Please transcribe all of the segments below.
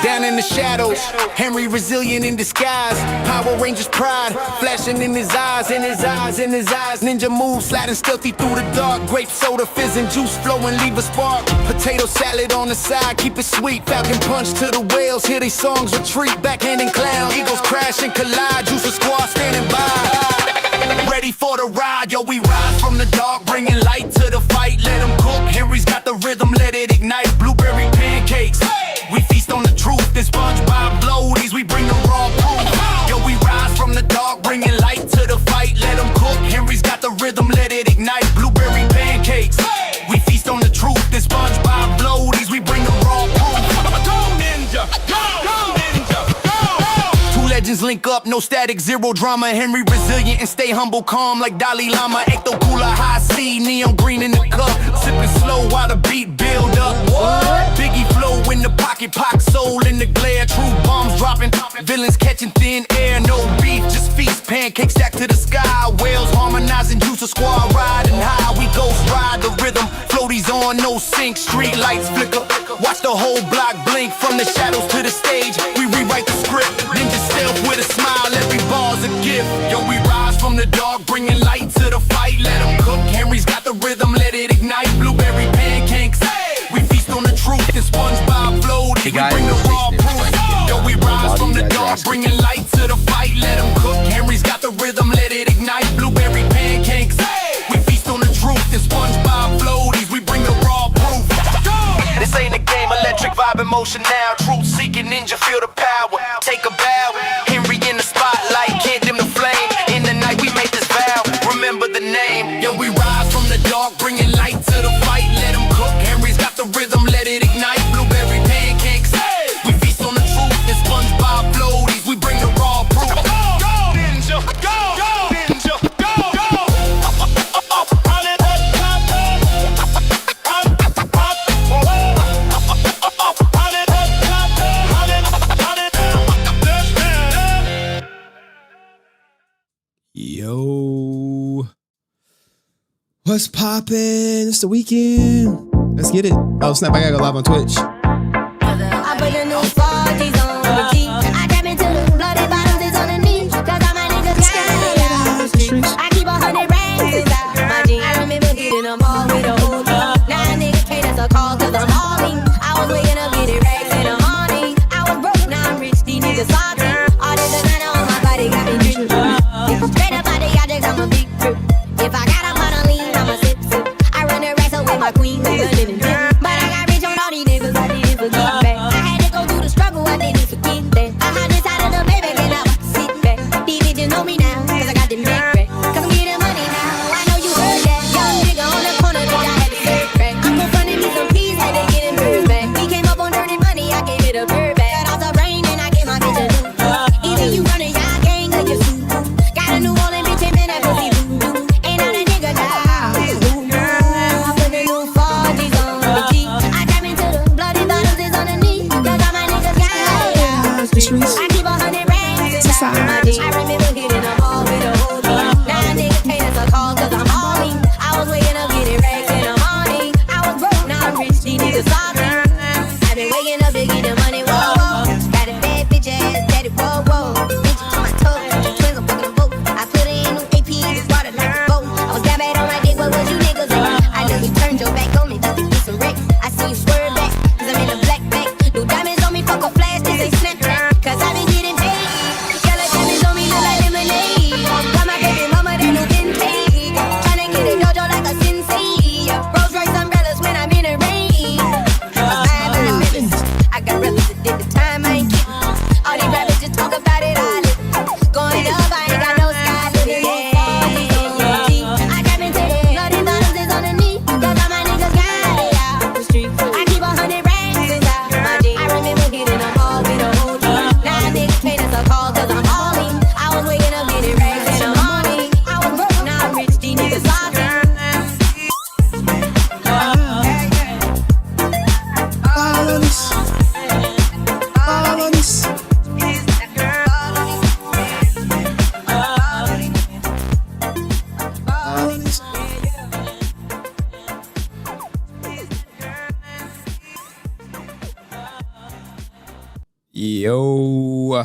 Down in the shadows, Henry resilient in disguise. Power Rangers pride, flashing in his eyes, in his eyes, in his eyes. Ninja moves, sliding stealthy through the dark. Grape soda, fizz and juice flowing, leave a spark. Potato salad on the side, keep it sweet. Falcon punch to the whales, hear these songs retreat. Backhanding clown, eagles crash and collide. Juice a squad standing by. Ready for the ride, yo, we rise from the dark, bringing light to the fight. Let them cook, Henry's got the rhythm, let it ignite. Blueberry pancakes, we feast on the truth. This SpongeBob LOTWDs, we bring the raw proof. Yo, we rise from the dark, bringing light to the fight. Let them cook, Henry's got the rhythm, let it ignite. Blueberry pancakes, we feast on the truth. This SpongeBob LOTWDs, we bring the raw proof. Go ninja, go ninja, go! Two legends link up, no static, zero drama. Henry resilient and stay humble, calm like Dalai Lama. Ecto Cooler, high C, neon green in the cup. Sipping slow while the beat build up. What? Biggie flow in the pocket, pock soul in the glare. True bombs dropping, villains catching thin air. No beef, just feast, pancakes stacked to the sky. Whales harmonizing, juice a squad riding high. We ghost ride the rhythm, floaties on, no sync. Street lights flicker, watch the whole block blink. From the shadows to the stage, we rewrite the script. Ninja stealth with a smile, every bar's a gift. Yo, we rise from the dark, bringing light to the fight. Let them cook, Henry's got the rhythm, let it ignite. Blueberry pancakes, we feast on the truth. The SpongeBob LOTWDs, we bring the raw proof. Yo, we rise from the dark, bringing light to the fight. Let them cook, Henry's got the rhythm, let it ignite. Blueberry pancakes, we feast on the truth. The SpongeBob LOTWDs, we bring the raw proof. This ain't a game, electric vibe emotion now. Truth seeking ninja, feel the power. Take a bow, Henry in the spotlight, can't dim the flame. In the night we made this vow, remember the name. Yo, we rise from the dark, bringing light to the fight. Let them cook, Henry's got the rhythm, let it ignite. Blueberry pancakes, we feast on the truth. This SpongeBob LOTWDs, we bring the raw proof. Go ninja, go ninja, go go. Yo, what's poppin'? It's the weekend. Let's get it. Oh snap, I gotta go live on Twitch. I put the new 40s on the G. I tap into the bloody bottles, it's on the knee. Cause all my niggas got I keep 100 racks inside my jeans. I remember getting them all with a whole team. Now a nigga can't answer calls cause I'm all in. I was waking up getting racks in the morning. I was broke, now I'm rich, these niggas salty. All this designer on my body got me drippin'. Straight up out the objects, I'm a big trip. If I got up on a lean, I'm a sip. I run the racks up with my queen, we a living tip. But I got rich on all these niggas, I didn't forget back. I had to go through the struggle, I didn't forget that. I had this out of the baby, and I was sit back. These bitches know me now, cause I got them big back. Cause I'm getting money now, I know you heard that. Young nigga on the corner, bitch, I had to serve crack. I'm confronting me some peas, had to get them birds back. We came up on dirty money, I gave it a bird back. Cut off the rain, and I gave my bitch a new. Either you running y'all gang, or you suit. Got a new Orleans bitch, and then that pussy voodoo. Ain't on a nigga now. I put the new 40s on the G. I tap into the bloody bottles, it's on the knee. Cause all my niggas got I keep 100 racks inside my jeans. I remember hitting them all with a whole team. Now a nigga can't answer calls cause I'm all in. I was waking up getting racks in the morning. I was broke, now I'm rich, these niggas salty. I been waking up to get the money, whoa, whoa. Got a bad bitch ass, daddy, whoa, whoa. Bitch on my toes, twins, I'm fucking boat. I put it in new AP, this water like a boat. I was got bad on my dick, what was you niggas like? I know you turned your back on me just to get some wrecks. I see you swerve back, cause I'm in a black bag. New diamonds on me, fuck a flash, this ain't Snapchat. Cause I been Yo,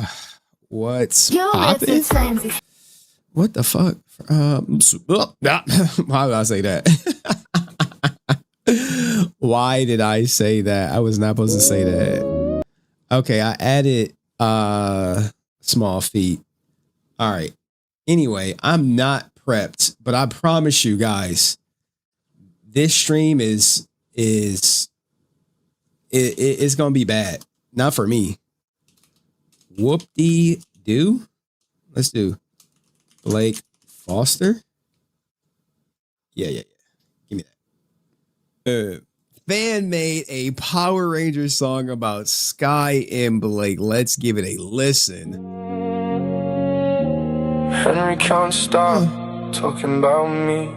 what's poppin'? What the fuck? Why did I say that? Why did I say that? I was not supposed to say that. Okay, I added small feet. All right. Anyway, I'm not prepped, but I promise you guys, this stream is gonna be bad. Not for me. Whoop-dee-doo. Let's do Blake Foster. Yeah. Give me that. Fan made a Power Rangers song about Sky and Blake. Let's give it a listen. Henry can't stop talking about me.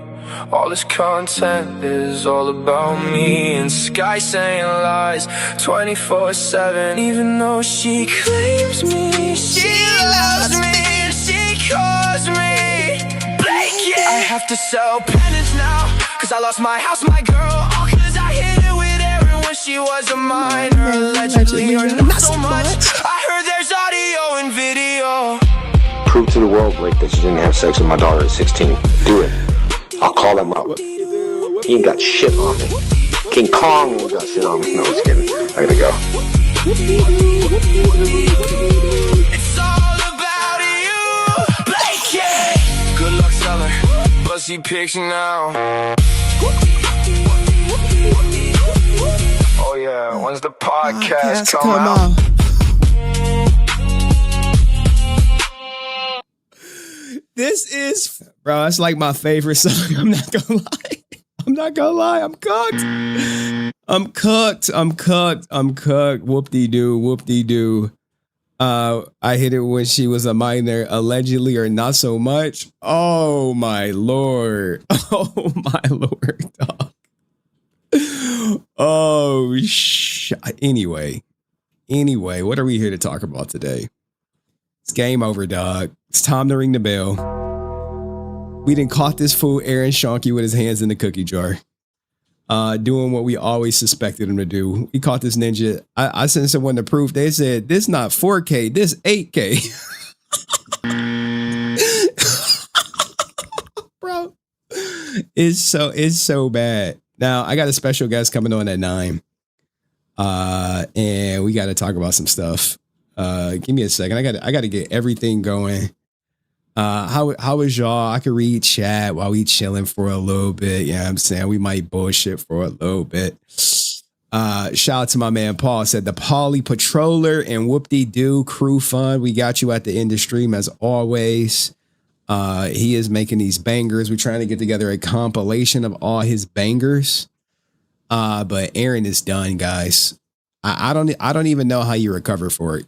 All this content is all about me. And Sky saying lies 24/7. Even though she claims me, she loves me, and she calls me Blake, yeah. I have to sell pennies now, cause I lost my house, my girl. All cause I hit it with Erin when she was a minor. Allegedly or not so much. I heard there's audio and video. Prove to the world, Blake, that you didn't have sex with my daughter at 16. Do it. I'll call him up. He ain't got shit on me. King Kong ain't got shit on me. No, just kidding. I gotta go. It's all about you, Blake, yeah. Good luck, seller. Bussy pics now. Oh yeah, when's the podcast come out? This is, bro, that's like my favorite song. I'm not gonna lie. I'm cooked. Whoop-dee-doo. I hit it when she was a minor, allegedly or not so much. Oh my lord, dog. Oh anyway, what are we here to talk about today? It's game over, dog. It's time to ring the bell. We done caught this fool Aaron Schoenke with his hands in the cookie jar. Doing what we always suspected him to do. We caught this ninja. I sent someone the proof. They said, this not 4K, this 8K. Bro, it's so bad. Now, I got a special guest coming on at 9. And we got to talk about some stuff. Give me a second. I got to get everything going. How is y'all? I could read chat while we chilling for a little bit. Yeah, you know I'm saying we might bullshit for a little bit. Shout out to my man Paul. Said the Pauly Patroller and Whoop-dee-doo crew fund. We got you at the end of stream as always. He is making these bangers. We're trying to get together a compilation of all his bangers. But Aaron is done, guys. I don't even know how you recover for it.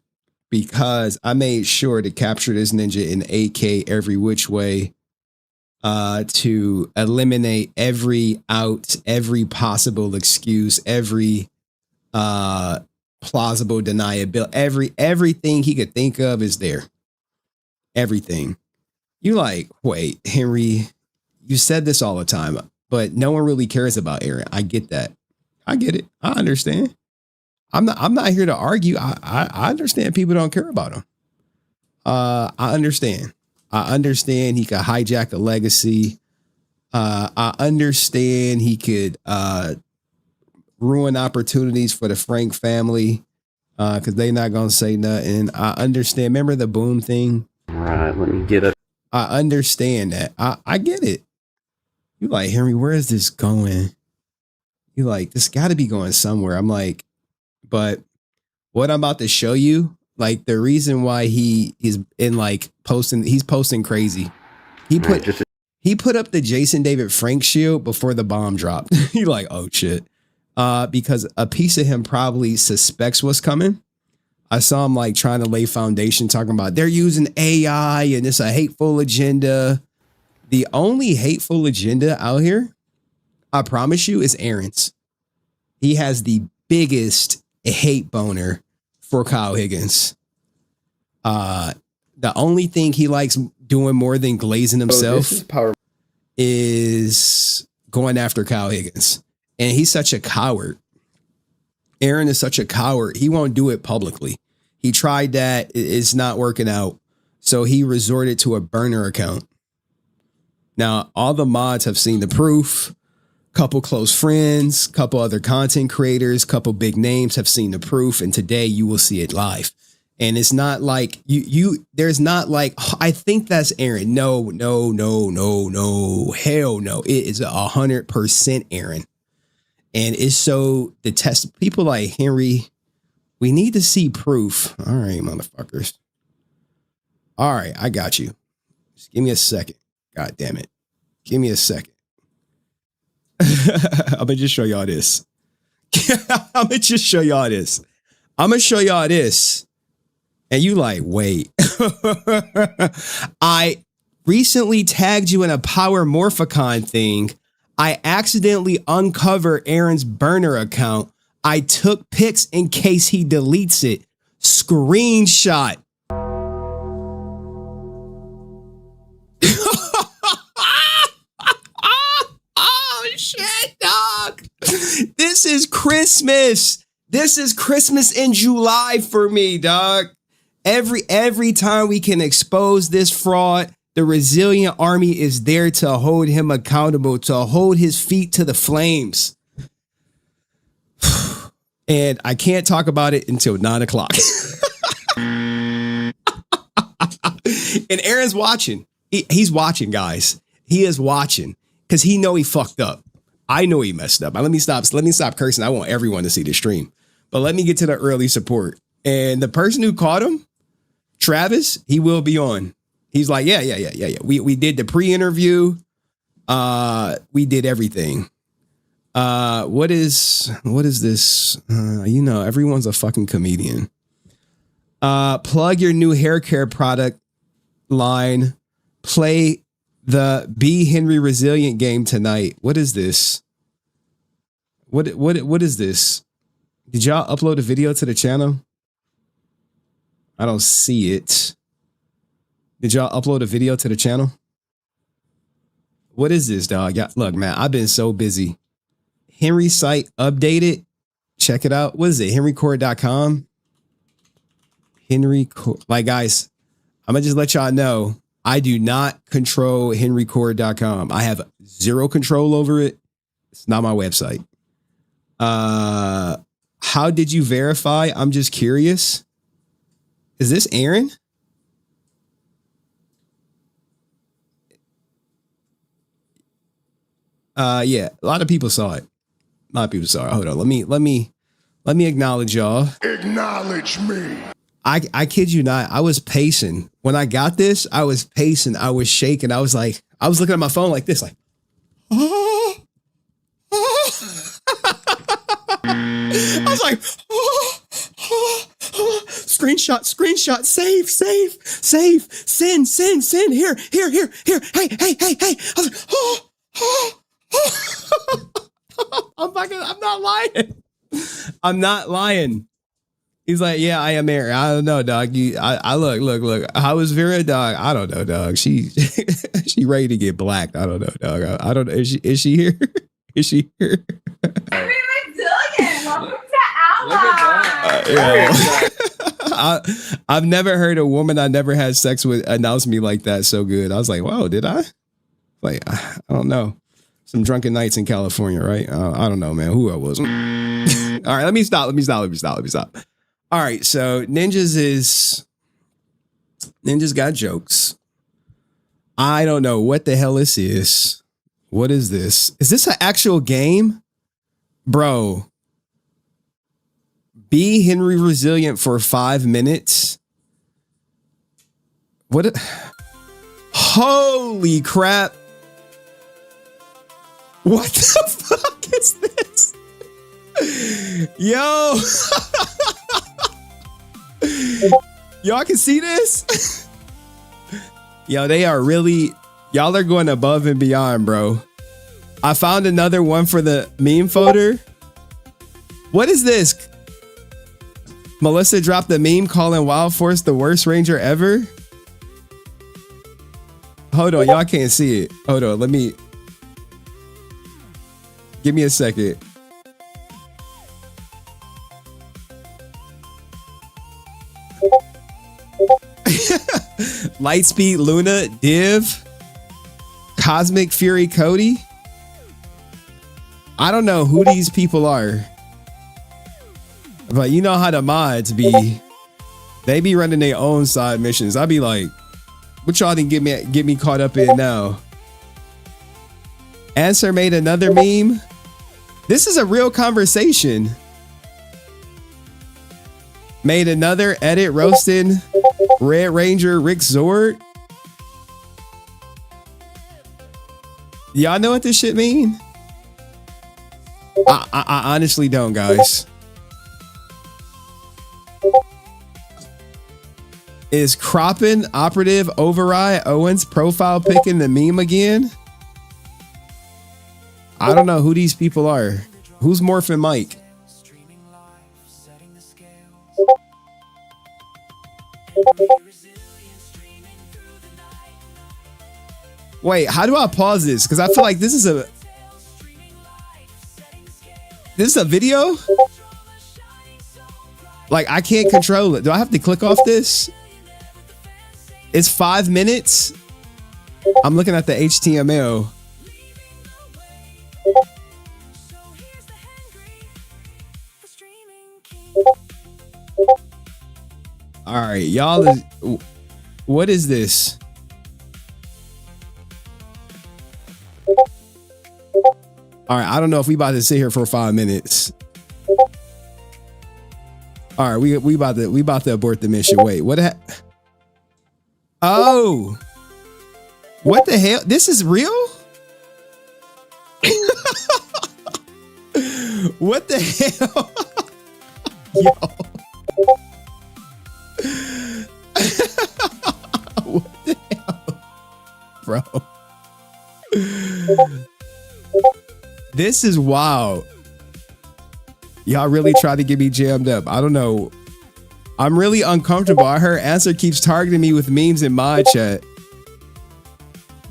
Because I made sure to capture this ninja in AK every which way to eliminate every possible excuse, every plausible deniability, everything he could think of is there. Everything. You like, wait, Henry, you said this all the time, but no one really cares about Aaron. I get that. I get it. I understand. I'm not here to argue. I understand people don't care about him. I understand he could hijack a legacy. I understand he could ruin opportunities for the Frank family because they're not gonna say nothing. I understand. Remember the Boom thing? All right, let me get it. I understand that. I get it. You like, Henry, where is this going? You like, this got to be going somewhere. I'm like, but what I'm about to show you, like the reason why he is in like he's posting crazy. He put up the Jason David Frank shield before the bomb dropped. He like, oh shit. Because a piece of him probably suspects what's coming. I saw him like trying to lay foundation, talking about they're using AI and it's a hateful agenda. The only hateful agenda out here, I promise you, is Aaron's. He has the biggest hate boner for Kyle Higgins. The only thing he likes doing more than glazing himself is going after Kyle Higgins. And he's such a coward. Aaron is such a coward. He won't do it publicly. He tried that. It's not working out. So he resorted to a burner account. Now, all the mods have seen the proof. Couple close friends, couple other content creators, couple big names have seen the proof. And today you will see it live. And it's not like there's not like, oh, I think that's Aaron. No. Hell no. It is 100% Aaron. And it's so the test people like Henry. We need to see proof. All right, motherfuckers. All right, I got you. Just give me a second. God damn it. Give me a second. I'm gonna just show y'all this. I'm gonna show y'all this. And you like, wait. I recently tagged you in a Power Morphicon thing. I accidentally uncovered Aaron's burner account. I took pics in case he deletes it. Screenshot. Oh shit, dog. This is Christmas. This is Christmas in July for me, dog. Every time we can expose this fraud, the Resilient Army is there to hold him accountable, to hold his feet to the flames. And I can't talk about it until 9 o'clock. And Aaron's watching. He's watching, guys. He is watching because he know he fucked up. I know he messed up. Let me stop cursing. I want everyone to see the stream. But let me get to the early support. And the person who caught him, Travis, he will be on. He's like, yeah. We did the pre-interview. We did everything. What is this? Everyone's a fucking comedian. Plug your new hair care product line. Play the Be Henry Resilient game tonight. What is this? What is this? Did y'all upload a video to the channel? I don't see it. Did y'all upload a video to the channel? What is this, dog? Look, man, I've been so busy. Henry site updated. Check it out. What is it? HenryCore.com. Like, guys, I'm going to just let y'all know. I do not control HenryCore.com. I have zero control over it. It's not my website. How did you verify? I'm just curious. Is this Aaron? Yeah, a lot of people saw it. Hold on. Let me acknowledge y'all. Acknowledge me. I kid you not. I was pacing. When I got this, I was pacing. I was shaking. I was looking at my phone like this, like, oh. I was like, oh. Screenshot, save, send, here. Hey. I was like, I'm not lying. He's like, yeah, I am Aaron. I don't know, dog. I look. How is Vera, dog? I don't know, dog. She ready to get blacked. I don't know, dog. I don't know. Is she here? Is she here? Welcome to Ally. I've never heard a woman I never had sex with announce me like that so good. I was like, wow, did I? Like, I don't know. Some drunken nights in California, right? I don't know, man. Who I was. All right, let me stop. All right, so Ninjas got jokes. I don't know what the hell this is. What is this? Is this an actual game? Bro. Be Henry Resilient for 5 minutes. What? Holy crap. What the fuck is this? Yo. Y'all can see this? Yo, they are really, y'all are going above and beyond, bro. I found another one for the meme folder. What is this? Melissa dropped the meme calling Wild Force the worst ranger ever. Hold on, y'all can't see it. Hold on, give me a second. Lightspeed Luna, Div, Cosmic Fury Cody. I don't know who these people are, but you know how the mods be. They be running their own side missions. I be like, what y'all didn't get me caught up in now? Answer made another meme. This is a real conversation. Made another edit roasting Red Ranger Rick Zord. Y'all know what this shit mean? I honestly don't, guys. Is cropping operative override Owens profile picking the meme again? I don't know who these people are. Who's Morphin Mike? Wait, how do I pause this? Because I feel like this is a video? Like, I can't control it. Do I have to click off this? It's 5 minutes. I'm looking at the HTML. All right, y'all. What is this? All right, I don't know if we about to sit here for 5 minutes. All right, we about to abort the mission. Wait, what? Oh, what the hell? This is real? What the hell? Yo. What the hell, bro? This is wild. Y'all really try to get me jammed up. I don't know. I'm really uncomfortable. I heard Answer keeps targeting me with memes in my chat.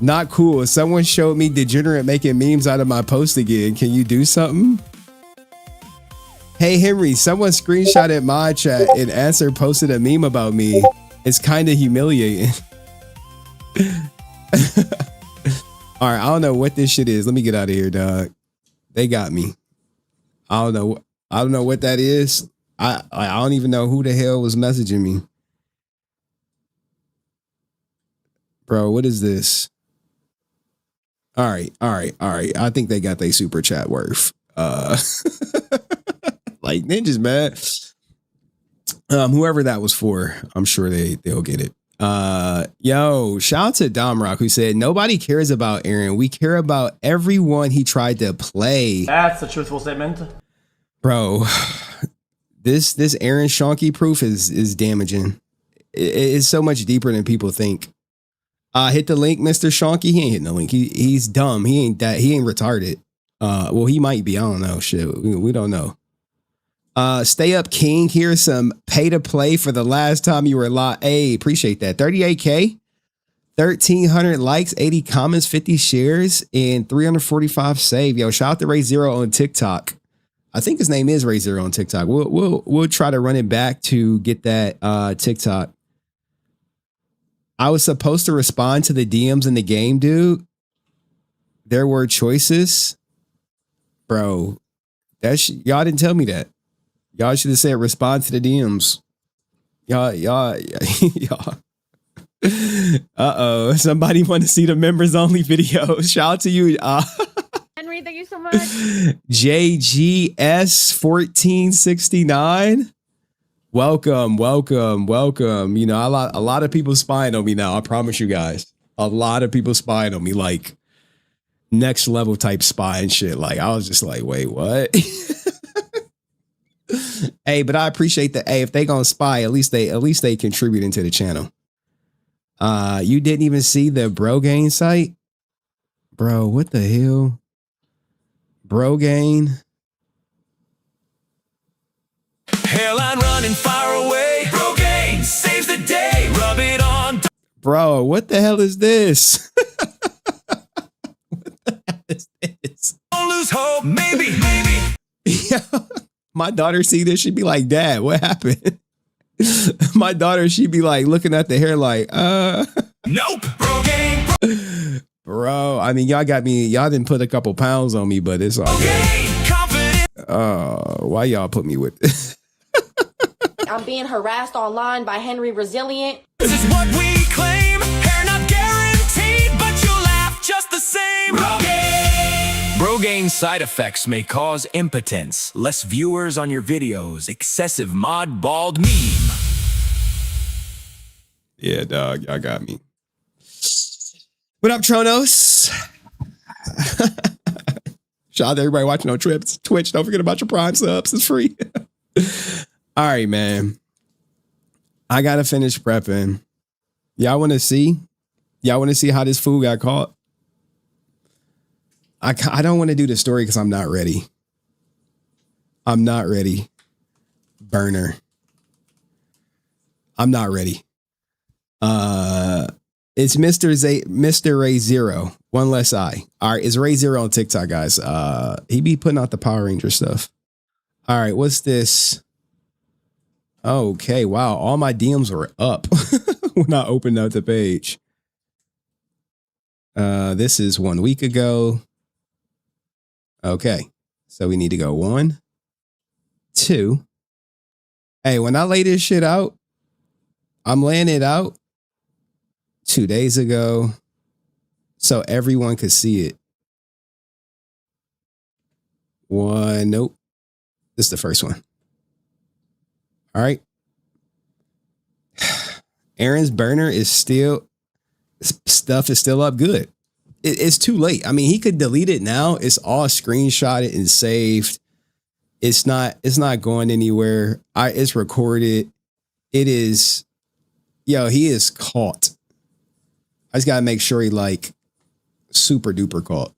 Not cool. Someone showed me Degenerate making memes out of my post again. Can you do something? Hey, Henry, someone screenshotted my chat and Answer posted a meme about me. It's kind of humiliating. All right, I don't know what this shit is. Let me get out of here, dog. They got me. I don't know what that is. I don't even know who the hell was messaging me. Bro, what is this? All right. I think they got their super chat worth. Like ninjas, man. Whoever that was for, I'm sure they'll get it. Yo, shout out to Dom Rock, who said nobody cares about Aaron. We care about everyone he tried to play. That's a truthful statement. Bro, this Aaron Schoenke proof is damaging. It's so much deeper than people think. Hit the link, Mr. Schoenke. He ain't hitting the link. He's dumb. He ain't retarded. Well, he might be. I don't know. Shit, we don't know. Stay up, King. Here's some pay to play for the last time you were live. Hey, appreciate that. 38K, 1,300 likes, 80 comments, 50 shares, and 345 save. Yo, shout out to Ray Zero on TikTok. I think his name is Ray Zero on TikTok. We'll try to run it back to get that TikTok. I was supposed to respond to the DMs in the game, dude. There were choices, bro. Y'all didn't tell me that. Y'all should have said respond to the DMs. Y'all. Uh-oh. Somebody want to see the members only video. Shout out to you. Henry, thank you so much. JGS1469. Welcome. You know, a lot of people spying on me now. I promise you guys. A lot of people spying on me, like next level type spy and shit. Like I was just like, wait, what? Hey, but I appreciate that. Hey, if they gonna spy, at least they contributing to the channel. You didn't even see the Brogain site? Bro, what the hell? Brogain. Hell, I'm running far away. Brogain saves the day. Rub it on. Bro, what the hell is this? What the hell is this? Don't lose hope. Maybe. Yeah. My daughter see this, she'd be like, Dad, what happened? My daughter, she'd be like looking at the hair like, Nope. Bro gang. bro. I mean, y'all didn't put a couple pounds on me, but it's all good. Confident. Why y'all put me with this? I'm being harassed online by HenryResilient. This is what we claim. Hair not guaranteed, but you'll laugh just the same. Rogaine side effects may cause impotence, less viewers on your videos, excessive mod bald meme. Yeah, dog, y'all got me. What up, Tronos? Shout out to everybody watching on Twitch. Don't forget about your Prime subs. It's free. All right, man. I gotta finish prepping. Y'all want to see? Y'all want to see how this fool got caught? I don't want to do the story because I'm not ready. I'm not ready. Burner. I'm not ready. It's Mr. Ray Zero. One less I. All right, it's Ray Zero on TikTok, guys. He be putting out the Power Ranger stuff. All right, what's this? Okay, wow. All my DMs were up when I opened up the page. This is 1 week ago. Okay, so we need to go 1, 2. Hey, when I lay this shit out, I'm laying it out 2 days ago so everyone could see it. 1, nope. This is the first one. All right. Aaron's burner is still, stuff is still up good. It's too late. I mean, he could delete it now. It's all screenshotted and saved. It's not going anywhere. It's recorded. It is, he is caught. I just gotta make sure he like super duper caught.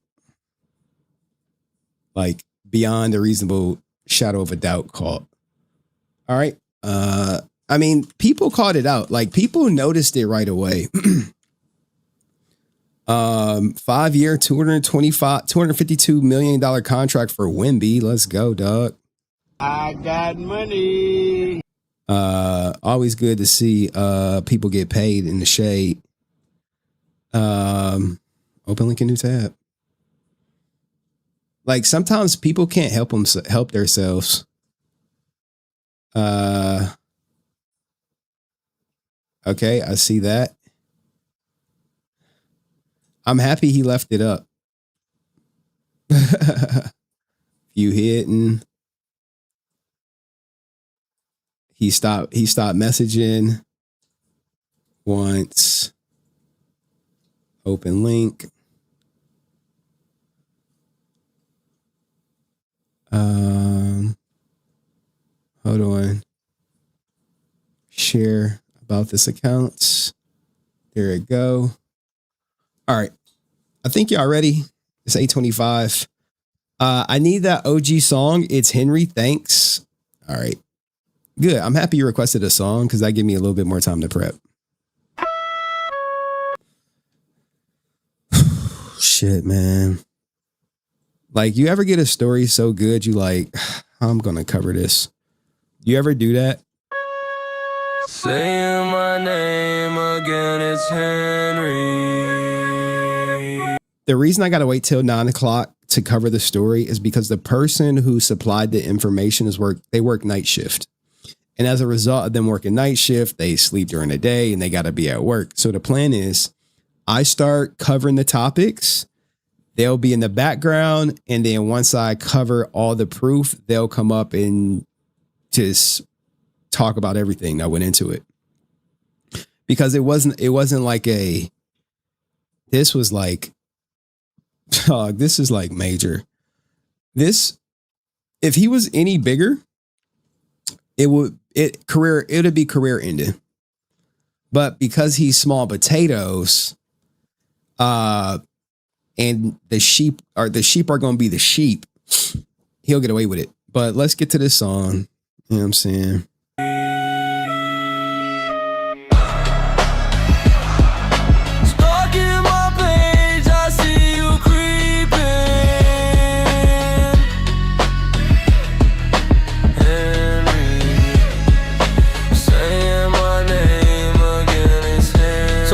Like beyond a reasonable shadow of a doubt caught. All right. I mean, people called it out. Like people noticed it right away. 5-year, $252 million contract for Wimby. Let's go, dog. I got money. Always good to see people get paid in the shade. Open link a new tab. Like sometimes people can't help themselves. Okay, I see that. I'm happy he left it up. You hitting. He stopped messaging once. Open link. Hold on. Share about this account. There it go. All right. I think y'all ready. It's 8:25. I need that OG song. It's Henry. Thanks. All right. Good. I'm happy you requested a song because that gave me a little bit more time to prep. Shit, man. Like, you ever get a story so good you like, I'm going to cover this. You ever do that? Saying my name again, it's Henry. The reason I got to wait till 9 o'clock to cover the story is because the person who supplied the information they work night shift. And as a result of them working night shift, they sleep during the day and they got to be at work. So the plan is I start covering the topics. They'll be in the background. And then once I cover all the proof, they'll come up and just talk about everything that went into it. Because it wasn't like this was like, this is like major. This, if he was any bigger, it would be career ending. But because he's small potatoes, and the sheep are going to be the sheep, he'll get away with it. But let's get to this song. You know what I'm saying?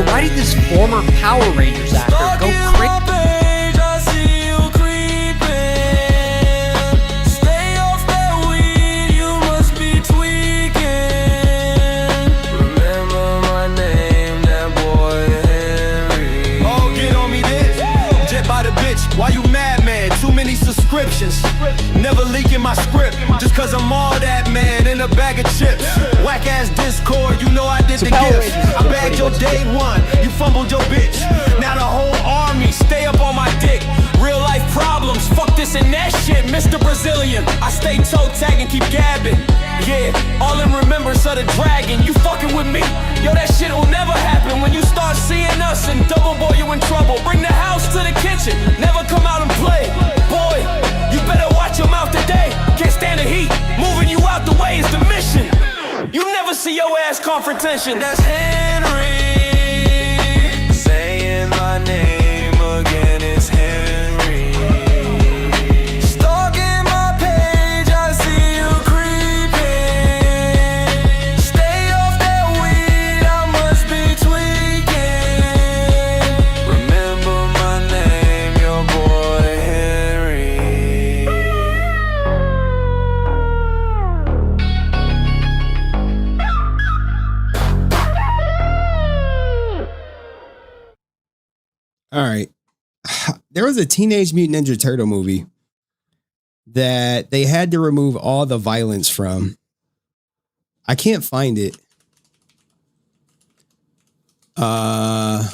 why did this former Power Rangers actor go crazy? Why you mad, man? Too many subscriptions. Never leaking my script. Just cause I'm all that, man, in a bag of chips. Whack ass Discord, you know I did the gifts. I bagged your day one, you fumbled your bitch. Now the whole army stay up on my dick. Real life problems, fuck this and that shit, Mr. Brazilian. I stay toe tag and keep gabbing. Yeah, all in remembrance of the dragon. You fucking with me? Yo, that shit will never happen. When you start seeing us and double boy, you in trouble. Bring the house to the kitchen, never come out and play. Boy, you better watch your mouth today. Can't stand the heat, moving you out the way is the mission. You never see your ass confrontation. That's Henry, saying my name again, it's Henry. Stalking my page, I see you creeping. Stay off that weed, I must be tweaking. Remember my name, your boy Henry. All right. There was a Teenage Mutant Ninja Turtle movie that they had to remove all the violence from. I can't find it. And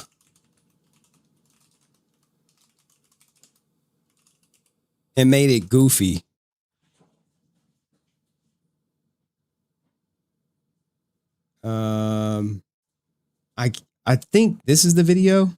made it goofy. I think this is the video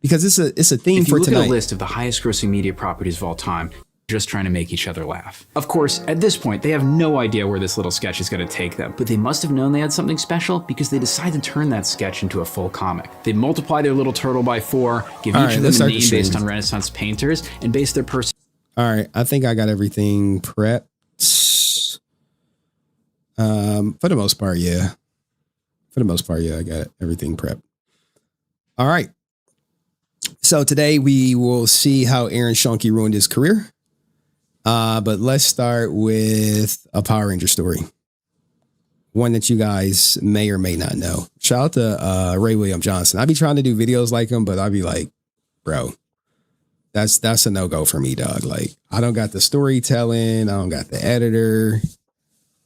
because it's a theme If you for look tonight. at a list of the highest grossing media properties of all time, just trying to make each other laugh. Of course, at this point, they have no idea where this little sketch is going to take them, but they must have known they had something special because they decided to turn that sketch into a full comic. They multiply their little turtle by 4, give each of them a name based on Renaissance painters, and base their person. All right, I think I got everything prepped. For the most part, yeah. For the most part, yeah, I got everything prepped. All right. So today we will see how Aaron Schoenke ruined his career. But let's start with a Power Ranger story. One that you guys may or may not know. Shout out to Ray William Johnson. I be trying to do videos like him, but I be like, bro, that's a no-go for me, dog. Like, I don't got the storytelling. I don't got the editor.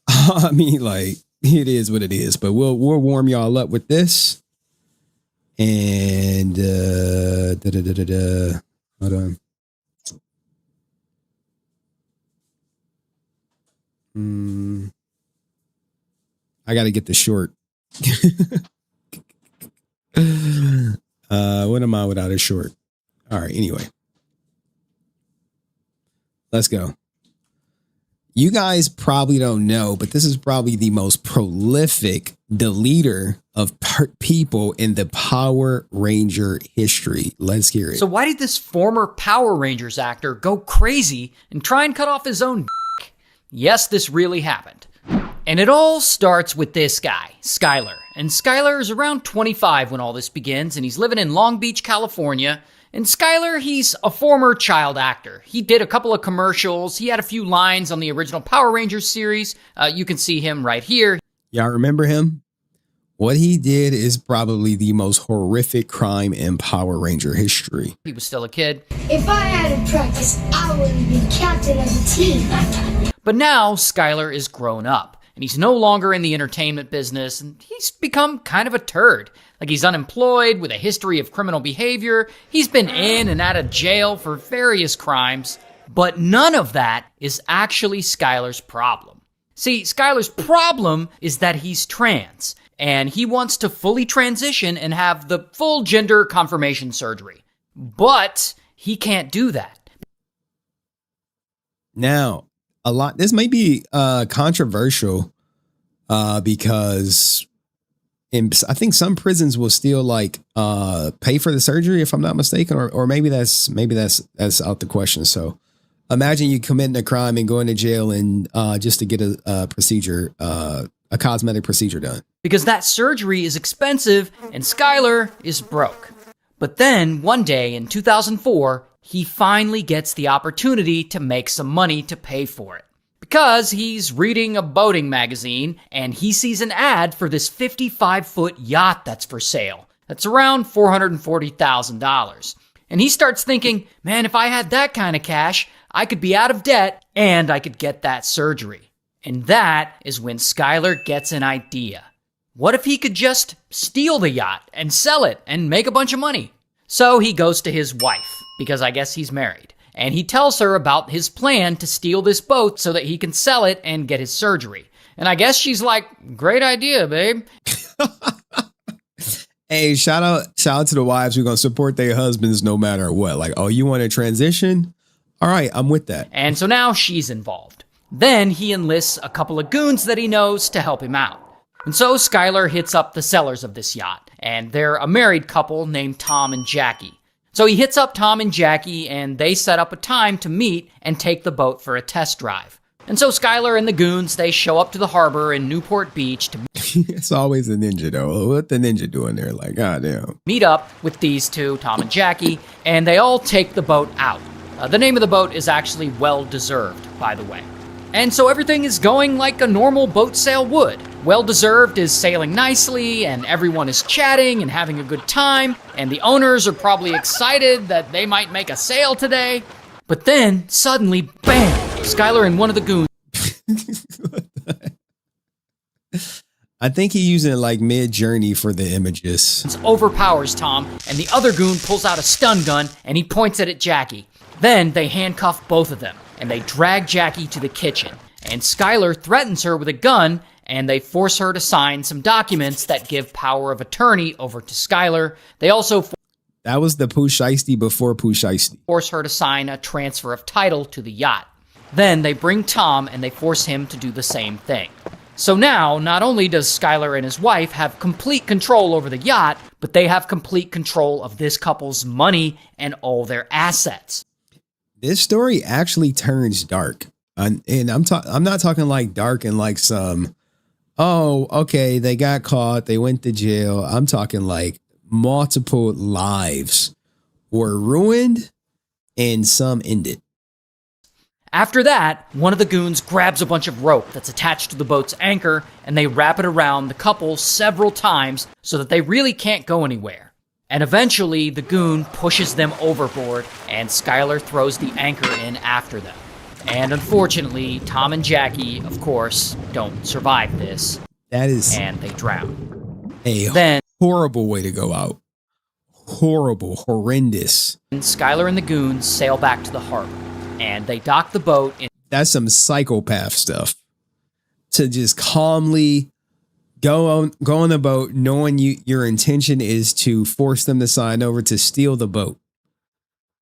I mean, like, it is what it is. But we'll warm y'all up with this. And hold on. I got to get the short. What am I without a short? All right. Anyway, let's go. You guys probably don't know, but this is probably the most prolific deleter of people in the Power Ranger history. Let's hear it. So why did this former Power Rangers actor go crazy and try and cut off his own dick? Yes, this really happened. And it all starts with this guy, Skyler. And Skyler is around 25 when all this begins, and he's living in Long Beach, California. And Skyler, he's a former child actor. He did a couple of commercials. He had a few lines on the original Power Rangers series. You can see him right here. Y'all remember him? What he did is probably the most horrific crime in Power Ranger history. He was still a kid. If I hadn't practiced, I would have been captain of the team. But now Skyler is grown up, and he's no longer in the entertainment business, and he's become kind of a turd. Like, he's unemployed with a history of criminal behavior. He's been in and out of jail for various crimes. But none of that is actually Skyler's problem. See, Skyler's problem is that he's trans, and he wants to fully transition and have the full gender confirmation surgery. But he can't do that. Now, this may be controversial because I think some prisons will still like pay for the surgery, if I'm not mistaken, or maybe that's out the question. So imagine you committing a crime and going to jail and just to get a procedure, a cosmetic procedure done. because that surgery is expensive and Skylar is broke. But then, one day in 2004, he finally gets the opportunity to make some money to pay for it. Because he's reading a boating magazine and he sees an ad for this 55-foot yacht that's for sale. That's around $440,000. And he starts thinking, man, if I had that kind of cash, I could be out of debt and I could get that surgery. And that is when Skylar gets an idea. What if he could just steal the yacht and sell it and make a bunch of money? So he goes to his wife, because I guess he's married, and he tells her about his plan to steal this boat so that he can sell it and get his surgery. And I guess she's like, great idea, babe. Hey, shout out to the wives who are going to support their husbands no matter what. Like, oh, you want to transition? All right, I'm with that. And so now she's involved. Then he enlists a couple of goons that he knows to help him out. And so Skylar hits up the sellers of this yacht, and they're a married couple named Tom and Jackie. So he hits up Tom and Jackie, and they set up a time to meet and take the boat for a test drive. And so Skylar and the goons, they show up to the harbor in Newport Beach to It's always a ninja, though. What the ninja doing there? Like, goddamn. meet up with these two, Tom and Jackie, and they all take the boat out. The name of the boat is actually Well-Deserved, by the way. And so everything is going like a normal boat sail would. Well-Deserved is sailing nicely, and everyone is chatting and having a good time, and the owners are probably excited that they might make a sale today. But then, suddenly, bam! Skylar and one of the goons I think he's using it like mid-journey for the images. overpowers Tom, and the other goon pulls out a stun gun, and he points it at Jackie. Then they handcuff both of them, and they drag Jackie to the kitchen. And Skylar threatens her with a gun, and they force her to sign some documents that give power of attorney over to Skylar. They also That was the Pooh Shiesty before Pooh Shiesty. force her to sign a transfer of title to the yacht. Then they bring Tom, and they force him to do the same thing. So now, not only does Skylar and his wife have complete control over the yacht, but they have complete control of this couple's money and all their assets. This story actually turns dark. And I'm not talking like dark and like some, oh, okay, they got caught, they went to jail. I'm talking like multiple lives were ruined and some ended. After that, one of the goons grabs a bunch of rope that's attached to the boat's anchor, and they wrap it around the couple several times so that they really can't go anywhere. And eventually, the goon pushes them overboard, and Skylar throws the anchor in after them. And unfortunately, Tom and Jackie, of course, don't survive this. That is and they drown. a horrible way to go out. Horrible, horrendous. And Skylar and the goons sail back to the harbor, and they dock the boat in. That's some psychopath stuff. To just calmly go on the boat, knowing your intention is to force them to sign over to steal the boat.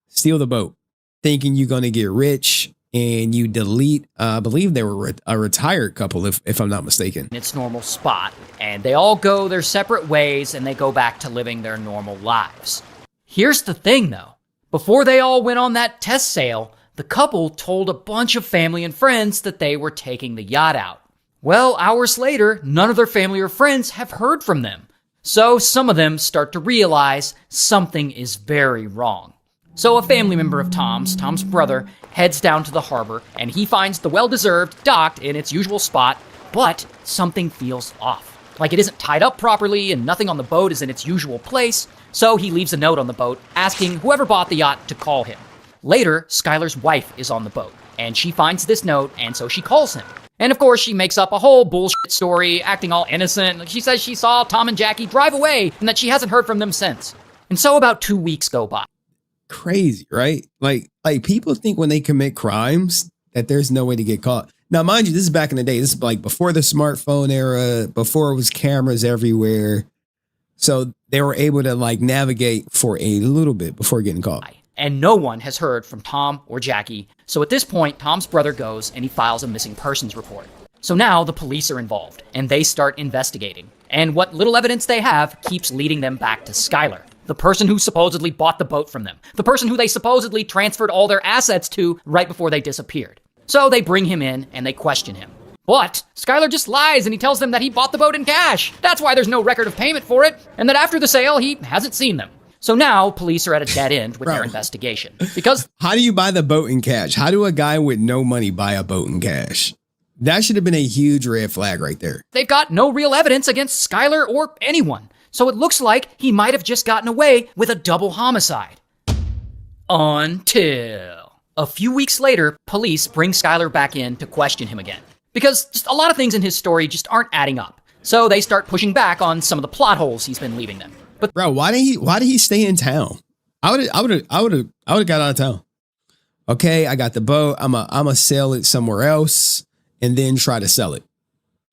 Steal the boat, thinking you're going to get rich, and you delete. I believe they were a retired couple, if I'm not mistaken. Its normal spot, and they all go their separate ways, and they go back to living their normal lives. Here's the thing, though. Before they all went on that test sail, the couple told a bunch of family and friends that they were taking the yacht out. Well, hours later, none of their family or friends have heard from them. So some of them start to realize something is very wrong. So a family member of Tom's brother, heads down to the harbor, and he finds the Well-Deserved docked in its usual spot, but something feels off. Like it isn't tied up properly, and nothing on the boat is in its usual place, so he leaves a note on the boat asking whoever bought the yacht to call him. Later, Skylar's wife is on the boat, and she finds this note, and so she calls him. And of course, she makes up a whole bullshit story, acting all innocent. She says she saw Tom and Jackie drive away, and that she hasn't heard from them since. And so about 2 weeks go by. Crazy, right? Like people think when they commit crimes that there's no way to get caught. Now, mind you, this is back in the day. This is like before the smartphone era, before it was cameras everywhere. So they were able to like navigate for a little bit before getting caught. And no one has heard from Tom or Jackie. So at this point, Tom's brother goes and he files a missing persons report. So now the police are involved and they start investigating. And what little evidence they have keeps leading them back to Skylar, the person who supposedly bought the boat from them, the person who they supposedly transferred all their assets to right before they disappeared. So they bring him in and they question him. But Skyler just lies and he tells them that he bought the boat in cash. That's why there's no record of payment for it, and that after the sale, he hasn't seen them. So now, police are at a dead end with their investigation. Because how do you buy the boat in cash? How do a guy with no money buy a boat in cash? That should have been a huge red flag right there. They've got no real evidence against Skyler or anyone. So it looks like he might have just gotten away with a double homicide. Until a few weeks later, police bring Skyler back in to question him again. Because just a lot of things in his story just aren't adding up. So they start pushing back on some of the plot holes he's been leaving them. But bro, why did he stay in town? I would have got out of town. Okay, I got the boat. I'ma sell it somewhere else and then try to sell it.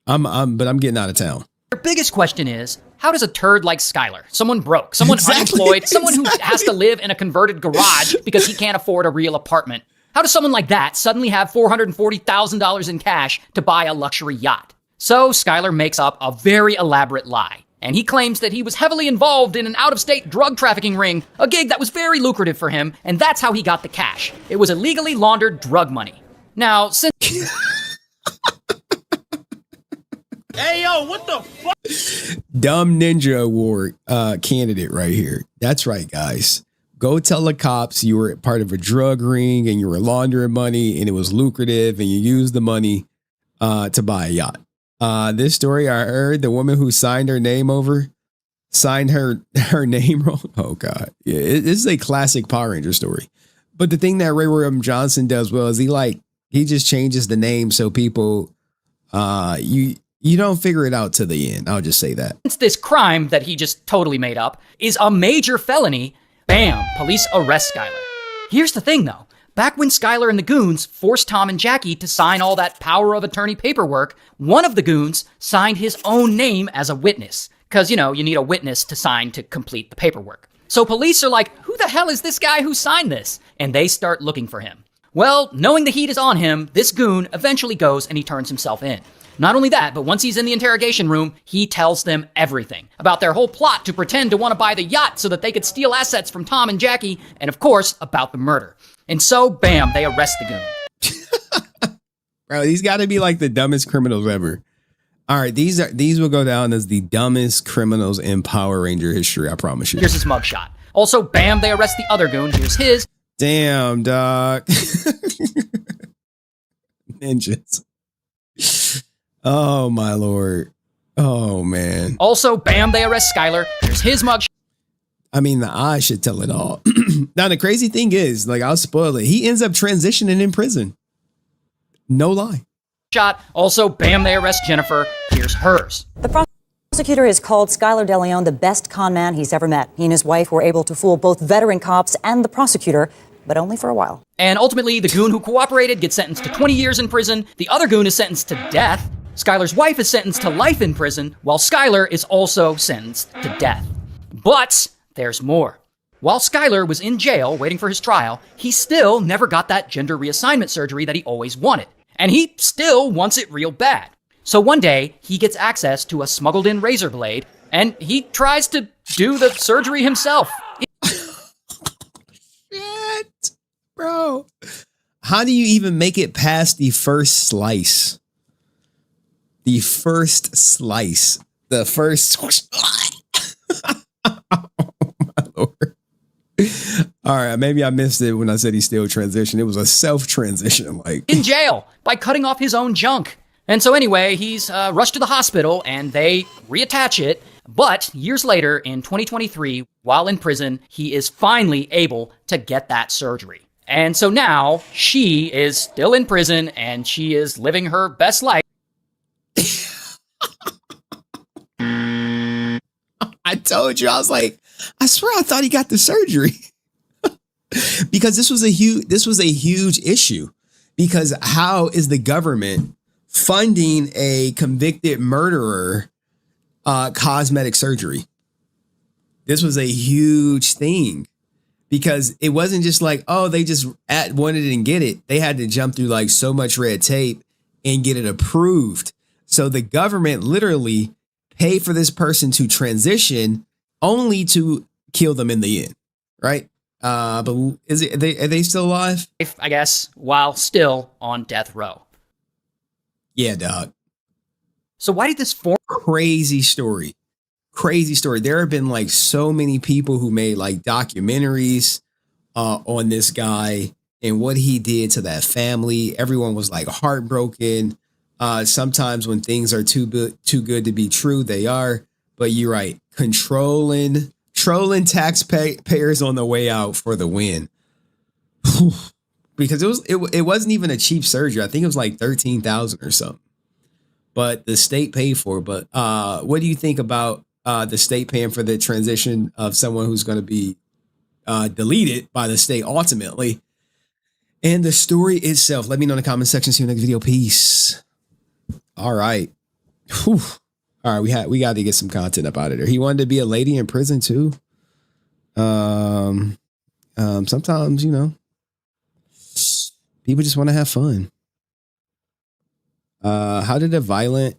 But I'm getting out of town. Their biggest question is, how does a turd like Skyler, someone broke, someone unemployed, someone who has to live in a converted garage because he can't afford a real apartment, how does someone like that suddenly have $440,000 in cash to buy a luxury yacht? So Skyler makes up a very elaborate lie. And he claims that he was heavily involved in an out-of-state drug trafficking ring, a gig that was very lucrative for him, and that's how he got the cash. It was illegally laundered drug money. Now, since... Hey, yo, what the fuck? Dumb Ninja Award candidate right here. That's right, guys. Go tell the cops you were part of a drug ring and you were laundering money and it was lucrative and you used the money to buy a yacht. This story I heard, the woman who signed her name wrong. Oh God. Yeah, this is a classic Power Ranger story. But the thing that Ray William Johnson does well is he just changes the name so people, you don't figure it out to the end. I'll just say that. Since this crime that he just totally made up is a major felony, bam, police arrest Skyler. Here's the thing though. Back when Skyler and the goons forced Tom and Jackie to sign all that power of attorney paperwork, one of the goons signed his own name as a witness. Because, you need a witness to sign to complete the paperwork. So police are like, who the hell is this guy who signed this? And they start looking for him. Well, knowing the heat is on him, this goon eventually goes and he turns himself in. Not only that, but once he's in the interrogation room, he tells them everything about their whole plot to pretend to want to buy the yacht so that they could steal assets from Tom and Jackie, and of course, about the murder. And so, bam, they arrest the goon. Bro, these got to be like the dumbest criminals ever. All right, these will go down as the dumbest criminals in Power Ranger history, I promise you. Here's his mugshot. Also, bam, they arrest the other goon. Here's his. Damn, dog. Ninjas. Oh, my Lord. Oh, man. Also, bam, they arrest Skyler. Here's his mugshot. I mean, the eyes should tell it all. Now, the crazy thing is, I'll spoil it. He ends up transitioning in prison. No lie. Also, bam, they arrest Jennifer. Here's hers. The prosecutor has called Skyler DeLeon the best con man he's ever met. He and his wife were able to fool both veteran cops and the prosecutor, but only for a while. And ultimately, the goon who cooperated gets sentenced to 20 years in prison. The other goon is sentenced to death. Skyler's wife is sentenced to life in prison, while Skyler is also sentenced to death. But there's more. While Skyler was in jail waiting for his trial, he still never got that gender reassignment surgery that he always wanted. And he still wants it real bad. So one day, he gets access to a smuggled-in razor blade, and he tries to do the surgery himself. Shit, bro. How do you even make it past the first slice? The first slice. The first... Oh, my Lord. All right, maybe I missed it when I said he still transitioned. It was a self-transition, in jail by cutting off his own junk. And so anyway, he's rushed to the hospital and they reattach it. But years later, in 2023, while in prison, he is finally able to get that surgery. And so now she is still in prison and she is living her best life. I told you, I was like, I swear I thought he got the surgery. Because this was a huge issue. Because how is the government funding a convicted murderer cosmetic surgery? This was a huge thing. Because it wasn't just like, oh, they just wanted it and get it. They had to jump through so much red tape and get it approved. So the government literally paid for this person to transition only to kill them in the end, right? But are they still alive? I guess, while still on death row. Yeah, dog. So why did this form? Crazy story. Crazy story. There have been like so many people who made like documentaries on this guy and what he did to that family. Everyone was like heartbroken. Sometimes when things are too good to be true, they are. But you're right. Trolling taxpayers on the way out for the win. Because it wasn't even a cheap surgery. I think it was like $13,000 or something. But the state paid for it. But what do you think about the state paying for the transition of someone who's going to be deleted by the state ultimately? And the story itself. Let me know in the comment section. See you next video. Peace. All right. Whew. All right. We got to get some content about it. He wanted to be a lady in prison too. Sometimes, you know, people just want to have fun. How did a violent...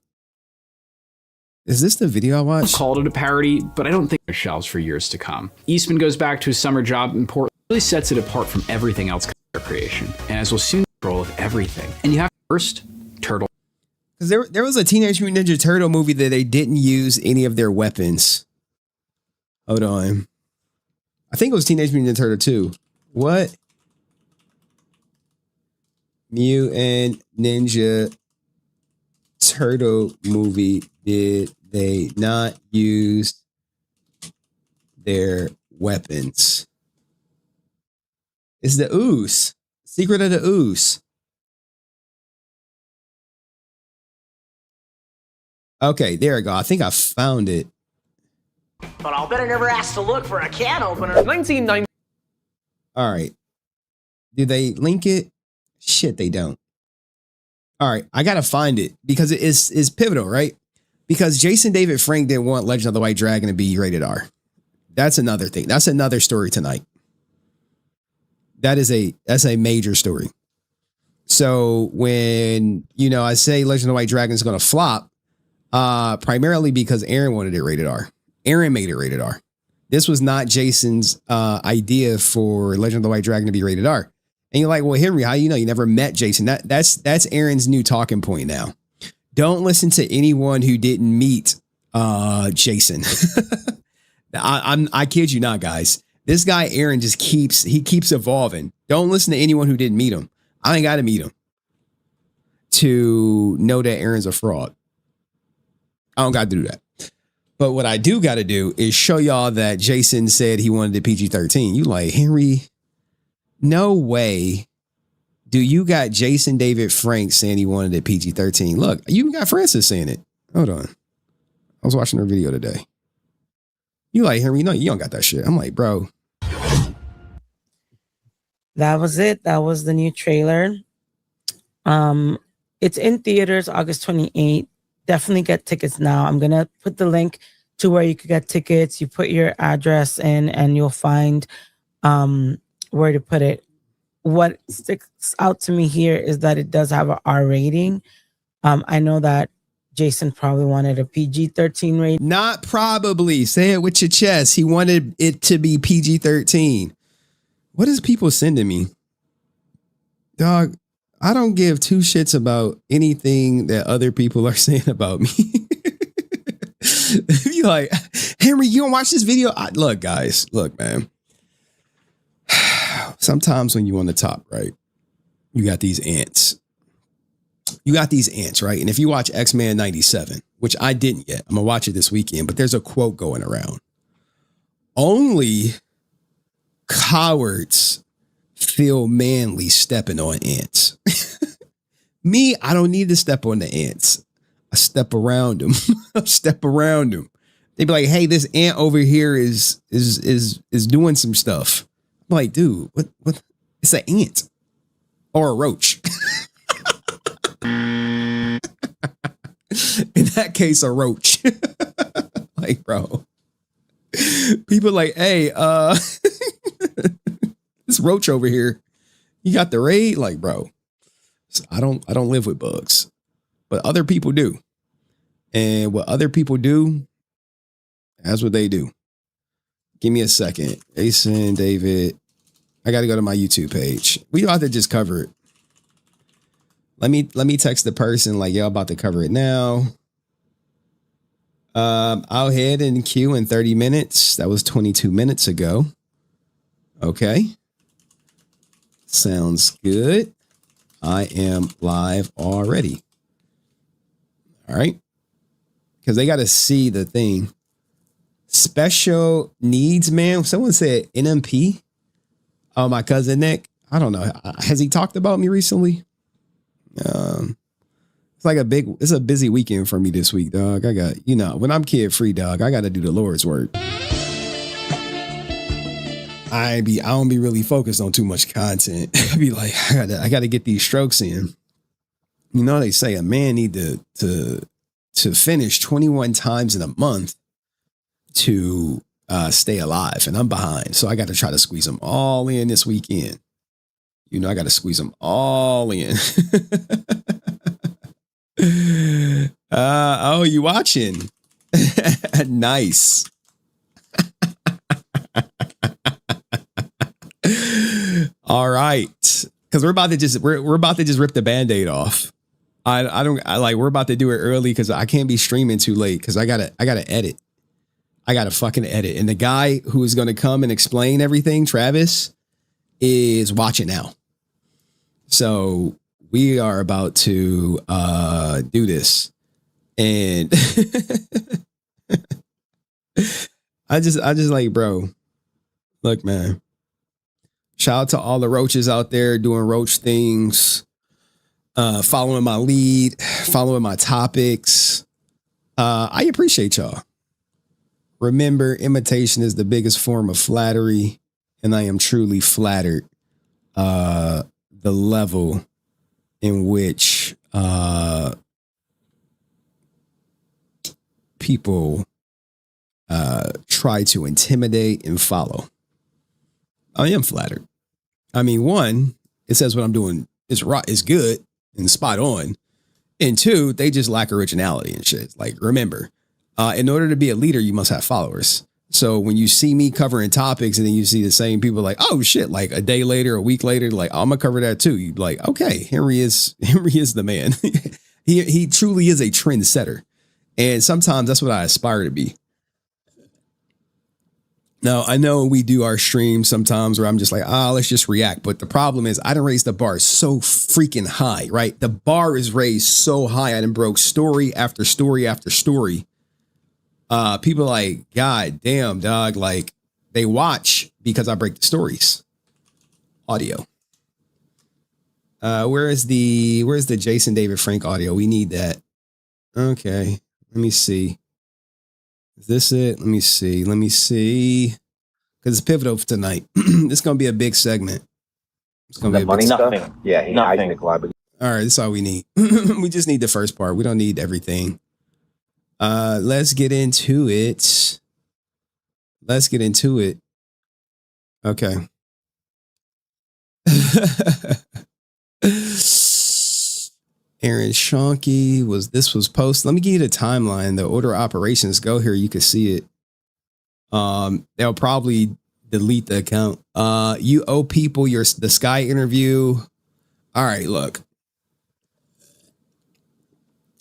Is this the video I watched? Called it a parody, but I don't think it shelves for years to come. Eastman goes back to his summer job in Portland, really sets it apart from everything else creation, and as we'll soon control of everything. And you have first Turtle. Because there was a Teenage Mutant Ninja Turtle movie that they didn't use any of their weapons. Hold on. I think it was Teenage Mutant Ninja Turtle 2. What? Mutant Ninja Turtle movie did they not use their weapons? It's the Ooze. Secret of the Ooze. Okay, there we go. I think I found it. But I'll bet I never asked to look for a can opener. 1990. All right. Do they link it? Shit, they don't. All right, I gotta find it because it is pivotal, right? Because Jason David Frank didn't want Legend of the White Dragon to be rated R. That's another thing. That's another story tonight. That's a major story. So when, you know, I say Legend of the White Dragon is going to flop, primarily because Aaron wanted it rated R. Aaron made it rated R. This was not Jason's idea for Legend of the White Dragon to be rated R. And you're like, well, Henry, how you know? You never met Jason. That's Aaron's new talking point now. Don't listen to anyone who didn't meet Jason. I kid you not, guys. This guy, Aaron, just keeps evolving. Don't listen to anyone who didn't meet him. I ain't got to meet him to know that Aaron's a fraud. I don't got to do that. But what I do got to do is show y'all that Jason said he wanted the PG-13. You like, Henry, no way do you got Jason David Frank saying he wanted a PG-13. Look, you even got Francis saying it. Hold on. I was watching her video today. You like, Henry, no, you don't got that shit. I'm like, bro. That was it. That was the new trailer. It's in theaters August 28th. Definitely get tickets now. I'm going to put the link to where you could get tickets. You put your address in and you'll find where to put it. What sticks out to me here is that it does have an R rating. I know that Jason probably wanted a PG-13 rating. Not probably. Say it with your chest. He wanted it to be PG-13. What is people sending me? Dog, I don't give two shits about anything that other people are saying about me. You like, Henry, you don't watch this video? Look, guys, look, man. Sometimes when you on the top, right, you got these ants. You got these ants, right? And if you watch X-Men 97, which I didn't yet, I'm going to watch it this weekend, but there's a quote going around. Only cowards feel manly stepping on ants. Me, I don't need to step on the ants. I step around them. I step around them. They be like, hey, this ant over here is doing some stuff. I'm like, dude, what? It's an ant or a roach. In that case, a roach. Like, bro. People like, hey, this roach over here, you got the raid? Like, bro, I don't live with bugs, but other people do. And what other people do, that's what they do. Give me a second. Jason, David, I got to go to my YouTube page. We don't have to just cover it. Let me text the person like, yo, about to cover it now. I'll head and queue in 30 minutes. That was 22 minutes ago. Okay. Sounds good. I am live already. All right. Because they got to see the thing. Special needs, man. Someone said NMP. Oh, my cousin Nick. I don't know. Has he talked about me recently? It's like it's a busy weekend for me this week, dog. I got, when I'm kid free, dog, I got to do the Lord's work. I don't be really focused on too much content. I be like, I got to get these strokes in. They say a man need to finish 21 times in a month to stay alive, and I'm behind. So I got to try to squeeze them all in this weekend. I got to squeeze them all in. Oh, you watching? Nice. All right, because we're about to just rip the Band-Aid off. We're about to do it early because I can't be streaming too late because I gotta edit. I gotta fucking edit. And the guy who is gonna come and explain everything, Travis, is watching now. So we are about to do this. And I just like, bro, look, man. Shout out to all the roaches out there doing roach things, following my lead, following my topics. I appreciate y'all. Remember, imitation is the biggest form of flattery, and I am truly flattered. The level in which people try to intimidate and follow. I am flattered. I mean, one, it says what I'm doing is good and spot on. And two, they just lack originality and shit. Like, remember, in order to be a leader, you must have followers. So when you see me covering topics and then you see the same people like, oh shit, like a day later, a week later, like, I'm gonna cover that too. You'd be like, okay, Henry is the man. he truly is a trendsetter. And sometimes that's what I aspire to be. Now, I know we do our streams sometimes where I'm just like, let's just react. But the problem is I done raised the bar so freaking high, right? The bar is raised so high. I done broke story after story after story. People like, God damn, dog. Like, they watch because I break the stories. Audio. Where's the Jason David Frank audio? We need that. Okay. Let me see. Is this it? Let me see. Because it's pivotal for tonight. This is going to be a big segment. It's going to be a big stuff. Nothing. Yeah, Nothing. All right, that's all we need. We just need the first part. We don't need everything. Let's get into it. Okay. Aaron Schoenke was posted. Let me give you the timeline. The order of operations. Go here. You can see it. They'll probably delete the account. You owe people the Sky interview. All right, look.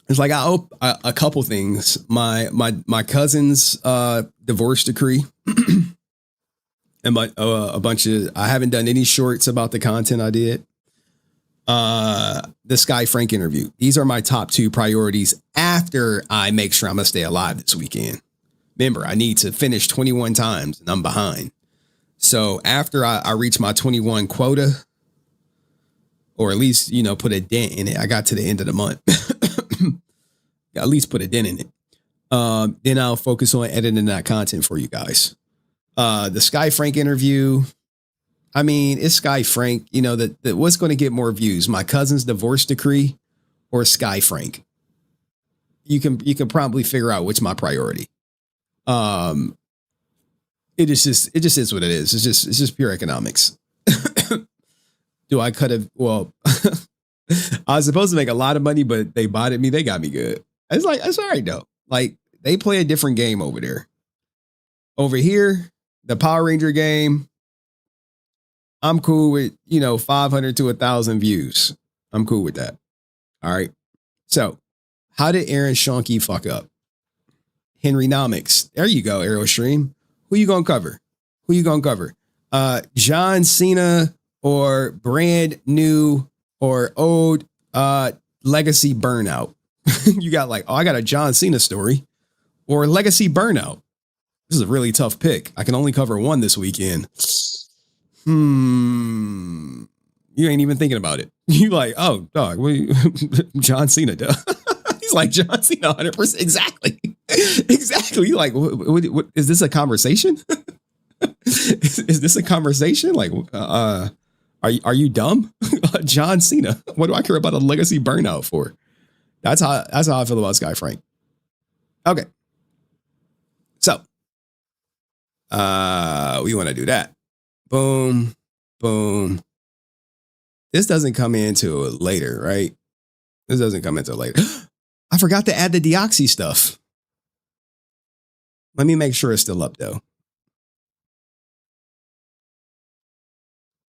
It's like I owe a couple things. My cousin's divorce decree. And a bunch of, I haven't done any shorts about the content I did. The Sky Frank interview. These are my top two priorities after I make sure I'm gonna stay alive this weekend. Remember, I need to finish 21 times and I'm behind. So after I reach my 21 quota, or at least, put a dent in it. I got to the end of the month. At least put a dent in it. Then I'll focus on editing that content for you guys. The Sky Frank interview. I mean, it's Sky Frank, that what's going to get more views, my cousin's divorce decree or Sky Frank. You can probably figure out which my priority. It just is what it is. It's just pure economics. Do I cut it? Well, I was supposed to make a lot of money, but they bought me. They got me good. It's like, it's all right though. Like, they play a different game over there. Over here, the Power Ranger game, I'm cool with, 500 to 1,000 views. I'm cool with that. All right. So, how did Aaron Schoenke fuck up? Henrynomics. There you go, Aerostream. Who you gonna cover? Who you gonna cover? John Cena or brand new or old legacy burnout? You got like, oh, I got a John Cena story or legacy burnout. This is a really tough pick. I can only cover one this weekend. You ain't even thinking about it. You like, oh, dog, John Cena, duh. He's like, John Cena, 100%. Exactly. Exactly. You like, what, is this a conversation? is this a conversation? Like, are you dumb? John Cena. What do I care about a legacy burnout for? That's how I feel about Sky Frank. Okay. So, we want to do that. Boom, boom. This doesn't come into later, right? This doesn't come into later. I forgot to add the deoxy stuff. Let me make sure it's still up, though.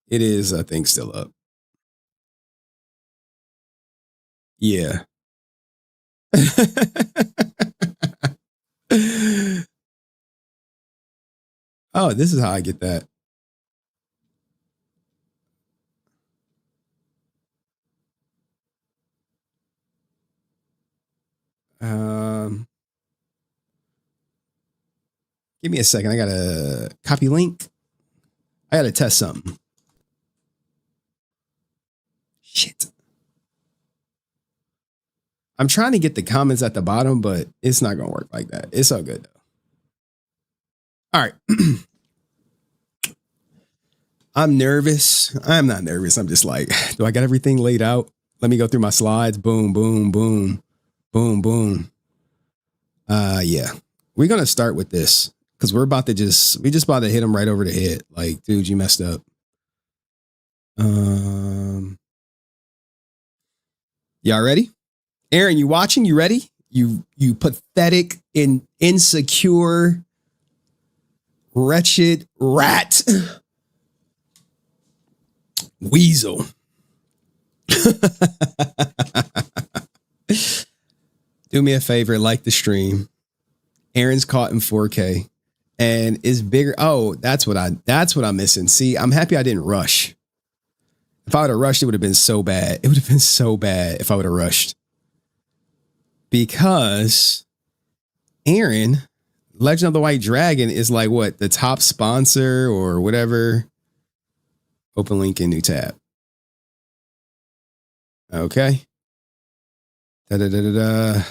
It is, I think, still up. Yeah. Oh, this is how I get that. Give me a second. I gotta copy link. I gotta test something. Shit. I'm trying to get the comments at the bottom, but it's not gonna work like that. It's all good though. All right. I'm nervous. I'm not nervous. I'm just like, do I got everything laid out? Let me go through my slides. Boom, boom, boom, boom, boom. Yeah. We're gonna start with this because we just about to hit him right over the head. Like, dude, you messed up. Y'all ready? Aaron, you watching? You ready? You pathetic and insecure, wretched rat. Weasel. Do me a favor, like the stream. Aaron's caught in 4K and is bigger. Oh, that's what I'm missing. See, I'm happy I didn't rush. If I would have rushed, it would have been so bad. It would have been so bad if I would have rushed. Because Aaron, Legend of the White Dragon, is like what? The top sponsor or whatever. Open link in new tab. Okay. Da-da-da-da-da.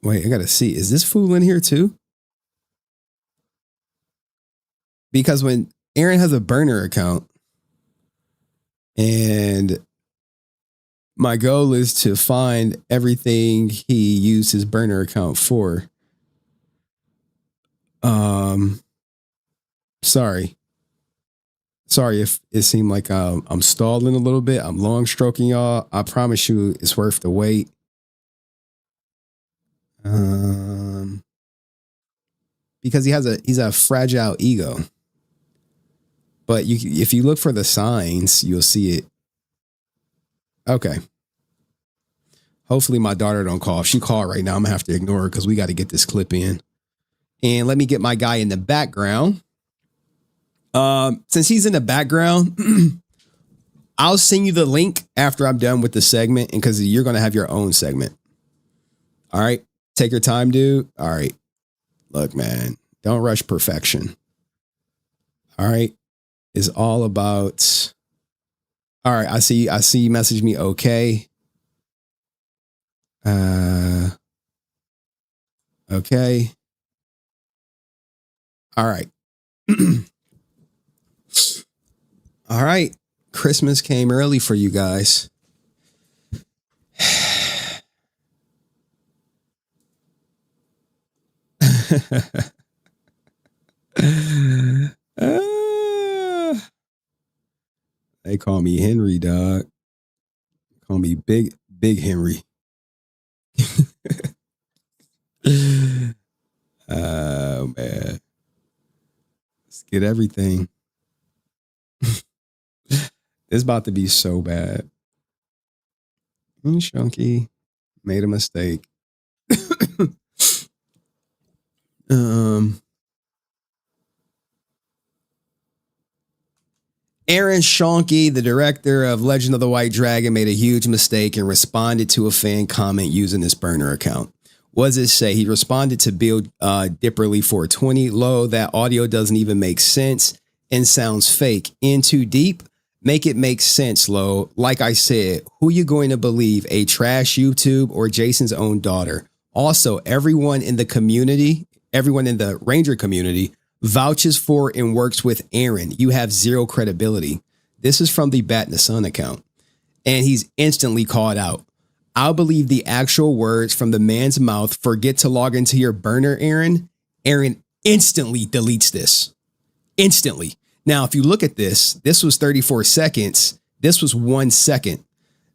Wait, I gotta see. Is this fool in here too? Because when Aaron has a burner account and my goal is to find everything he used his burner account for. Sorry if it seemed like I'm stalling a little bit. I'm long stroking y'all. I promise you it's worth the wait. Because he's a fragile ego. But if you look for the signs, you'll see it. Okay. Hopefully my daughter don't call. If she call right now, I'm gonna have to ignore her because we got to get this clip in. And let me get my guy in the background. Since he's in the background, I'll send you the link after I'm done with the segment, and because you're gonna have your own segment. All right, take your time, dude. All right, look, man, don't rush perfection. All right, it's all about. All right, I see you message me. Okay. Okay. All right. All right. Christmas came early for you guys. They call me Henry, dog. Call me Big Henry. Oh, man. Let's get everything. It's about to be so bad. And Schoenke made a mistake. Aaron Schoenke, the director of Legend of the White Dragon, made a huge mistake and responded to a fan comment using his burner account. What does it say? He responded to Bill Dipperly 420. Low, that audio doesn't even make sense and sounds fake. In too deep? Make it make sense, Low. Like I said, who you going to believe? A trash YouTube or Jason's own daughter? Also, everyone in the community, everyone in the Ranger community vouches for and works with Aaron. You have zero credibility. This is from the Bat in the Sun account. And he's instantly called out. I'll believe the actual words from the man's mouth. Forget to log into your burner, Aaron. Aaron instantly deletes this. Instantly. Now, if you look at this was 34 seconds. This was 1 second.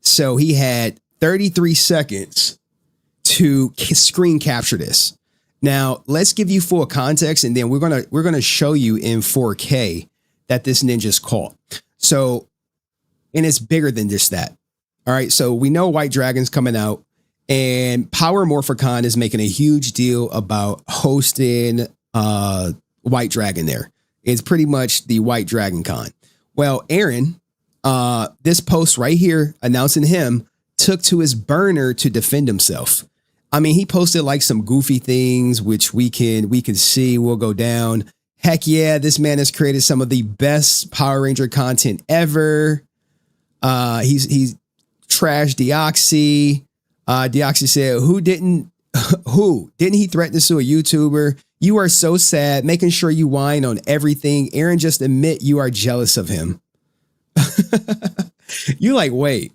So he had 33 seconds to screen capture this. Now, let's give you full context, and then we're gonna show you in 4K that this ninja's caught. So, and it's bigger than just that. All right, so we know White Dragon's coming out, and Power Morphicon is making a huge deal about hosting White Dragon there. It's pretty much the White Dragon Con. Well, Aaron, this post right here announcing him took to his burner to defend himself. I mean, he posted like some goofy things, which we can see will go down. Heck yeah, this man has created some of the best Power Ranger content ever. He's trashed Deoxy. Deoxy said, who didn't he threaten to sue a YouTuber? You are so sad, making sure you whine on everything. Aaron, just admit you are jealous of him. You like, wait,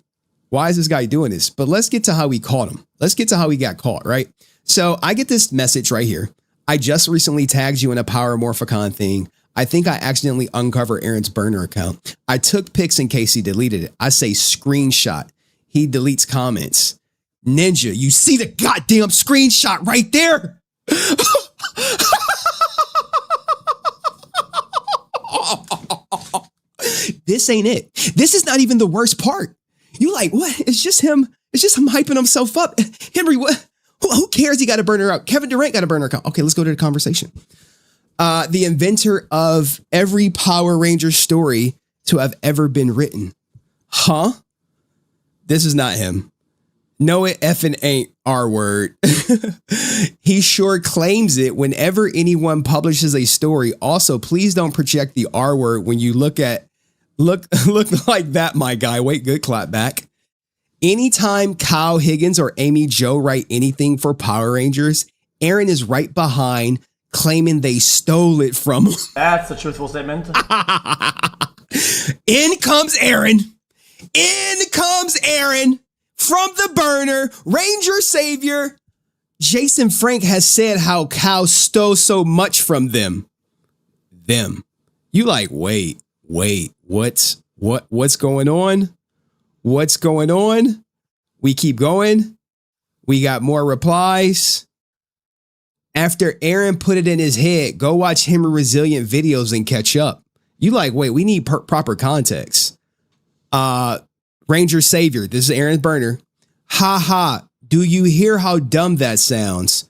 why is this guy doing this? But let's get to how we caught him. Let's get to how he got caught, right? So I get this message right here. I just recently tagged you in a Power Morphicon thing. I think I accidentally uncovered Aaron's burner account. I took pics in case he deleted it. I say screenshot. He deletes comments. Ninja, you see the goddamn screenshot right there? This ain't it. This is not even the worst part. You like, what? It's just him hyping himself up. Henry, what? Who cares he got a burner out? Kevin Durant got a burner account. Okay, let's go to the conversation. The inventor of every Power Ranger story to have ever been written. Huh? This is not him. No, it effing ain't R word. He sure claims it whenever anyone publishes a story. Also, please don't project the R word when you look like that, my guy. Wait, good, clap back. Anytime Kyle Higgins or Amy Jo write anything for Power Rangers, Aaron is right behind claiming they stole it from him. That's a truthful statement. In comes Aaron. In comes Aaron from the burner, Ranger Savior. Jason Frank has said how Kyle stole so much from them. You like, wait, what's going on? What's going on? We keep going. We got more replies. After Aaron put it in his head, go watch HenryResilient videos and catch up. You like, wait, we need proper context. Ranger Savior, this is Aaron's burner. Ha ha, do you hear how dumb that sounds?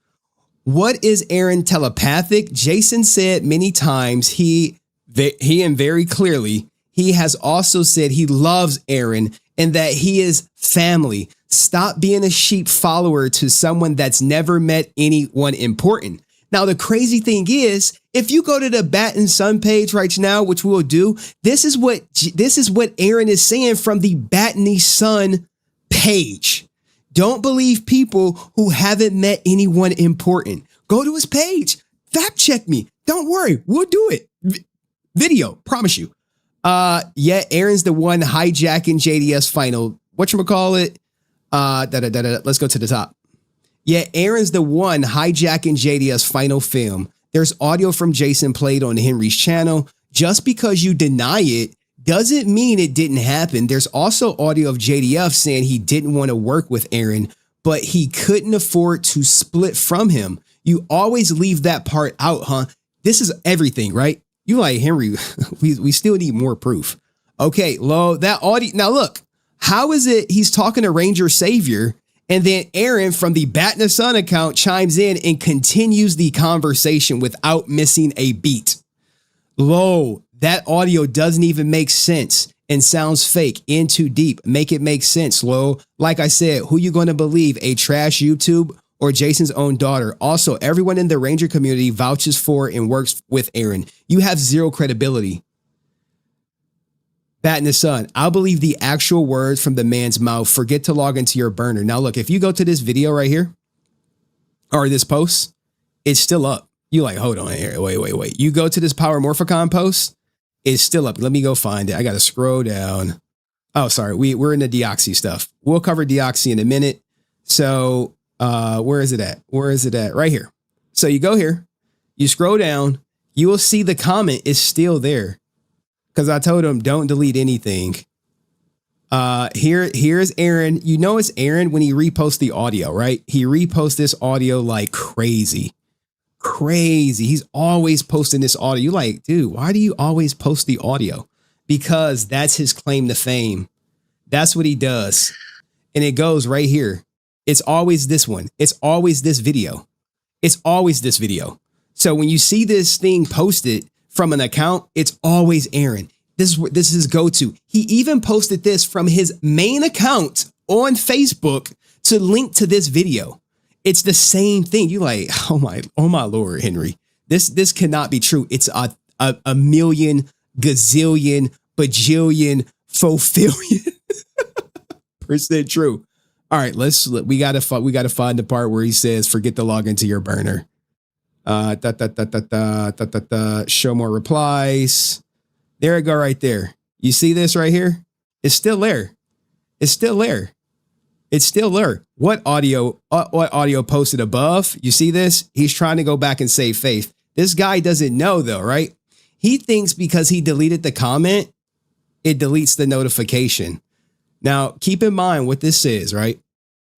What is Aaron telepathic? Jason said many times he and very clearly, he has also said he loves Aaron and that he is family. Stop being a sheep follower to someone that's never met anyone important. Now, the crazy thing is, if you go to the Bat and Sun page right now, which we'll do, this is what Aaron is saying from the Bat and the Sun page. Don't believe people who haven't met anyone important. Go to his page. Fact check me. Don't worry. We'll do it. Video. Promise you. Yeah, Aaron's the one hijacking JDS final. Whatchamacallit? Let's go to the top. Yeah, Aaron's the one hijacking JDS final film. There's audio from Jason played on Henry's channel. Just because you deny it doesn't mean it didn't happen. There's also audio of JDF saying he didn't want to work with Aaron, but he couldn't afford to split from him. You always leave that part out, huh? This is everything, right? You like, Henry, we still need more proof. Okay, Lo, that audio. Now look, how is it he's talking to Ranger Savior and then Aaron from the Bat in the Sun account chimes in and continues the conversation without missing a beat? Lo, that audio doesn't even make sense and sounds fake and too deep. Make it make sense, Lo. Like I said, who you going to believe, a trash YouTube or Jason's own daughter? Also, everyone in the Ranger community vouches for and works with Aaron. You have zero credibility. Bat in the Sun, I'll believe the actual words from the man's mouth. Forget to log into your burner. Now, look, if you go to this video right here or this post, it's still up. You like, hold on here. Wait. You go to this Power Morphicon post, it's still up. Let me go find it. I got to scroll down. Oh, sorry. We're in the Deoxy stuff. We'll cover Deoxy in a minute. So where is it at? Where is it at? Right here. So you go here, you scroll down, you will see the comment is still there. Because I told him, don't delete anything. Here's Aaron. You know it's Aaron when he reposts the audio, right? He reposts this audio like crazy. Crazy. He's always posting this audio. You're like, dude, why do you always post the audio? Because that's his claim to fame. That's what he does. And it goes right here. It's always this one. It's always this video. It's always this video. So when you see this thing posted from an account, it's always Aaron. This is his go-to. He even posted this from his main account on Facebook to link to this video. It's the same thing. You like, oh my Lord, Henry. This cannot be true. It's a million, gazillion, bajillion, fulfillion % true. All right, we gotta find the part where he says, forget to log into your burner. Show more replies. There it go right there. You see this right here? It's still there. It's still there. It's still there. What audio posted above? You see this? He's trying to go back and save faith. This guy doesn't know though, right? He thinks because he deleted the comment, it deletes the notification. Now, keep in mind what this is, right?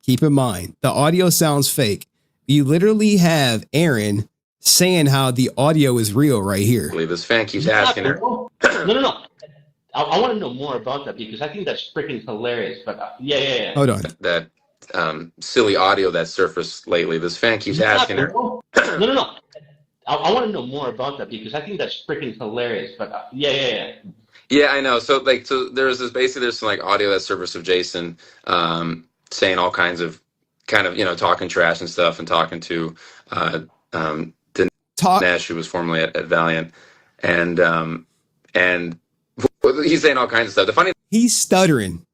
Keep in mind, the audio sounds fake. You literally have Aaron saying how the audio is real right here. This fan keeps asking her. No. I want to know more about that because I think that's freaking hilarious. But yeah. Hold on. That silly audio that surfaced lately. This fan keeps asking her. No. I want to know more about that because I think that's freaking hilarious. But yeah. Yeah, I know. So there's some like audio that surfaced of Jason saying all kinds of talking trash and stuff and talking to Nash, who was formerly at Valiant, and he's saying all kinds of stuff. The funny he's stuttering,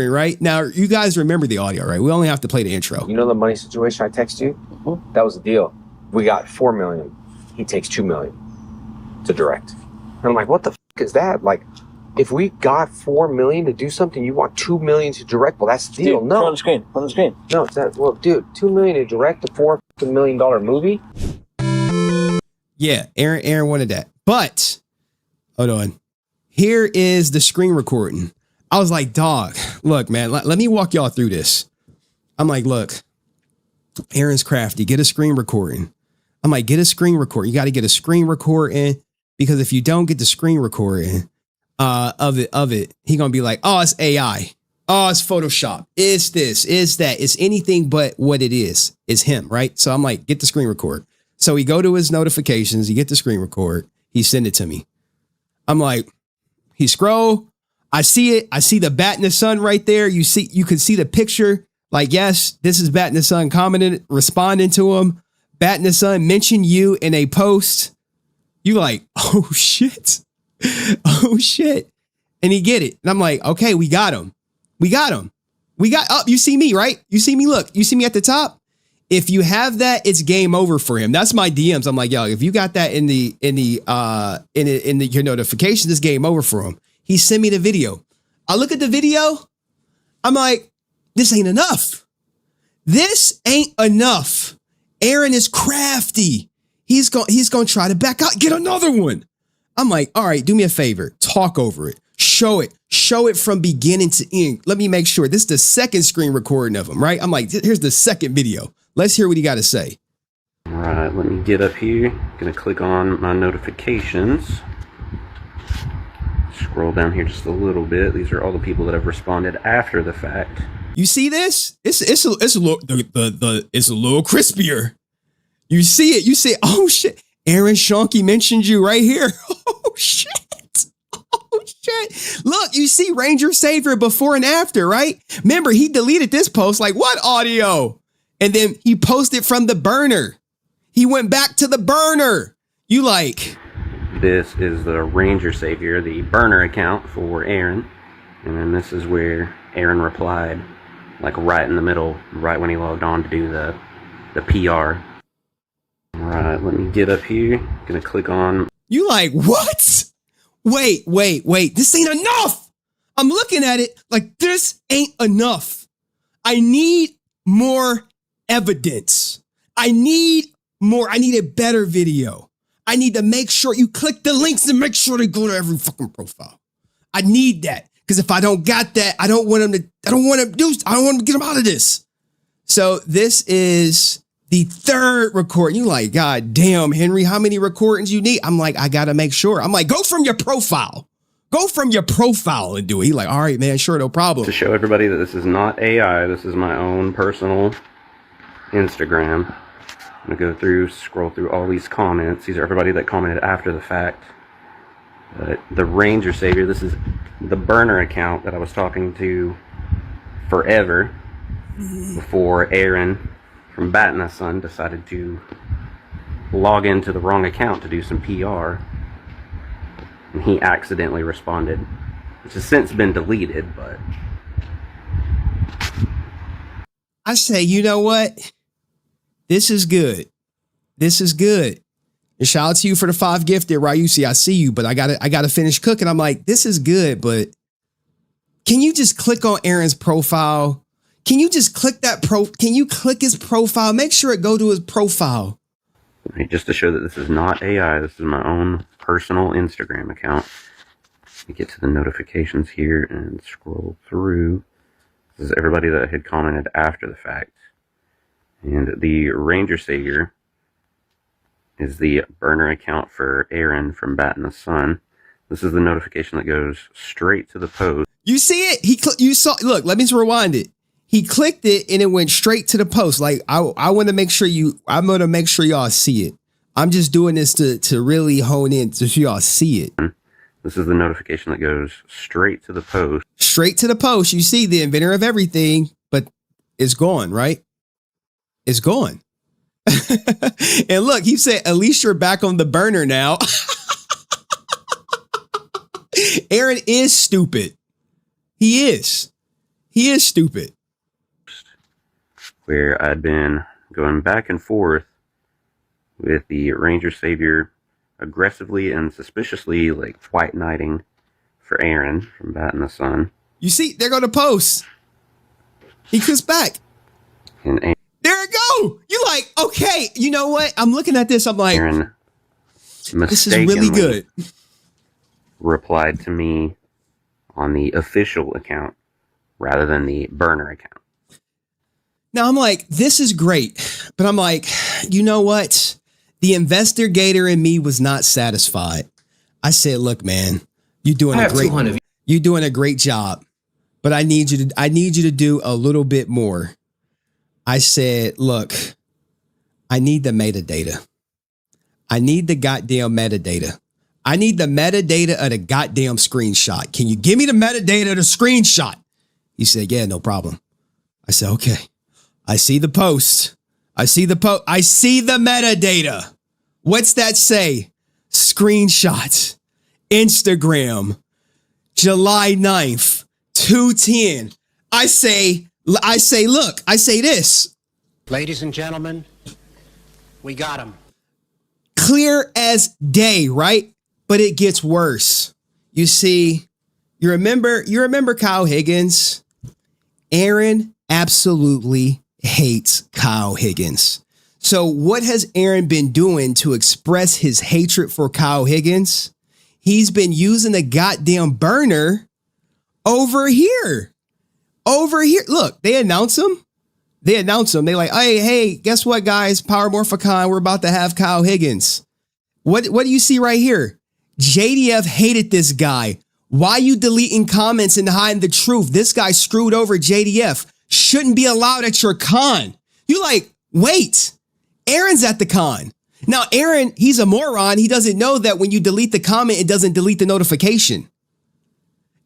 right? Now, you guys remember the audio, right? We only have to play the intro. You know the money situation I text you? That was the deal. We got $4 million. He takes $2 million to direct. And I'm like, what the is that? Like, if we got $4 million to do something, you want $2 million to direct? Well, that's the deal. Dude, no, on the screen. No, it's that. Well, dude, $2 million to direct a $4 million movie. Yeah, Aaron wanted that. But hold on. Here is the screen recording. I was like, dog, look, man, let me walk y'all through this. I'm like, look, Aaron's crafty. Get a screen recording. I'm like, get a screen recording. You got to get a screen recording because if you don't get the screen recording of it, he gonna be like, oh, it's AI. Oh, it's Photoshop. It's this, it's that. It's anything but what it is. It's him, right? So I'm like, get the screen record. So he go to his notifications, he get the screen record, he send it to me. I'm like, he scroll, I see it, I see the Bat in the Sun right there. You can see the picture, like, yes, this is Bat in the Sun commenting, responding to him. Bat in the Sun mentioned you in a post. You like, oh shit. Oh shit. And he get it. And I'm like, okay, we got him. You see me, right? You see me, look, you see me at the top. If you have that, it's game over for him. That's my DMs. I'm like, yo, if you got that in your notifications, it's game over for him. He sent me the video. I look at the video. I'm like, this ain't enough. This ain't enough. Aaron is crafty. He's going to try to back out, get another one. I'm like, all right, do me a favor. Talk over it. Show it from beginning to end. Let me make sure this is the second screen recording of him, right? I'm like, here's the second video. Let's hear what he got to say. All right, let me get up here. Gonna click on my notifications. scroll down here just a little bit. These are all the people that have responded after the fact. You see this? It's a little it's a little crispier. You see it? You say, oh shit, Aaron Schoenke mentioned you right here. Oh shit. Oh shit. Look, you see Ranger Savior before and after, right? Remember, he deleted this post like, what audio? And then he posted from the burner. He went back to the burner. You like... This is the Ranger Savior, the burner account for Aaron. And then this is where Aaron replied, like right in the middle, right when he logged on to do the PR. Alright, let me get up here. Gonna click on... You like, what? Wait. This ain't enough. I'm looking at it like this ain't enough. I need more evidence. I need more. I need a better video. I need to make sure you click the links and make sure they go to every fucking profile. I need that. Because if I don't got that, I don't want to get them out of this. So this is the third recording. You like, God damn, Henry, how many recordings you need? I'm like, I got to make sure. I'm like, go from your profile. Go from your profile and do it. He's like, all right, man, sure, no problem. To show everybody that this is not AI, this is my own personal Instagram. I'm going to go through, scroll through all these comments. These are everybody that commented after the fact. But the Ranger Savior, this is the burner account that I was talking to forever before Aaron from Batna Son decided to log into the wrong account to do some PR. And he accidentally responded, which has since been deleted, but... I say, you know what? This is good. This is good. And shout out to you for the 5 gifted, right? You see, I see you, but I gotta finish cooking. I'm like, this is good, but can you just click on Aaron's profile? Can you just click that can you click his profile? Make sure it go to his profile. Just to show that this is not AI, this is my own personal Instagram account. Let me get to the notifications here and scroll through. This is everybody that had commented after the fact. And the Ranger Savior is the burner account for Aaron from Batna Son. This is the notification that goes straight to the post. You see it? You saw. Look, let me just rewind it. He clicked it and it went straight to the post. Like I want to make sure I'm going to make sure y'all see it. I'm just doing this to really hone in so y'all see it. This is the notification that goes straight to the post. Straight to the post. You see the inventor of everything, but it's gone, right? It's gone. And look, he said, at least you're back on the burner now. Aaron is stupid. He is stupid. Where I'd been going back and forth with the Ranger Savior aggressively and suspiciously like white knighting for Aaron from Batna Son. You see, they're going to post. He clicks back. And there it go. You like, okay, you know what? I'm looking at this. I'm like, Aaron this is really good. Replied to me on the official account rather than the burner account. Now I'm like, this is great. But I'm like, you know what? The investigator in me was not satisfied. I said, look, man, you're doing a great job. But I need you to do a little bit more. I said, look, I need the metadata. I need the goddamn metadata. I need the metadata of the goddamn screenshot. Can you give me the metadata of the screenshot? He said, yeah, no problem. I said, okay. I see the post. I see the metadata. What's that say? Screenshot. Instagram. July 9th. 2:10. I say, look, I say this. Ladies and gentlemen, we got him. Clear as day, right? But it gets worse. You see, you remember Kyle Higgins? Aaron absolutely hates Kyle Higgins. So what has Aaron been doing to express his hatred for Kyle Higgins? He's been using a goddamn burner over here. Look, they announce him. They're like, hey, guess what, guys? Power Morphicon, we're about to have Kyle Higgins. What do you see right here? JDF hated this guy. Why you deleting comments and hiding the truth? This guy screwed over JDF. Shouldn't be allowed at your con. You like, wait, Aaron's at the con. Now, Aaron, he's a moron. He doesn't know that when you delete the comment, it doesn't delete the notification.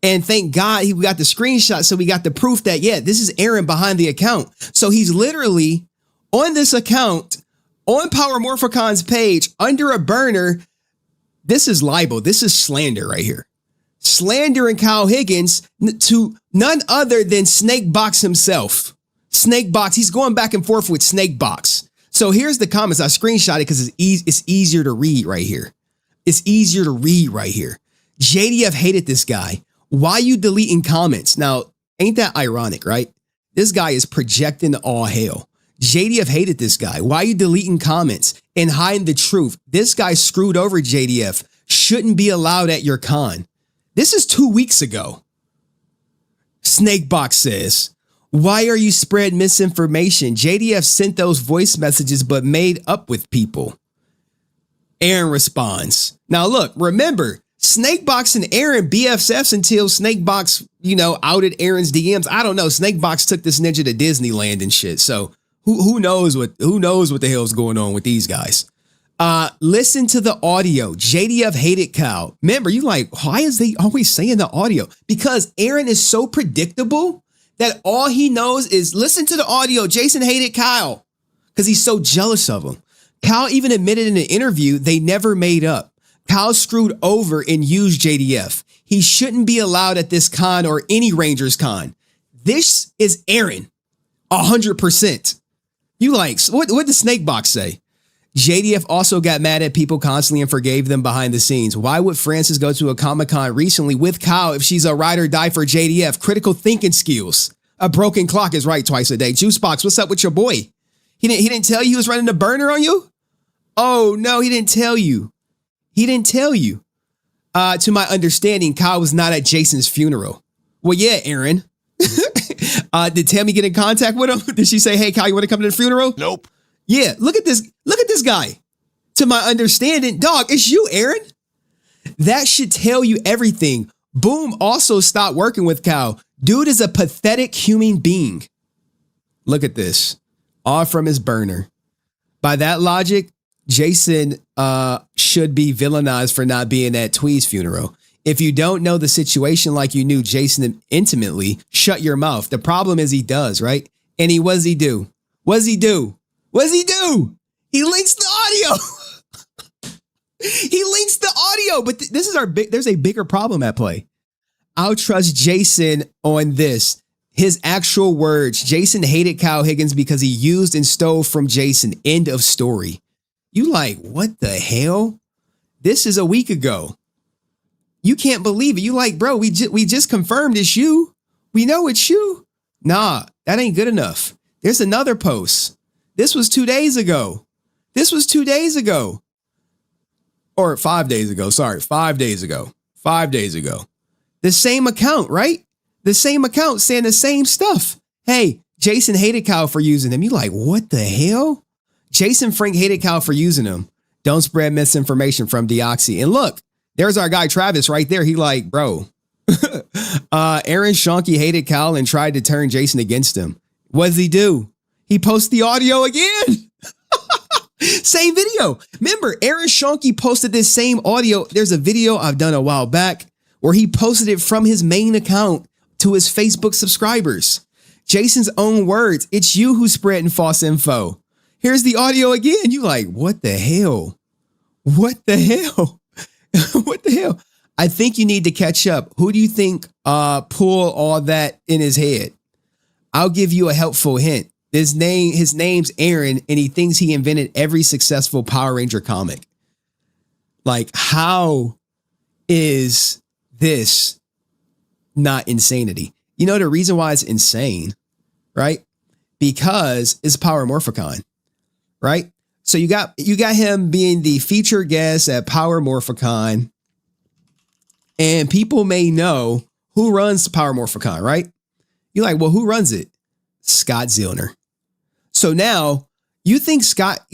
And thank God we got the screenshot. So we got the proof that, yeah, this is Aaron behind the account. So he's literally on this account on Power Morphicon's page under a burner. This is libel. This is slander right here. Slandering Kyle Higgins to none other than Snakebox himself. Snakebox, he's going back and forth with Snakebox. So here's the comments. I screenshot it because it's easier to read right here. It's easier to read right here. JDF hated this guy. Why you deleting comments? Now, ain't that ironic, right? This guy is projecting all hell. JDF hated this guy. Why you deleting comments and hiding the truth? This guy screwed over JDF. Shouldn't be allowed at your con. This is 2 weeks ago. Snakebox says, why are you spreading misinformation? JDF sent those voice messages but made up with people. Aaron responds. Now look, remember, Snakebox and Aaron BFFs until Snakebox, outed Aaron's DMs. I don't know. Snakebox took this ninja to Disneyland and shit. So who knows what the hell's going on with these guys? Listen to the audio. JDF hated Kyle. Remember, you like, why is they always saying the audio? Because Aaron is so predictable that all he knows is listen to the audio. Jason hated Kyle because he's so jealous of him. Kyle even admitted in an interview they never made up. Kyle screwed over and used JDF. He shouldn't be allowed at this con or any Rangers con. This is Aaron. 100%. You like, what did Snakebox say? JDF also got mad at people constantly and forgave them behind the scenes. Why would Francis go to a Comic-Con recently with Kyle if she's a ride or die for JDF? Critical thinking skills. A broken clock is right twice a day. Juicebox, what's up with your boy? He didn't tell you he was running a burner on you? Oh, no, he didn't tell you. He didn't tell you. To my understanding, Kyle was not at Jason's funeral. Well, yeah, Aaron. Did Tammy get in contact with him? Did she say, hey, Kyle, you want to come to the funeral? Nope. Yeah, look at this. Look at this guy. To my understanding, dog, it's you, Aaron. That should tell you everything. Boom also stopped working with Kyle. Dude is a pathetic human being. Look at this. All from his burner. By that logic, Jason should be villainized for not being at Twee's funeral. If you don't know the situation like you knew Jason intimately, shut your mouth. The problem is he does, right? And what does he do? What does he do? What does he do? He links the audio. He links the audio, but this is there's a bigger problem at play. I'll trust Jason on this. His actual words. Jason hated Kyle Higgins because he used and stole from Jason. End of story. You like, what the hell? This is a week ago. You can't believe it. You like, bro, we just confirmed it's you. We know it's you. Nah, that ain't good enough. There's another post. This was 2 days ago. This was 2 days ago. Or 5 days ago. Sorry, 5 days ago. 5 days ago. The same account, right? The same account saying the same stuff. Hey, Jason hated Kyle for using him. You like, what the hell? Jason Frank hated Kyle for using him. Don't spread misinformation from Deoxy. And look, there's our guy Travis right there. He like, bro. Aaron Schoenke hated Kyle and tried to turn Jason against him. What does he do? He posts the audio again. Same video. Remember, Aaron Schoenke posted this same audio. There's a video I've done a while back where he posted it from his main account to his Facebook subscribers. Jason's own words. It's you who's spreading false info. Here's the audio again. You like, what the hell? What the hell? What the hell? I think you need to catch up. Who do you think pulled all that in his head? I'll give you a helpful hint. His name's Aaron, and he thinks he invented every successful Power Ranger comic. Like, how is this not insanity? You know the reason why it's insane, right? Because it's Power Morphicon, right? So you got him being the featured guest at Power Morphicon, and people may know who runs Power Morphicon, right? You're like, well, who runs it? Scott Zillner. So now you think Scott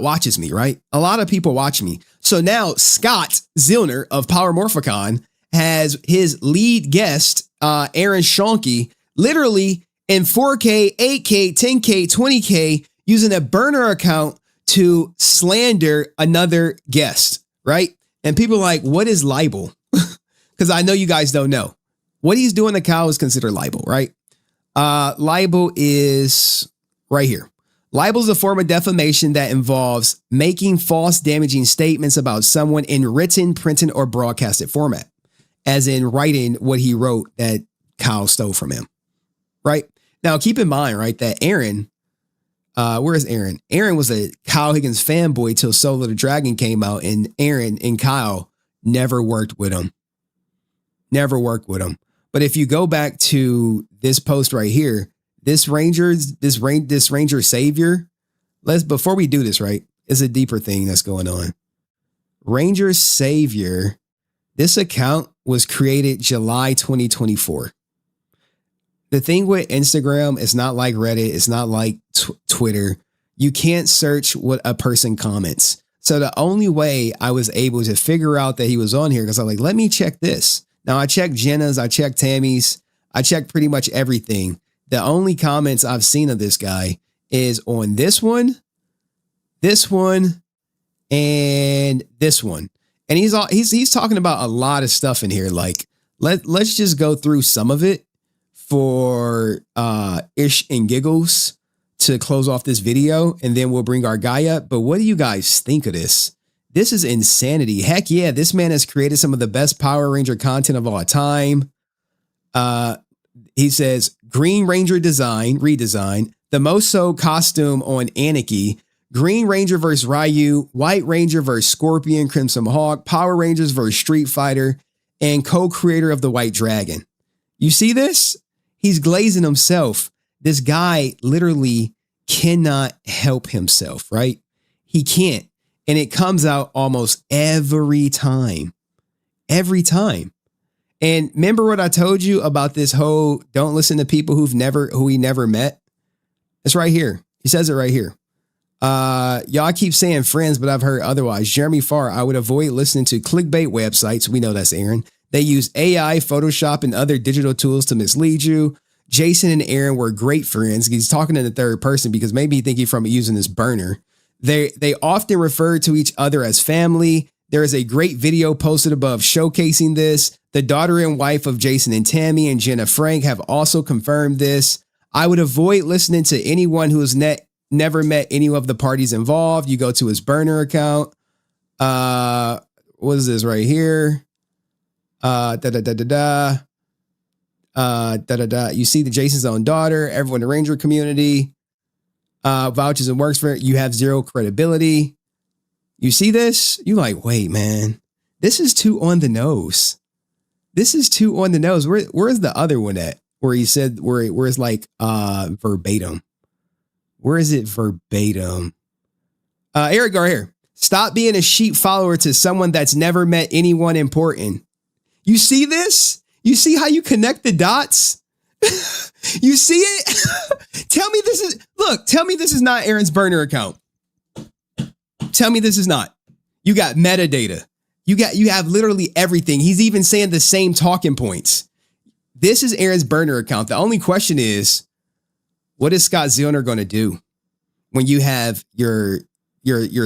watches me, right? A lot of people watch me. So now Scott Zillner of Power Morphicon has his lead guest, Aaron Schoenke, literally in 4K, 8K, 10K, 20K, using a burner account to slander another guest, right? And people are like, what is libel? Because I know you guys don't know. What he's doing to Kyle is considered libel, right? Libel is right here. Libel is a form of defamation that involves making false, damaging statements about someone in written, printed, or broadcasted format, as in writing what he wrote that Kyle stole from him, right? Now, keep in mind, right, that Aaron, where is Aaron? Aaron was a Kyle Higgins fanboy till Solo the Dragon came out, and Aaron and Kyle never worked with him. Never worked with him. But if you go back to this post right here, this Ranger Savior, before we do this, right, is a deeper thing that's going on. Ranger Savior, this account was created July 2024. The thing with Instagram, it's not like Reddit, it's not like Twitter. You can't search what a person comments. So the only way I was able to figure out that he was on here, because I'm like, let me check this. Now I checked Jenna's, I checked Tammy's, I checked pretty much everything. The only comments I've seen of this guy is on this one, and this one. And he's talking about a lot of stuff in here. Like, let's just go through some of it for ish and giggles to close off this video, and then we'll bring our guy up. But what do you guys think of this? This is insanity. Heck yeah, this man has created some of the best Power Ranger content of all time. He says, Green Ranger redesign, the Moso costume on Anarchy, Green Ranger versus Ryu, White Ranger versus Scorpion, Crimson Hawk, Power Rangers versus Street Fighter, and co-creator of the White Dragon. You see this? He's glazing himself. This guy literally cannot help himself, right? He can't. And it comes out almost every time. Every time. And remember what I told you about this whole don't listen to people who he never met? It's right here. He says it right here. Y'all keep saying friends, but I've heard otherwise. Jeremy Farr, I would avoid listening to clickbait websites. We know that's Aaron. They use AI, Photoshop, and other digital tools to mislead you. Jason and Aaron were great friends. He's talking in the third person because maybe he think he's from using this burner. They often refer to each other as family. There is a great video posted above showcasing this. The daughter and wife of Jason and Tammy and Jenna Frank have also confirmed this. I would avoid listening to anyone who has never met any of the parties involved. You go to his burner account. What is this right here? You see the Jason's own daughter, everyone in the Ranger community, vouches and works for it. You have zero credibility. You see this? You like, wait, man, this is too on the nose. This is too on the nose. Where's the other one at? Where he said, where it's like verbatim. Where is it verbatim? Eric Garher, stop being a sheep follower to someone that's never met anyone important. You see this? You see how you connect the dots? You see it? Tell me this is not Aaron's burner account. Tell me this is not. You got metadata. You have literally everything. He's even saying the same talking points. This is Aaron's burner account. The only question is, what is Scott Zillner going to do when you have your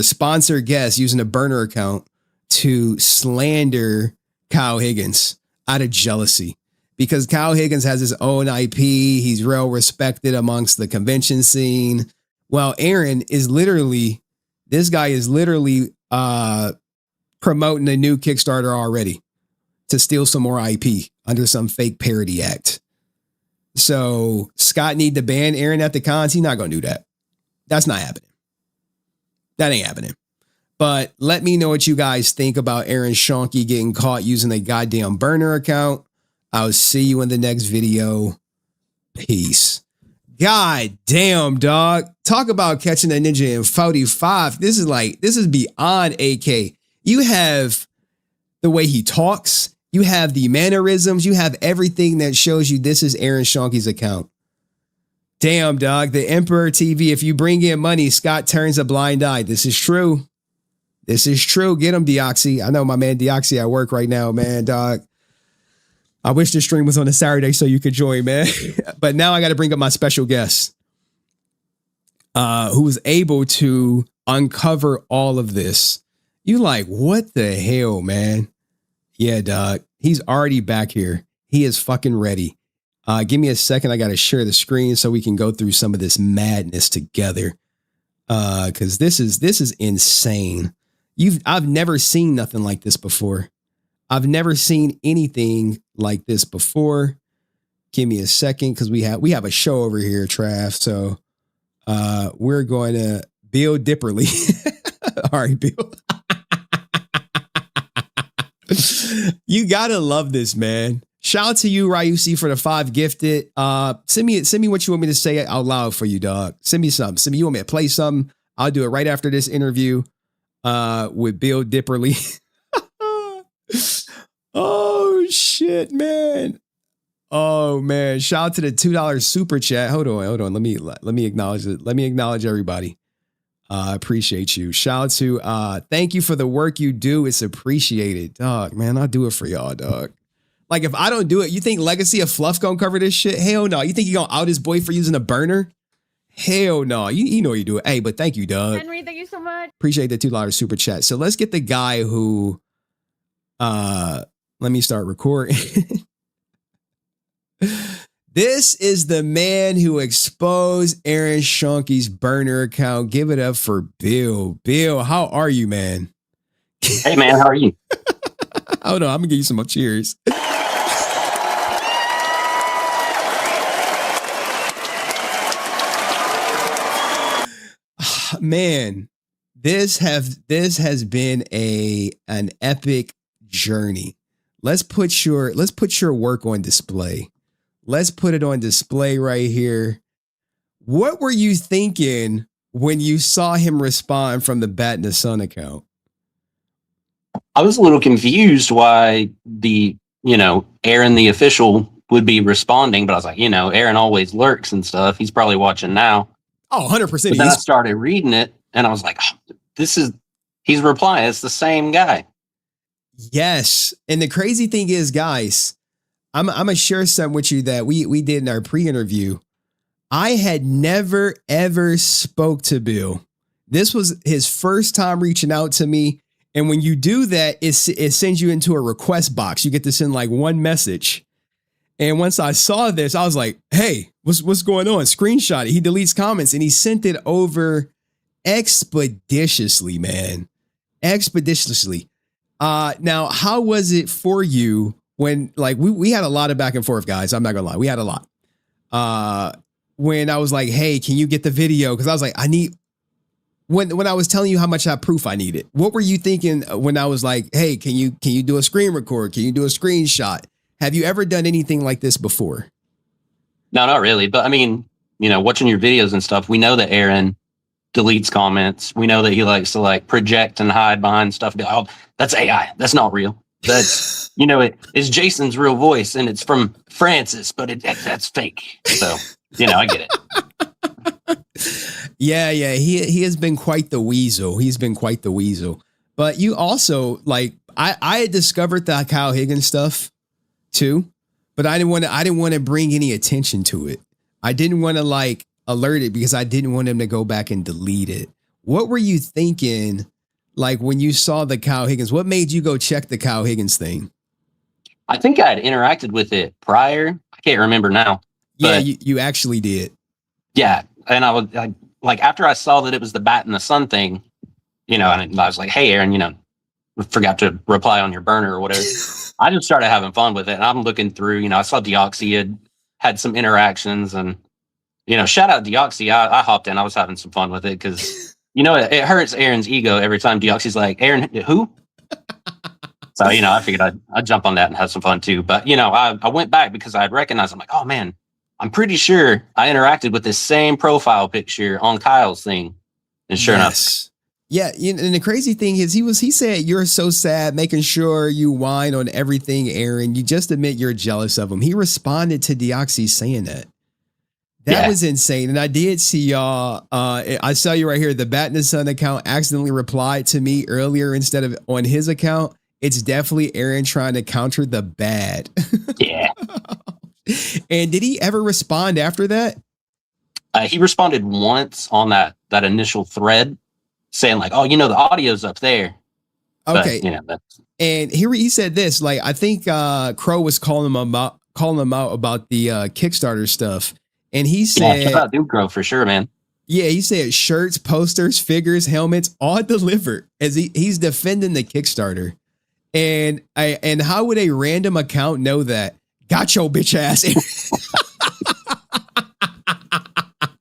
sponsor guest using a burner account to slander Kyle Higgins out of jealousy? Because Kyle Higgins has his own IP. He's well respected amongst the convention scene. Well, Aaron is literally, this guy is literally promoting a new Kickstarter already to steal some more IP under some fake parody act. So Scott need to ban Aaron at the cons. He's not going to do that. That's not happening. That ain't happening. But let me know what you guys think about Aaron Schoenke getting caught using a goddamn burner account. I'll see you in the next video. Peace. God damn, dog. Talk about catching a ninja in 45. This is beyond AK. You have the way he talks. You have the mannerisms. You have everything that shows you this is Aaron Schoenke's account. Damn, dog. The Emperor TV. If you bring in money, Scott turns a blind eye. This is true. This is true. Get him, Deoxy. I know my man Deoxy at work right now, man, dog. I wish this stream was on a Saturday so you could join, man. But now I got to bring up my special guest, who was able to uncover all of this. You like, what the hell, man? Yeah, dog. He's already back here. He is fucking ready. Give me a second. I got to share the screen so we can go through some of this madness together. Because this is insane. I've never seen nothing like this before. I've never seen anything like this before. Give me a second, because we have a show over here, Trav. So we're going to Bill Dipperly. All right, Bill. You gotta love this, man. Shout out to you, Ryusi, for the 5 gifted. Send me what you want me to say out loud for you, dog. Send me something. You want me to play something? I'll do it right after this interview with Bill Dipperly. Oh shit, man. Oh man. Shout out to the $2 super chat. Hold on. Let me acknowledge it. Let me acknowledge everybody. I appreciate you. Shout out to thank you for the work you do. It's appreciated. Dog, man, I'll do it for y'all, dog. Like, if I don't do it, you think Legacy of Fluff gonna cover this shit? Hell no. You think he gonna out his boy for using a burner? Hell no. You know you do it. Hey, but thank you, dog. Henry, thank you so much. Appreciate the $2 super chat. So let's get the guy who let me start recording. This is the man who exposed Aaron Schoenke's burner account. Give it up for Bill. Bill, how are you, man? Hey, man, how are you? Hold on, I'm gonna give you some more cheers. Man, this has been an epic journey. Let's put your work on display. Let's put it on display right here. What were you thinking when you saw him respond from the Bat in the Sun account? I was a little confused why Aaron, the official, would be responding, but I was like, Aaron always lurks and stuff. He's probably watching now. Oh, 100%. But then I started reading it and I was like, he's replying. It's the same guy. Yes. And the crazy thing is, guys, I'm going to share something with you that we did in our pre-interview. I had never, ever spoke to Bill. This was his first time reaching out to me. And when you do that, it sends you into a request box. You get to send like one message. And once I saw this, I was like, hey, what's going on? Screenshot it. He deletes comments and he sent it over expeditiously, man. Expeditiously. Now, how was it for you when, like, we had a lot of back and forth, guys? I'm not gonna lie. We had a lot. When I was like, hey, can you get the video? Because I was like, when I was telling you how much proof I needed, what were you thinking when I was like, hey, can you do a screen record? Can you do a screenshot? Have you ever done anything like this before? No, not really. But I mean, watching your videos and stuff, we know that Aaron deletes comments. We know that he likes to like project and hide behind stuff. Be like, oh, that's AI. That's not real. That's, it's Jason's real voice and it's from Francis, but that's fake. So, I get it. Yeah. He has been quite the weasel. He's been quite the weasel. But you also, like, I had discovered the Kyle Higgins stuff too, but I didn't want to bring any attention to it. I didn't want to like alert it because I didn't want him to go back and delete it. What were you thinking, like, when you saw the Kyle Higgins? What made you go check the Kyle Higgins thing? I think I had interacted with it prior. I can't remember now. Yeah, you actually did. Yeah, and I like after I saw that it was the Bat in the Sun thing, and I was like, hey, Aaron, forgot to reply on your burner or whatever. I just started having fun with it. And I'm looking through, I saw Deoxy had some interactions and, shout out Deoxy. I hopped in. I was having some fun with it because, it hurts Aaron's ego every time Deoxy's like, Aaron, who? So, I figured I'd jump on that and have some fun too. But, I went back because I recognized, I'm like, oh man, I'm pretty sure I interacted with this same profile picture on Kyle's thing. And sure enough. Yeah, and the crazy thing is he said, you're so sad, making sure you whine on everything, Aaron. You just admit you're jealous of him. He responded to Deoxy saying that. That was insane. And I did see y'all. I saw you right here. The Bat in the Sun account accidentally replied to me earlier instead of on his account. it's definitely Aaron trying to counter the bad. Yeah. And did he ever respond after that? He responded once on that initial thread, saying like, "Oh, the audio's up there." Okay. But, that's And here he said this, like, I think Crow was calling him out about the Kickstarter stuff. And he said, shout out Duke Crow for sure, man. Yeah, he said shirts, posters, figures, helmets, all delivered as he's defending the Kickstarter. And how would a random account know that? Got your bitch ass.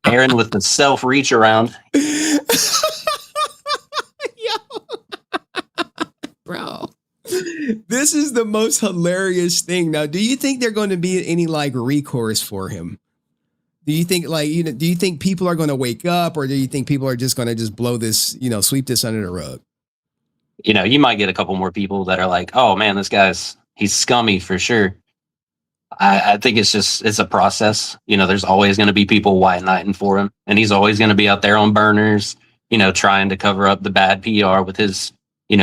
Aaron with the self reach around. Bro, this is the most hilarious thing. Now, do you think they're going to be any like recourse for him? Do you think do you think people are going to wake up, or do you think people are just going to just blow this, sweep this under the rug? You might get a couple more people that are like, "Oh man, he's scummy for sure." I think it's a process. There's always going to be people white knighting for him, and he's always going to be out there on burners, trying to cover up the bad PR with his,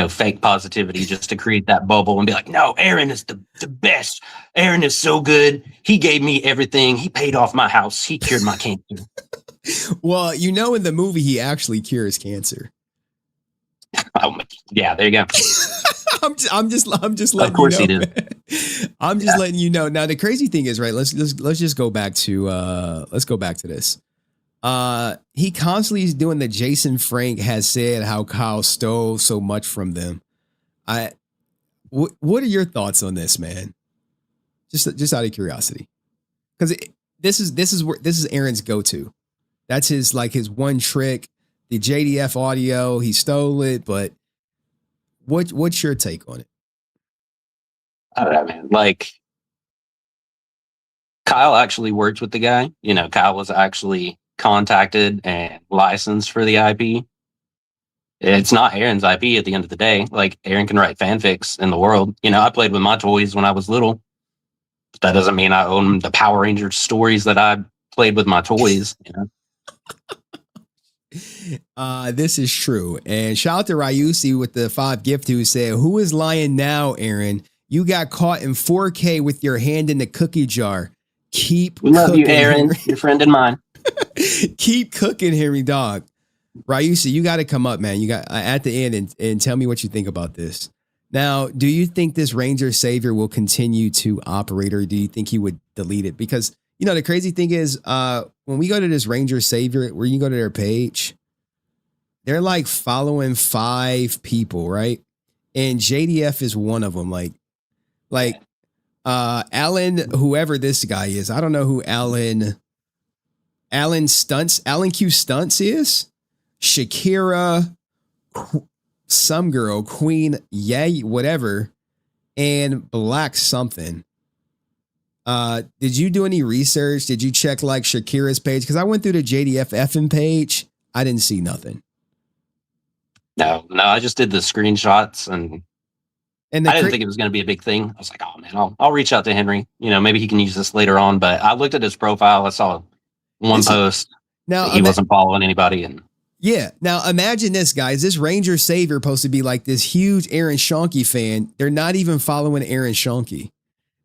fake positivity just to create that bubble and be like, "No, Aaron is the best. Aaron is so good. He gave me everything. He paid off my house. He cured my cancer." Well, in the movie, he actually cures cancer. Yeah, there you go. I'm just letting of course you know. He did. I'm just letting you know. Now the crazy thing is, right? Let's just go back to this. He constantly is doing the Jason Frank has said how Kyle stole so much from them. What are your thoughts on this, man? Just out of curiosity, because this is Aaron's go-to. That's his one trick. The JDF audio, he stole it, but what's your take on it? I don't know, man. Like, Kyle actually worked with the guy. Kyle was actually contacted and licensed for the IP. It's not Aaron's IP at the end of the day. Like, Aaron can write fanfics in the world. I played with my toys when I was little. But that doesn't mean I own the Power Rangers stories that I played with my toys. This is true. And shout out to Ryusi with the 5 gift who said, "Who is lying now, Aaron? You got caught in 4K with your hand in the cookie jar. Keep We love you, cooking, Aaron. Henry." Your friend and mine. Keep cooking, Henry dog. Ryusi, you got to come up, man. You got at the end and tell me what you think about this. Now, do you think this Ranger Savior will continue to operate, or do you think he would delete it? Because, the crazy thing is, when we go to this Ranger Savior, where you go to their page, they're like following 5 people, right? And JDF is one of them. Like Alan, whoever this guy is, I don't know who Alan Q Stunts is. Shakira, some girl, Queen, whatever, and Black something. Did you do any research? Did you check Shakira's page? Because I went through the JDF effing page. I didn't see nothing. No, I just did the screenshots and I didn't think it was going to be a big thing. I was like, "Oh man, I'll reach out to Henry. Maybe he can use this later on." But I looked at his profile. I saw one post. Now he wasn't following anybody, and yeah. Now imagine this, guys. This Ranger Savior supposed to be like this huge Aaron Schoenke fan. They're not even following Aaron Schoenke.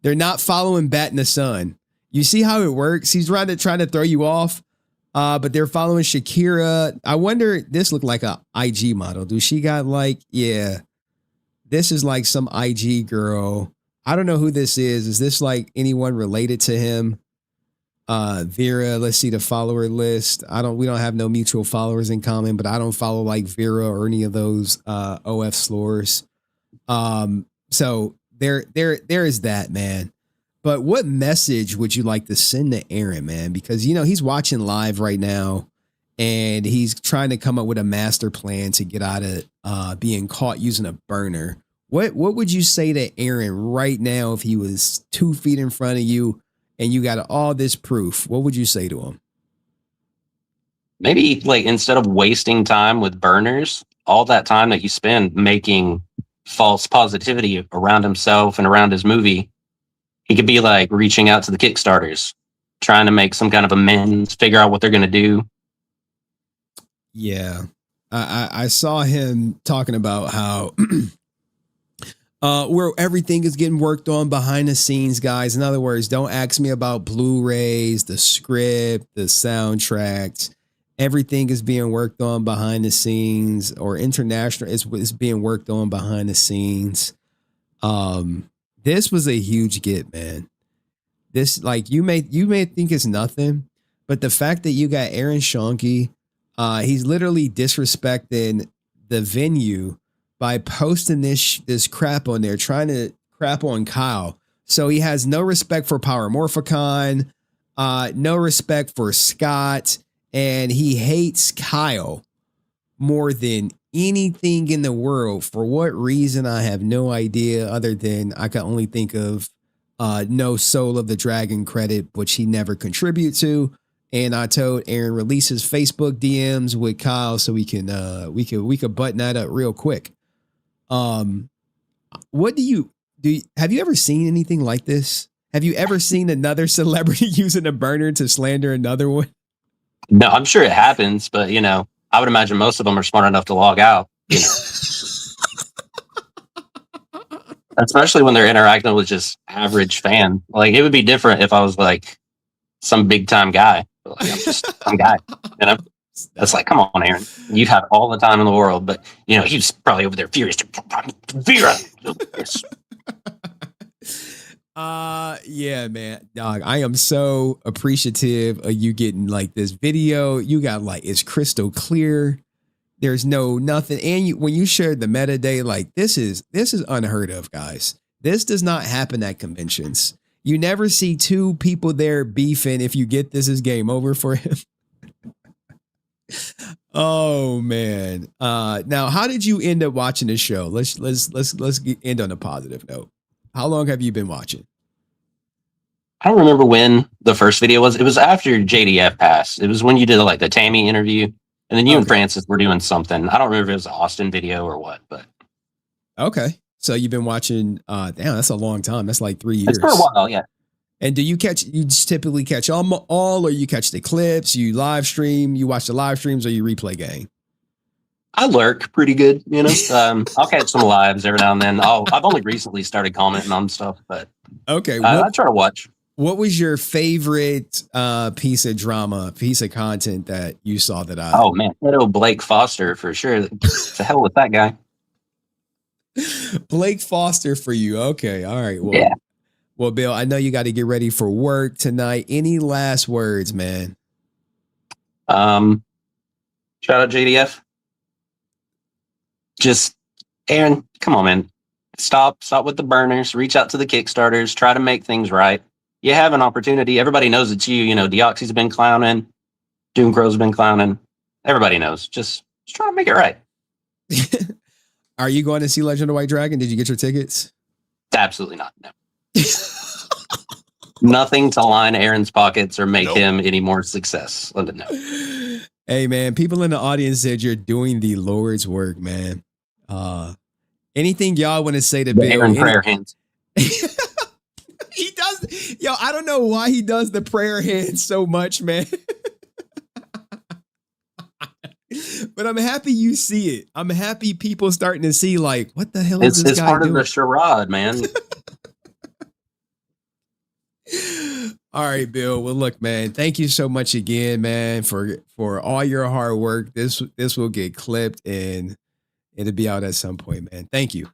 They're not following Bat in the Sun. You see how it works? He's trying to throw you off. But they're following Shakira. I wonder, this looked like a IG model. Do she got this is like some IG girl. I don't know who this is. Is this like anyone related to him? Vera, let's see the follower list. We don't have no mutual followers in common, but I don't follow like Vera or any of those OF slurs. So there is that, man. But what message would you like to send to Aaron, man? Because, he's watching live right now and he's trying to come up with a master plan to get out of being caught using a burner. What would you say to Aaron right now if he was 2 feet in front of you and you got all this proof? What would you say to him? Maybe instead of wasting time with burners, all that time that you spend making false positivity around himself and around his movie, he could be reaching out to the Kickstarters, trying to make some kind of amends, figure out what they're going to do. Yeah. I saw him talking about how where everything is getting worked on behind the scenes, guys. In other words, don't ask me about Blu-rays, the script, the soundtracks. Everything is being worked on behind the scenes, or international is being worked on behind the scenes. This was a huge get, man. This, like, you may think it's nothing, but the fact that you got Aaron Schoenke, he's literally disrespecting the venue by posting this crap on there, trying to crap on Kyle. So he has no respect for Power Morphicon, no respect for Scott, and he hates Kyle more than anything in the world. For what reason, I have no idea, other than I can only think of no Soul of the Dragon credit, which he never contribute to. And I told Aaron release his Facebook DMs with Kyle so we could button that up real quick. What do you have you ever seen anything like this? Have you ever seen another celebrity using a burner to slander another one? No, I'm sure it happens, but I would imagine most of them are smart enough to log out. Especially when they're interacting with just average fan. Like, it would be different if I was like some big time guy. But, like, I'm just some guy. That's like, come on, Aaron. You've had all the time in the world, but he's probably over there furious. Yeah, man. Dog, I am so appreciative of you getting like this video. You got like, it's crystal clear. There's nothing. And when you shared the metadata, like this is unheard of, guys. This does not happen at conventions. You never see two people there beefing. If you get this, is game over for him. Oh man. Now how did you end up watching the show? Let's end on a positive note. How long have you been watching? I don't remember when the first video was. It was after JDF passed. It was when you did like the Tammy interview, and then you and Francis were doing something. I don't remember if it was an Austin video or what, but okay. So you've been watching. Damn, that's a long time. That's like 3 years. It's for a while, yeah. And do you just typically catch all, or you catch the clips? You live stream? You watch the live streams, or you replay game? I lurk pretty good, I'll catch some lives every now and then. I've only recently started commenting on stuff, but okay, I try to watch. What was your favorite piece of drama, piece of content that you saw that I? Oh man, Blake Foster for sure. The hell with that guy. Blake Foster for you. Okay, all right. Well, yeah. Well, Bill, I know you got to get ready for work tonight. Any last words, man? Shout out JDF. Just Aaron, come on, man. Stop with the burners. Reach out to the Kickstarters. Try to make things right. You have an opportunity. Everybody knows it's you. Deoxy's been clowning. Doomcrow's been clowning. Everybody knows. Just try to make it right. Are you going to see Legend of White Dragon? Did you get your tickets? Absolutely not. No. Nothing to line Aaron's pockets or make him any more success. No. Hey man, people in the audience said you're doing the Lord's work, man. Anything y'all want to say to Bill? Aaron prayer hands. He does. Yo, I don't know why he does the prayer hands so much, man. But I'm happy you see it. I'm happy people starting to see, like, what the hell is this guy doing? It's part of the charade, man. All right, Bill. Well, look, man, thank you so much again, man, for all your hard work. This will get clipped and it'll be out at some point, man. Thank you.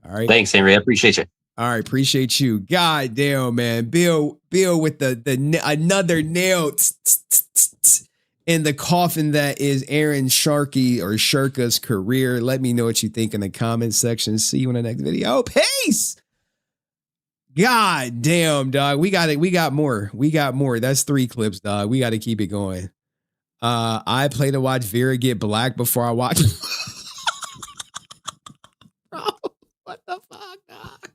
All right. Thanks, Henry. I appreciate you. All right, appreciate you. God damn, man. Bill with the another nail in the coffin that is Aaron Sharkey or Shirka's career. Let me know what you think in the comments section. See you in the next video. Peace. God damn, dog. We got more. That's 3 clips, dog. We got to keep it going. I play to watch Vera get black before I watch. Bro, what the fuck, dog?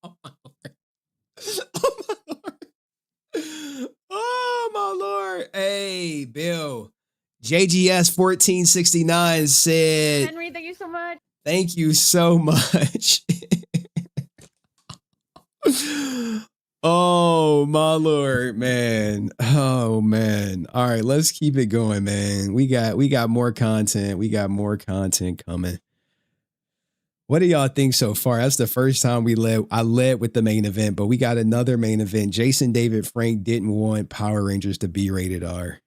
Oh my lord. Oh my lord. Hey, Bill. JGS 1469 said, Henry, thank you so much. Thank you so much. Oh my lord, man. Oh man. All right, let's keep it going, man. We got more content. We got more content coming. What do y'all think so far? That's the first time I led with the main event, but we got another main event. Jason David Frank didn't want Power Rangers to be rated R.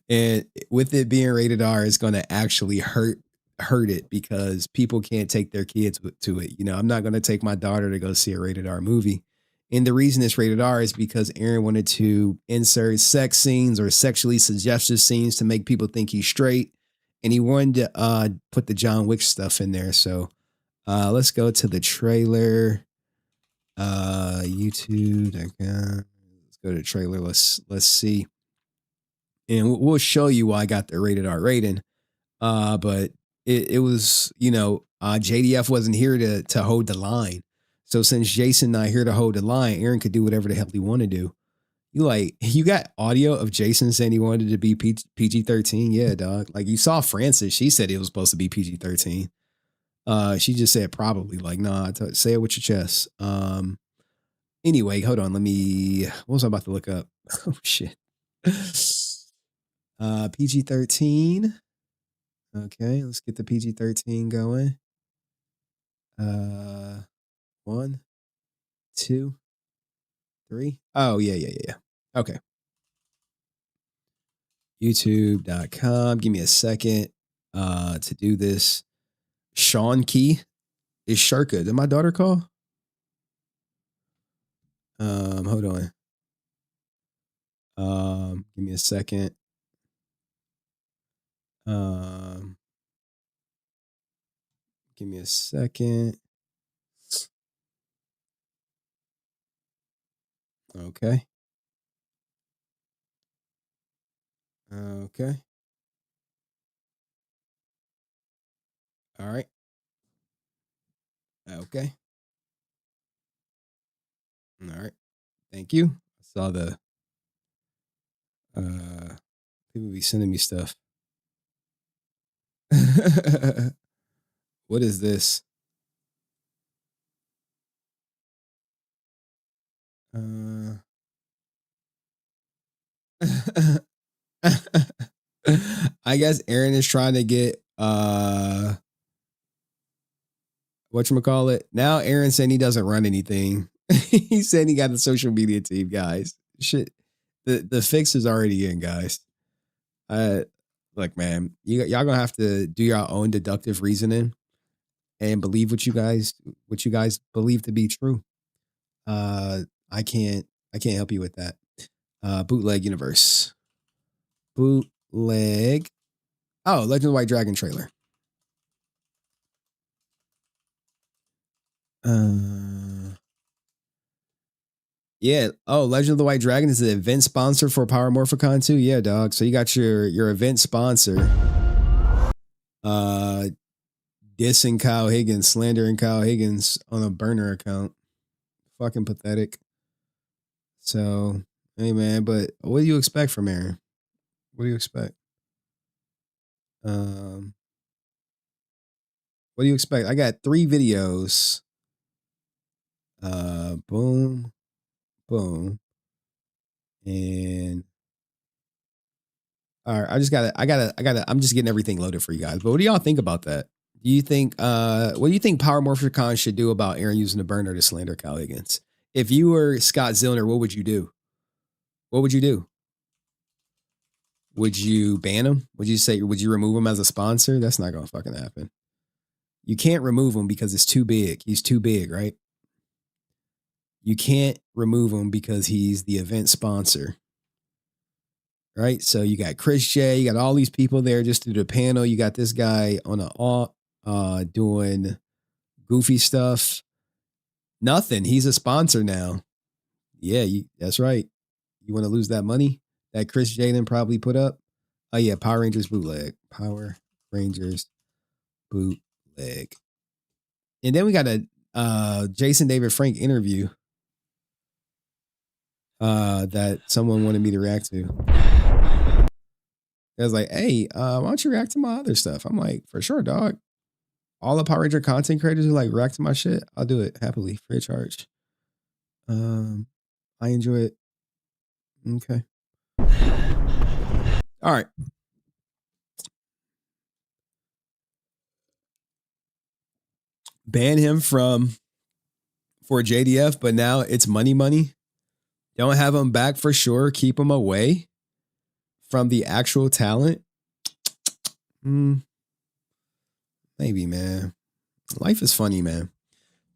And with it being rated R, it's going to actually hurt it because people can't take their kids to it. You know, I'm not going to take my daughter to go see a rated R movie. And the reason it's rated R is because Aaron wanted to insert sex scenes or sexually suggestive scenes to make people think he's straight. And he wanted to put the John Wick stuff in there. So let's go to the trailer. YouTube.com. Let's go to the trailer. Let's see. And we'll show you why I got the rated R rating. But it was, you know, JDF wasn't here to hold the line. So since Jason not here to hold the line, Aaron could do whatever the hell he want to do. You got audio of Jason saying he wanted to be PG-13. Yeah, dog. Like you saw Francis. She said it was supposed to be PG-13. She just said probably like, nah, say it with your chest. Anyway, hold on. What was I about to look up? Oh shit. PG-13. Okay, let's get the PG-13 going. 1, 2, 3. Oh, yeah. Okay. YouTube.com. Give me a second to do this. Schoenke is Sharka. Did my daughter call? Hold on. Give me a second. Give me a second. Okay. Okay. All right. Okay. All right. Thank you. I saw the people be sending me stuff. What is this? I guess Aaron is trying to get whatchamacallit. Now Aaron saying he doesn't run anything. He said he got a social media team, guys. Shit. The fix is already in, guys. Look, man, y'all gonna have to do your own deductive reasoning and believe what you guys believe to be true. I can't help you with that. Bootleg universe. Bootleg. Oh, Legend of the White Dragon trailer. Yeah. Oh, Legend of the White Dragon is the event sponsor for Power Morphicon 2. Yeah, dog. So you got your event sponsor. Dissing Kyle Higgins, slandering Kyle Higgins on a burner account. Fucking pathetic. So, hey man, but what do you expect from Aaron? What do you expect? What do you expect? I got 3 videos. Boom. Boom. And all right, I'm just getting everything loaded for you guys. But what do y'all think about that? Do you think what do you think Power Morphicon should do about Aaron using the burner to slander Kyle Higgins? If you were Scott Zillner, what would you do? What would you do? Would you ban him? Would you remove him as a sponsor? That's not gonna fucking happen. You can't remove him because it's too big. He's too big, right? You can't remove him because he's the event sponsor. Right? So you got Chris J, you got all these people there just to do the panel. You got this guy on a doing goofy stuff. Nothing. He's a sponsor now. Yeah, that's right. You want to lose that money that Chris Jaden probably put up? Oh yeah, Power Rangers bootleg. Power Rangers bootleg. And then we got a Jason David Frank interview that someone wanted me to react to. I was like, hey, why don't you react to my other stuff? I'm like, for sure, dog. all the Power Ranger content creators who like react to my shit, I'll do it happily, free of charge. I enjoy it. Okay. All right. Ban him for JDF, but now it's money. Don't have him back for sure. Keep him away from the actual talent. Maybe, man. Life is funny, man.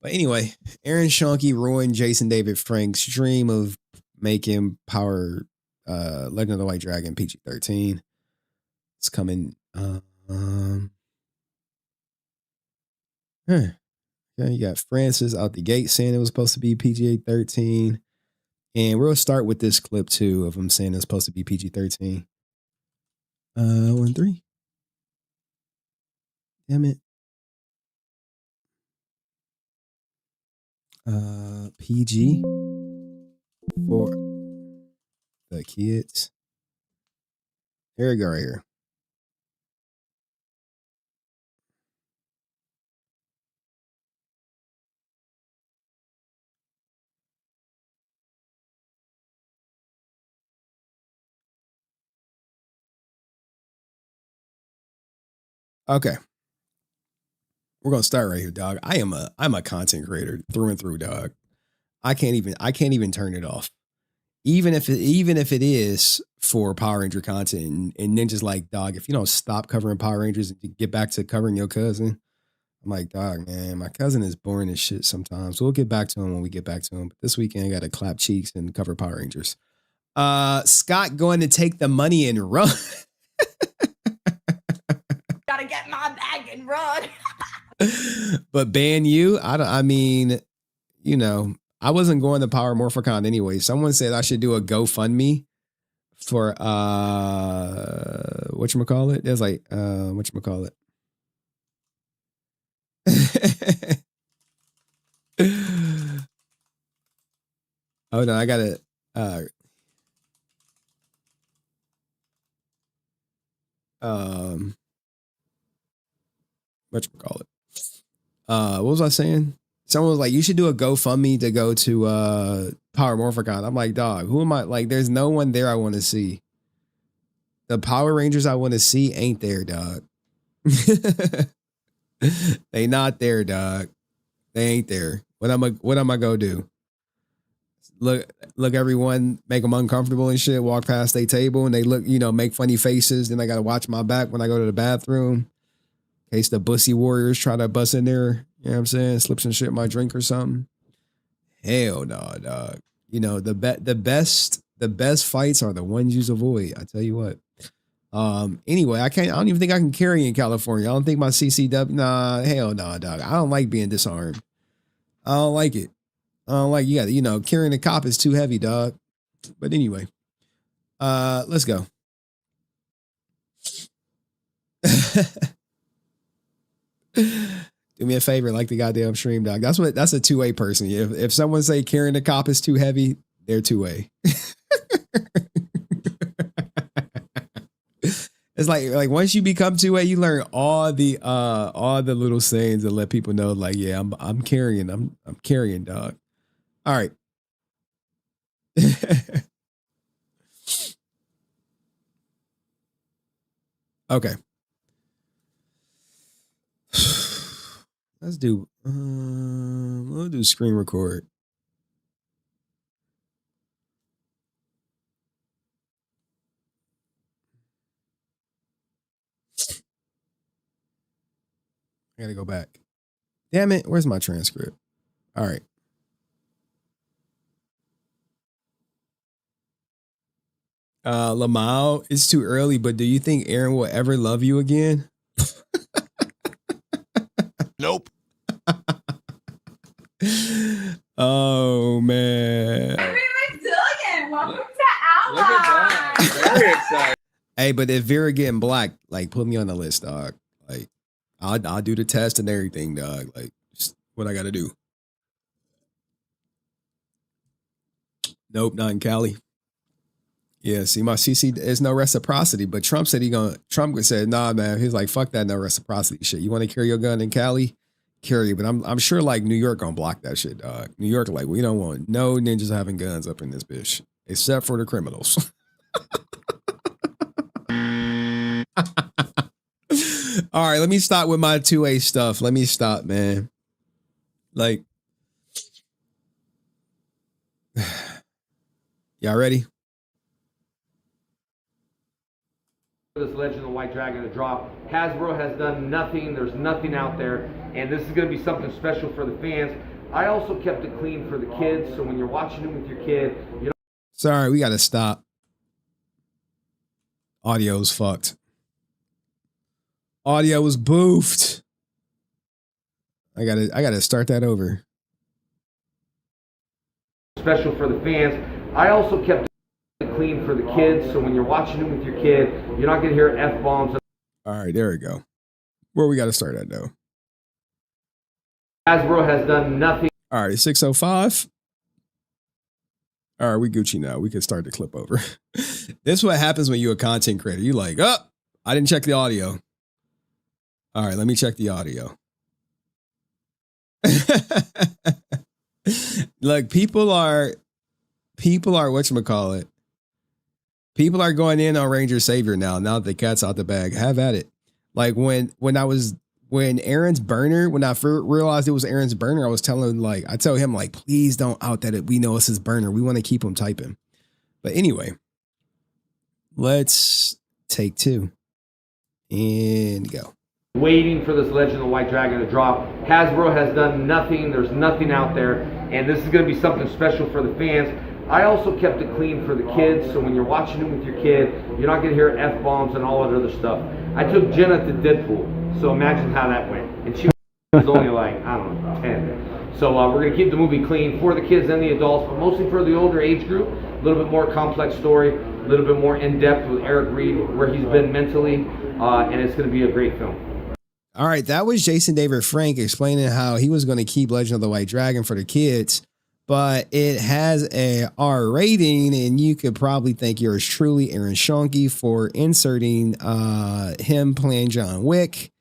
But anyway, Aaron Schoenke ruined Jason David Frank's dream of making Power Legend of the White Dragon PG-13. It's coming. Yeah, you got Francis out the gate saying it was supposed to be PG-13. And we'll start with this clip too of him saying it's supposed to be PG-13. 1-3. Damn it. PG for the kids. Here we go right here. Okay. We're gonna start right here, dog. I'm a content creator through and through, dog. I can't even turn it off. Even if it is for Power Ranger content and Ninja's like, dog, if you don't stop covering Power Rangers and get back to covering your cousin, I'm like, dog, man, my cousin is boring as shit sometimes. We'll get back to him when we get back to him. But this weekend, I got to clap cheeks and cover Power Rangers. Scott going to take the money and run. Gotta get my bag and run. But ban you? I mean, you know, I wasn't going to Power Morphicon anyway. Someone said I should do a GoFundMe for whatchamacallit? There's like whatchamacallit. Oh no, I gotta whatchamacallit. What was I saying? Someone was like, you should do a GoFundMe to go to Power Morphicon. I'm like, dog, who am I? Like, there's no one there I want to see. The Power Rangers I want to see ain't there, dog. They not there, dog. They ain't there. What am I gonna do? Look, everyone, make them uncomfortable and shit, walk past their table and they look, make funny faces. Then I gotta watch my back when I go to the bathroom. In case the Bussy Warriors try to bust in there, you know what I'm saying? Slip some shit in my drink or something. Hell no, dog. The best fights are the ones you avoid. I tell you what. Anyway, I don't even think I can carry in California. I don't think my CCW, nah, hell no, dog. I don't like being disarmed. I don't like it. I don't like, you got, carrying a cop is too heavy, dog. But anyway, let's go. Do me a favor, like the goddamn stream, dog. That's a two-way person. If someone say carrying a cop is too heavy, they're two-way. It's like once you become two-way, you learn all the little sayings that let people know, like, yeah, I'm carrying, I'm carrying, dog. All right. Okay. Let's do we'll do screen record. I gotta go back. Damn it, where's my transcript? All right. Lamau, it's too early, but do you think Aaron will ever love you again? Nope. Oh man. HenryResilient, welcome to Ally. Look at that. Very excited. Hey, but if Vera getting black, like, put me on the list, dog. Like, I'll do the test and everything, dog. Like, just what I gotta do. Nope, not in Cali. Yeah, see, my CC is no reciprocity, but Trump said Trump said, nah, man. He's like, fuck that no reciprocity shit. You want to carry your gun in Cali? Carry it. But I'm sure like New York gonna block that shit, dog. New York, like, we don't want no ninjas having guns up in this bitch, except for the criminals. All right, let me stop with my 2A stuff. Let me stop, man. Like, y'all ready? This Legend of the White Dragon to drop. Hasbro has done nothing. There's nothing out there, and this is going to be something special for the fans. I also kept it clean for the kids, so when you're watching it with your kid, you know. Sorry, we got to stop. Audio's fucked. Audio was boofed. I gotta start that over. Special for the fans. I also kept it clean for the kids, so when you're watching it with your kid, you're not going to hear F-bombs. All right, there we go. Where we got to start at, though? Hasbro has done nothing. All right, 6:05. All right, we Gucci now. We can start the clip over. This is what happens when you're a content creator. You like, oh, I didn't check the audio. All right, let me check the audio. Look, people are whatchamacallit. People are going in on Ranger Savior now that the cat's out the bag. Have at it. Like when Aaron's burner, when I first realized it was Aaron's burner, I was telling I tell him like, please don't out that we know it's his burner. We want to keep him typing. But anyway, let's take 2 and go. Waiting for this Legend of the White Dragon to drop. Hasbro has done nothing. There's nothing out there, and this is going to be something special for the fans. I also kept it clean for the kids, so when you're watching it with your kid, you're not going to hear F-bombs and all that other stuff. I took Jenna to Deadpool, so imagine how that went. And she was only like, I don't know, 10. So we're going to keep the movie clean for the kids and the adults, but mostly for the older age group. A little bit more complex story, a little bit more in-depth with Eric Reed, where he's been mentally, and it's going to be a great film. All right, that was Jason David Frank explaining how he was going to keep Legend of the White Dragon for the kids, but it has a R rating, and you could probably thank yours truly, Aaron Schoenke, for inserting him playing John Wick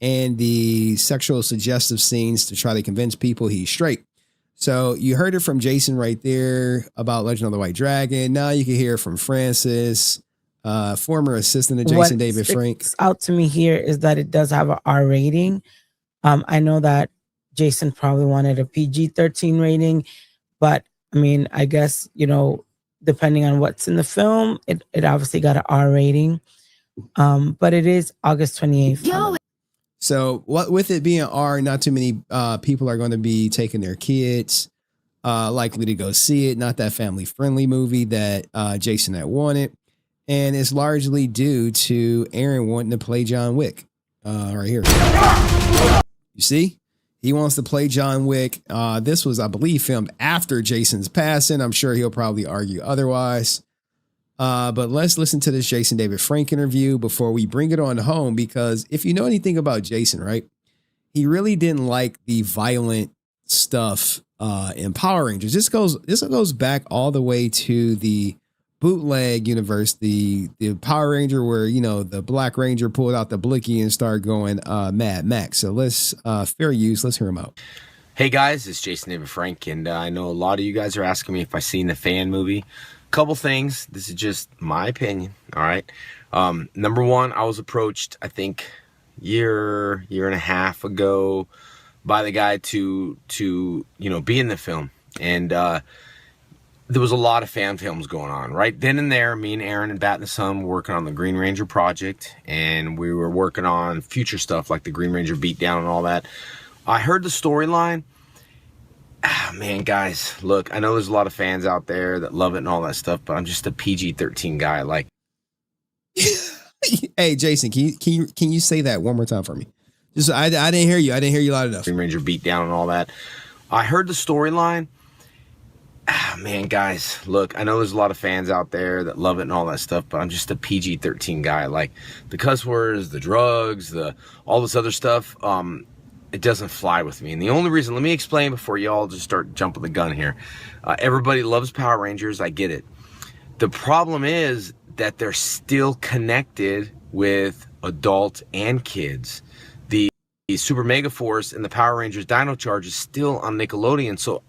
and the sexual suggestive scenes to try to convince people he's straight. So you heard it from Jason right there about Legend of the White Dragon. Now you can hear from Francis, former assistant of Jason David Frank. Out to me here is that it does have an R rating. I know that Jason probably wanted a PG-13 rating, but I mean, I guess, depending on what's in the film, it obviously got an R rating. But it is August 28th. So what with it being R, not too many people are going to be taking their kids likely to go see it. Not that family friendly movie that Jason had wanted. And it's largely due to Aaron wanting to play John Wick right here. You see, he wants to play John Wick. This was, I believe, filmed after Jason's passing. I'm sure he'll probably argue otherwise. But let's listen to this Jason David Frank interview before we bring it on home, because if you know anything about Jason, right, he really didn't like the violent stuff in Power Rangers. This goes back all the way to the bootleg universe, the Power Ranger where, the Black Ranger pulled out the blicky and started going Mad Max. So let's fair use. Let's hear him out. Hey guys, it's Jason David Frank, and I know a lot of you guys are asking me if I've seen the fan movie. Couple things. This is just my opinion. All right. Number one, I was approached, I think, year and a half ago by the guy to be in the film, and there was a lot of fan films going on right then and there. Me and Aaron and Bat and the Sun were working on the Green Ranger project, and we were working on future stuff like the Green Ranger Beatdown and all that. I heard the storyline. Man, guys, look, I know there's a lot of fans out there that love it and all that stuff, but I'm just a PG-13 guy. Like, hey, Jason, can you say that one more time for me? Just I didn't hear you. I didn't hear you loud enough. Green Ranger Beatdown and all that. I heard the storyline. Man, guys, look, I know there's a lot of fans out there that love it and all that stuff, but I'm just a PG-13 guy. Like, the cuss words, the drugs, all this other stuff, it doesn't fly with me. And the only reason, let me explain before y'all just start jumping the gun here. Everybody loves Power Rangers. I get it. The problem is that they're still connected with adults and kids. The Super Mega Force and the Power Rangers Dino Charge is still on Nickelodeon. So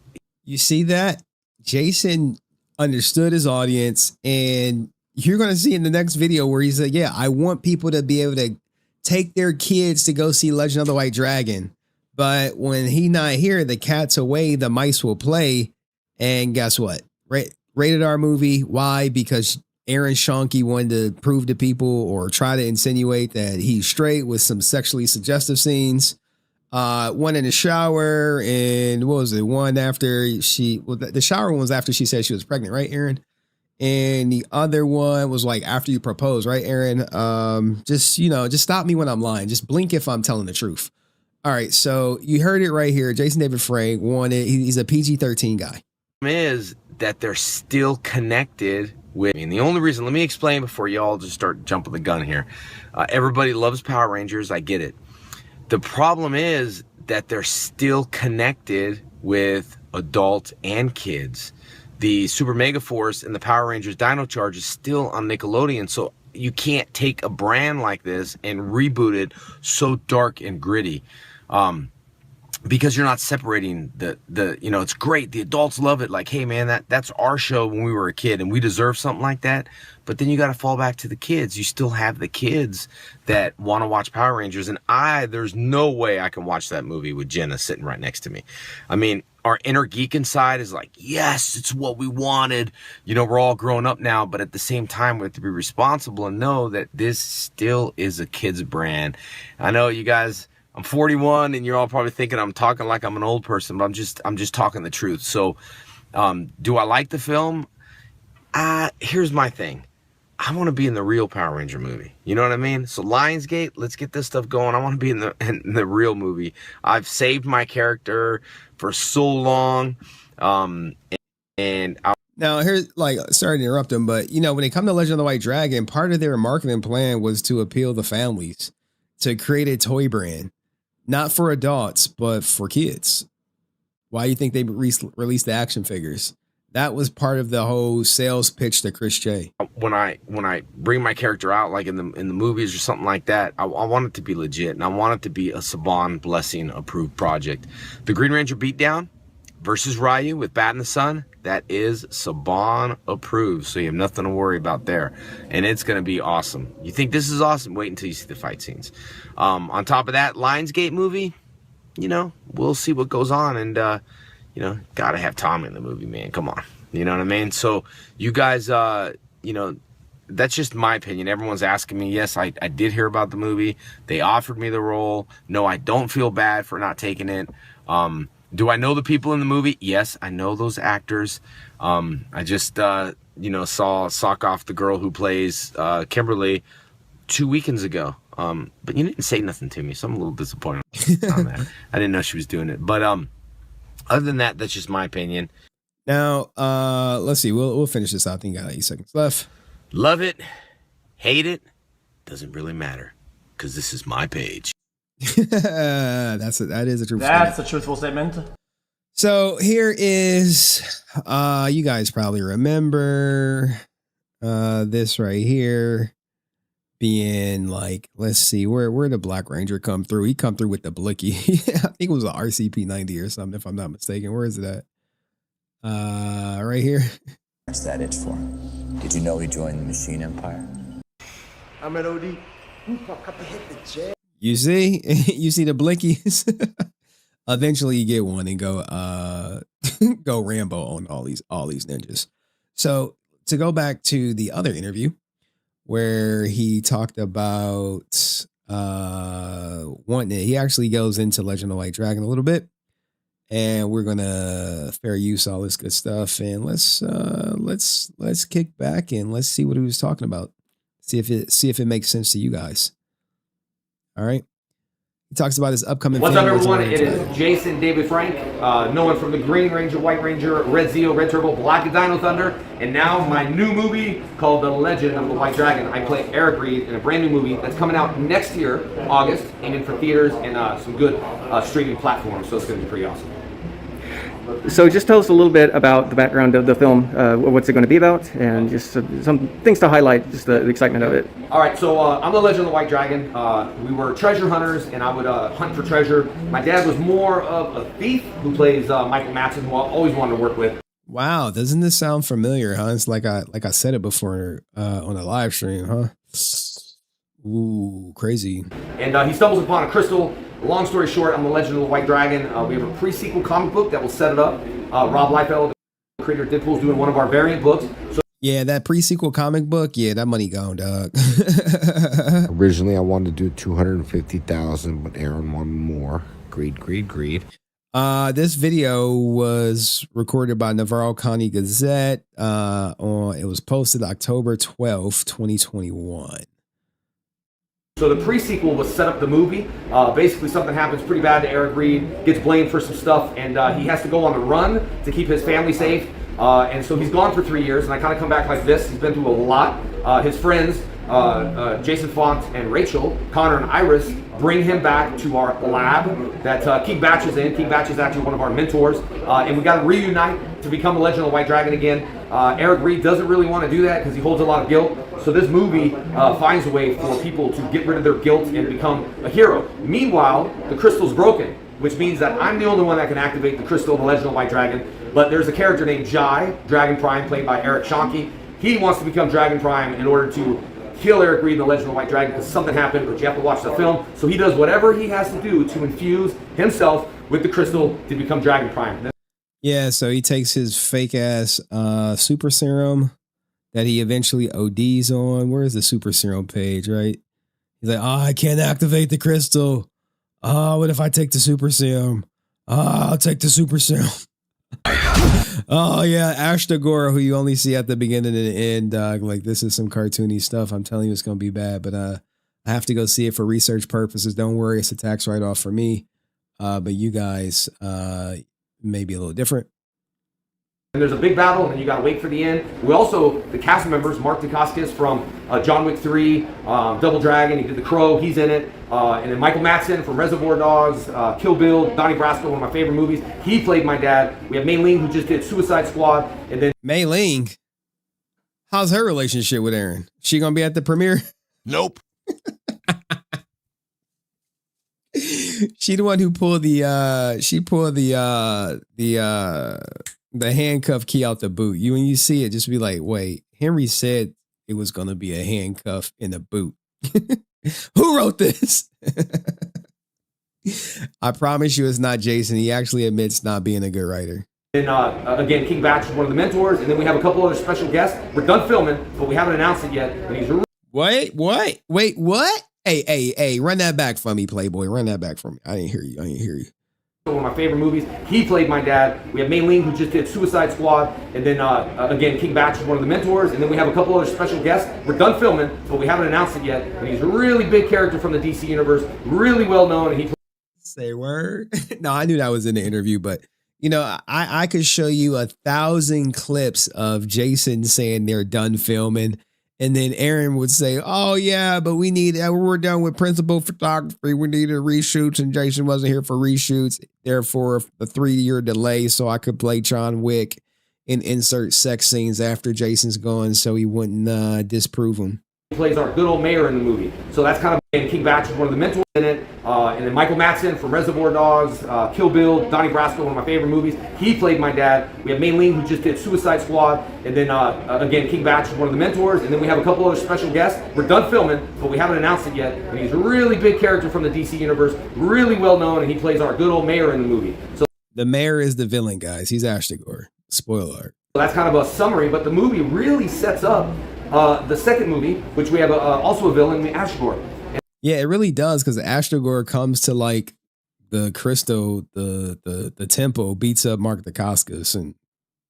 you see that? Jason understood his audience, and you're going to see in the next video where he's like, yeah, I want people to be able to take their kids to go see Legend of the White Dragon. But when he not here, the cat's away, the mice will play. And guess what? Rated R movie. Why? Because Aaron Schoenke wanted to prove to people or try to insinuate that he's straight with some sexually suggestive scenes. One in the shower, and what was it? One after the shower one was after she said she was pregnant, right, Aaron? And the other one was like after you propose, right, Aaron? Just stop me when I'm lying. Just blink if I'm telling the truth. All right, so you heard it right here. Jason David Frank wanted. He's a PG-13 guy. Is that they're still connected with me. And the only reason, let me explain before y'all just start jumping the gun here. Everybody loves Power Rangers. I get it. The problem is that they're still connected with adults and kids. The Super Mega Force and the Power Rangers Dino Charge is still on Nickelodeon. So you can't take a brand like this and reboot it so dark and gritty. Because you're not separating it's great. The adults love it. Like, hey man, that's our show when we were a kid and we deserve something like that. But then you got to fall back to the kids. You still have the kids that want to watch Power Rangers. And there's no way I can watch that movie with Jenna sitting right next to me. I mean, our inner geek inside is like, yes, it's what we wanted. We're all grown up now, but at the same time, we have to be responsible and know that this still is a kid's brand. I know you guys, I'm 41 and you're all probably thinking I'm talking like I'm an old person, but I'm just talking the truth. So, do I like the film? Here's my thing. I want to be in the real Power Ranger movie. You know what I mean? So Lionsgate, let's get this stuff going. I want to be in the real movie. I've saved my character for so long. Now here's sorry to interrupt him, but when they come to Legend of the White Dragon, part of their marketing plan was to appeal to families, to create a toy brand, not for adults, but for kids. Why do you think they released the action figures? That was part of the whole sales pitch to Chris J. When I bring my character out, like in the movies or something like that, I want it to be legit, and I want it to be a Saban Blessing approved project. The Green Ranger Beatdown versus Ryu with Bat in the Sun, that is Saban approved, so you have nothing to worry about there, and it's going to be awesome. You think this is awesome? Wait until you see the fight scenes. On top of that, Lionsgate movie, we'll see what goes on, and gotta have Tommy in the movie, man. Come on. You know what I mean? So you guys, that's just my opinion. Everyone's asking me. Yes, I did hear about the movie. They offered me the role. No, I don't feel bad for not taking it. Do I know the people in the movie? Yes, I know those actors. I just, saw Sock Off, the girl who plays Kimberly 2 weekends ago. But you didn't say nothing to me, so I'm a little disappointed on that. I didn't know she was doing it. But other than that, that's just my opinion. Now, let's see. We'll finish this out. I think I got 8 seconds left. Love it, hate it, doesn't really matter, because this is my page. That is a truthful That's a truthful statement. So here is, you guys probably remember this right here being like, let's see, where the Black Ranger come through. He come through with the blicky. I think it was an RCP 90 or something, if I'm not mistaken. Where is it at? Right here. What's that itch for? Did you know he joined the Machine Empire? I'm at OD. You see? You see the blinkies? Eventually you get one and go go Rambo on all these ninjas. So to go back to the other interview where he talked about wanting it, he actually goes into Legend of the White Dragon a little bit. And we're gonna fair use all this good stuff, and let's kick back and let's see what he was talking about. See if it makes sense to you guys. All right. He talks about his upcoming. What's up, everyone? It is Jason David Frank, known from the Green Ranger, White Ranger, Red Zeo, Red Turbo, Black Dino Thunder, and now my new movie called The Legend of the White Dragon. I play Eric Reed in a brand new movie that's coming out next year, August, aiming for theaters and some good streaming platforms. So it's going to be pretty awesome. So just tell us a little bit about the background of the film, what's it going to be about, and just some things to highlight, just the excitement of it. All right, so I'm the Legend of the White Dragon. We were treasure hunters, and I would hunt for treasure. My dad was more of a thief, who plays Michael Madsen, who I always wanted to work with. Wow, doesn't this sound familiar, huh? It's like I said it before on a live stream, huh? Ooh, crazy. And he stumbles upon a crystal. Long story short, I'm the Legend of the White Dragon. We have a pre-sequel comic book that will set it up. Rob Liefeld, the creator of Deadpool, is doing one of our variant books. So yeah, that pre-sequel comic book, yeah, that money gone, dog. Originally, I wanted to do 250,000, but Aaron wanted more. Greed. This video was recorded by Navarro County Gazette. It was posted October 12th, 2021. So the pre-sequel was set up the movie. Basically, something happens pretty bad to Eric Reed, gets blamed for some stuff, and he has to go on the run to keep his family safe. And so he's gone for 3 years, and I kind of come back like this. He's been through a lot. His friends, Jason Font and Rachel, Connor and Iris, bring him back to our lab that Keith Batch is in. Keith Batch is actually one of our mentors. And we got to reunite to become a Legend of the White Dragon again. Eric Reed doesn't really want to do that because he holds a lot of guilt. So this movie finds a way for people to get rid of their guilt and become a hero. Meanwhile, the crystal's broken, which means that I'm the only one that can activate the crystal, the Legend of the White Dragon. But there's a character named Jai, Dragon Prime, played by Eric Schoenke. He wants to become Dragon Prime in order to kill Eric Reed, the Legend of the White Dragon, because something happened, but you have to watch the film. So he does whatever he has to do to infuse himself with the crystal to become Dragon Prime. Yeah, so he takes his fake ass super serum that he eventually ODs on. Where's the super serum page, right? He's like, oh, I can't activate the crystal. Oh, what if I take the super serum? Oh, I'll take the super serum. Oh yeah, Ashtagora, who you only see at the beginning and the end, dog. Like, this is some cartoony stuff. I'm telling you, it's gonna be bad. But I have to go see it for research purposes. Don't worry, it's a tax write-off for me. But you guys may be a little different. And there's a big battle, and then you got to wait for the end. We also, the cast members, Mark Dacascos from John Wick 3, Double Dragon, he did The Crow, he's in it. And then Michael Madsen from Reservoir Dogs, Kill Bill, Donnie Brasco, one of my favorite movies. He played my dad. We have Mei Ling, who just did Suicide Squad. And then Mei Ling, how's her relationship with Aaron? She gonna be at the premiere? Nope. She the one who pulled the handcuff key out the boot. When you see it, just be like, wait, Henry said it was gonna be a handcuff in a boot. Who wrote this? I promise you it's not Jason. He actually admits not being a good writer. And again, King Batch is one of the mentors, and then we have a couple other special guests. We're done filming, but we haven't announced it yet. But he's Wait, what? Hey, run that back for me, Playboy. Run that back for me. I didn't hear you. one of my favorite movies. He played my dad. We have Mei Ling, who just did Suicide Squad. And then, again, King Batch is one of the mentors. And then we have a couple other special guests. We're done filming, but we haven't announced it yet. And he's a really big character from the DC universe, really well known. And he Say word. No, I knew that was in the interview, but you know, I could show you 1,000 clips of Jason saying they're done filming. And then Aaron would say, oh, yeah, but we're done with principal photography. We needed reshoots, and Jason wasn't here for reshoots. Therefore, a 3-year delay so I could play John Wick and insert sex scenes after Jason's gone so he wouldn't disprove him. He plays our good old mayor in the movie. So that's kind of, and King Batch is one of the mentors in it. And then Michael Madsen from Reservoir Dogs, Kill Bill, Donnie Brasco, one of my favorite movies. He played my dad. We have Mei Ling, who just did Suicide Squad. And then, again, King Batch is one of the mentors. And then we have a couple other special guests. We're done filming, but we haven't announced it yet. And he's a really big character from the DC universe, really well known, and he plays our good old mayor in the movie. So the mayor is the villain, guys. He's Ashtagor. Spoiler alert. So that's kind of a summary, but the movie really sets up the second movie, which we have also a villain, Ashtagor. Yeah, it really does, because Ashtagor comes to like the crystal, the temple, beats up Mark Dacascos and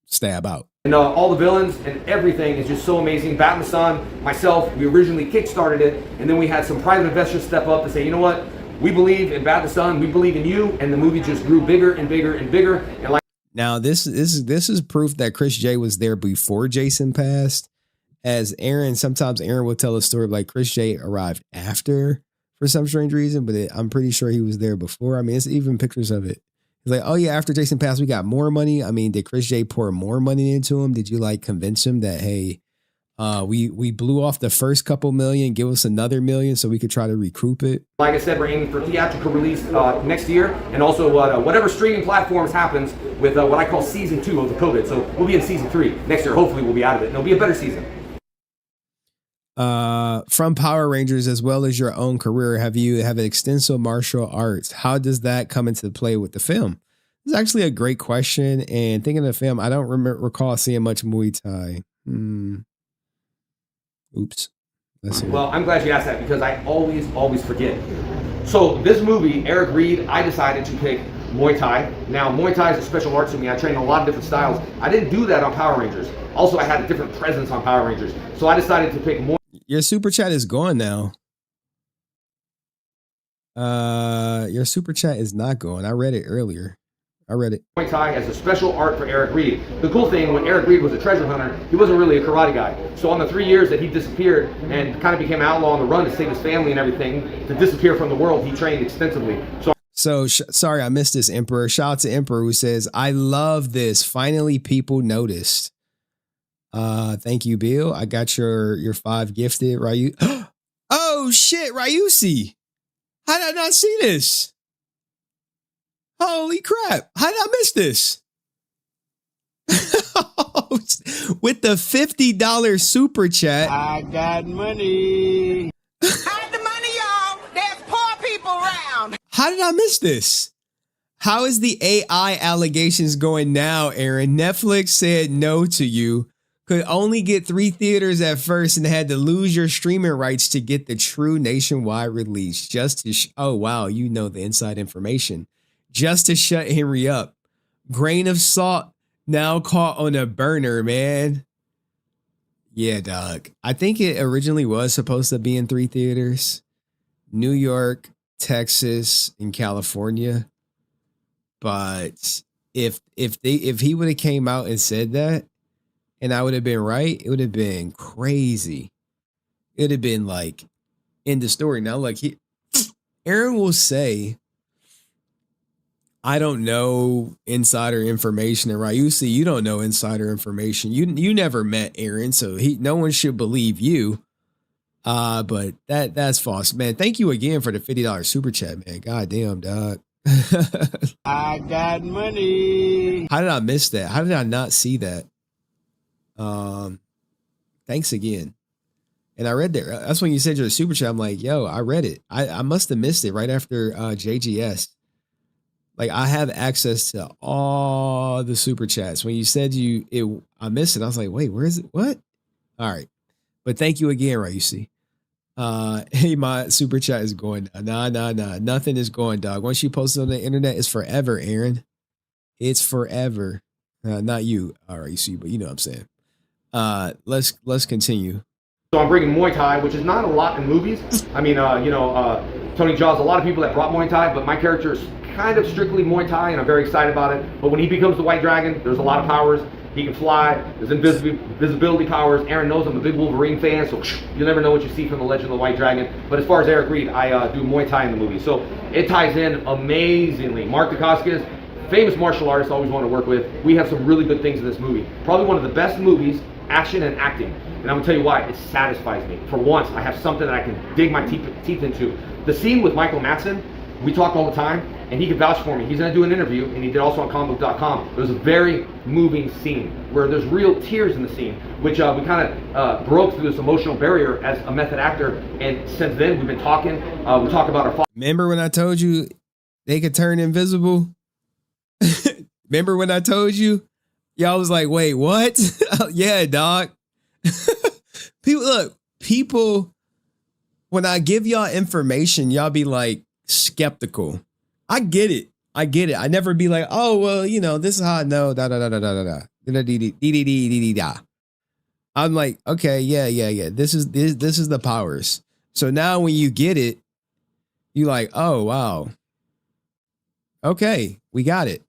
stab out. And all the villains and everything is just so amazing. Bat and the Sun, myself, we originally kickstarted it, and then we had some private investors step up to say, you know what, we believe in Bat and the Sun, we believe in you, and the movie just grew bigger and bigger and bigger. And like now, this is proof that Chris J was there before Jason passed. As sometimes Aaron will tell a story of like Chris J arrived after for some strange reason, but I'm pretty sure he was there before. I mean, it's even pictures of it. He's like, oh yeah, after Jason passed, we got more money. I mean, did Chris J pour more money into him? Did you like convince him that, hey, we blew off the first couple million, give us another million so we could try to recoup it? Like I said, we're aiming for theatrical release next year, and also whatever streaming platforms happens with what I call season 2 of the COVID. So we'll be in season 3 next year. Hopefully, we'll be out of it, and it'll be a better season. From Power Rangers as well as your own career, have extensive martial arts? How does that come into play with the film? It's actually a great question. And thinking of the film, I don't recall seeing much Muay Thai. Oops. Well, I'm glad you asked that because I always forget. So this movie, Eric Reed, I decided to pick Muay Thai. Now, Muay Thai is a special art to me. I train a lot of different styles. I didn't do that on Power Rangers. Also, I had a different presence on Power Rangers. So I decided to pick Muay. Your super chat is gone now. Your super chat is not going. I read it earlier. I read it. Muay Thai as a special art for Eric Reed. The cool thing, when Eric Reed was a treasure hunter, he wasn't really a karate guy. So on the 3 years that he disappeared and kind of became an outlaw on the run to save his family and everything, to disappear from the world, he trained extensively. So sorry, I missed this, Emperor. Shout out to Emperor who says, I love this. Finally, people noticed. Thank you, Bill. I got your 5 gifted, Ryu. Oh shit, Ryusi. How did I not see this? Holy crap. How did I miss this? With the $50 super chat. I got money. Hide the money, y'all. There's poor people around. How did I miss this? How is the AI allegations going now, Aaron? Netflix said no to you. Could only get 3 theaters at first and had to lose your streaming rights to get the true nationwide release. Just to oh wow, you know the inside information. Just to shut Henry up. Grain of salt now caught on a burner, man. Yeah, dog. I think it originally was supposed to be in 3 theaters. New York, Texas, and California. But if he would have came out and said that, and I would have been right, it would have been crazy. It would have been like in the story. Now, like Aaron will say, I don't know insider information, and Ryusi, you don't know insider information. You never met Aaron, so no one should believe you. But that's false, man. Thank you again for the $50 super chat, man. God damn, dog. I got money. How did I miss that? How did I not see that? Thanks again. And I read that. That's when you said your super chat. I'm like, yo, I read it. I must have missed it right after JGS. Like I have access to all the super chats. When you said I missed it. I was like, wait, where is it? What? All right. But thank you again, right? You see. Hey, my super chat is going. Nah. Nothing is going, dog. Once you post it on the internet, it's forever, Aaron. It's forever. Not you, all right, you see, but you know what I'm saying. Let's continue. So I'm bringing Muay Thai, which is not a lot in movies. I mean, Tony Jaw's, a lot of people that brought Muay Thai, but my character is kind of strictly Muay Thai, and I'm very excited about it. But when he becomes the White Dragon, there's a lot of powers. He can fly. There's invisibility powers. Aaron knows I'm a big Wolverine fan, so you'll never know what you see from the Legend of the White Dragon. But as far as Eric Reed, I do Muay Thai in the movie, so it ties in amazingly. Mark Dacascos, famous martial artist, always want to work with. We have some really good things in this movie. Probably one of the best movies, action and acting. And I'm gonna tell you why. It satisfies me. For once, I have something that I can dig my teeth into. The scene with Michael Madsen, we talk all the time, and he can vouch for me. He's gonna do an interview, and he did also on comicbook.com. It was a very moving scene where there's real tears in the scene, which we kind of broke through this emotional barrier as a method actor. And since then, we've been talking. We talk about our. Remember when I told you they could turn invisible? Remember when I told you? Y'all was like, wait, what? Yeah, dog. People, when I give y'all information, y'all be like skeptical. I get it. I never be like, oh, well, this is how I know. I'm like, okay, yeah. This is the powers. So now when you get it, you like, oh, wow. Okay, we got it.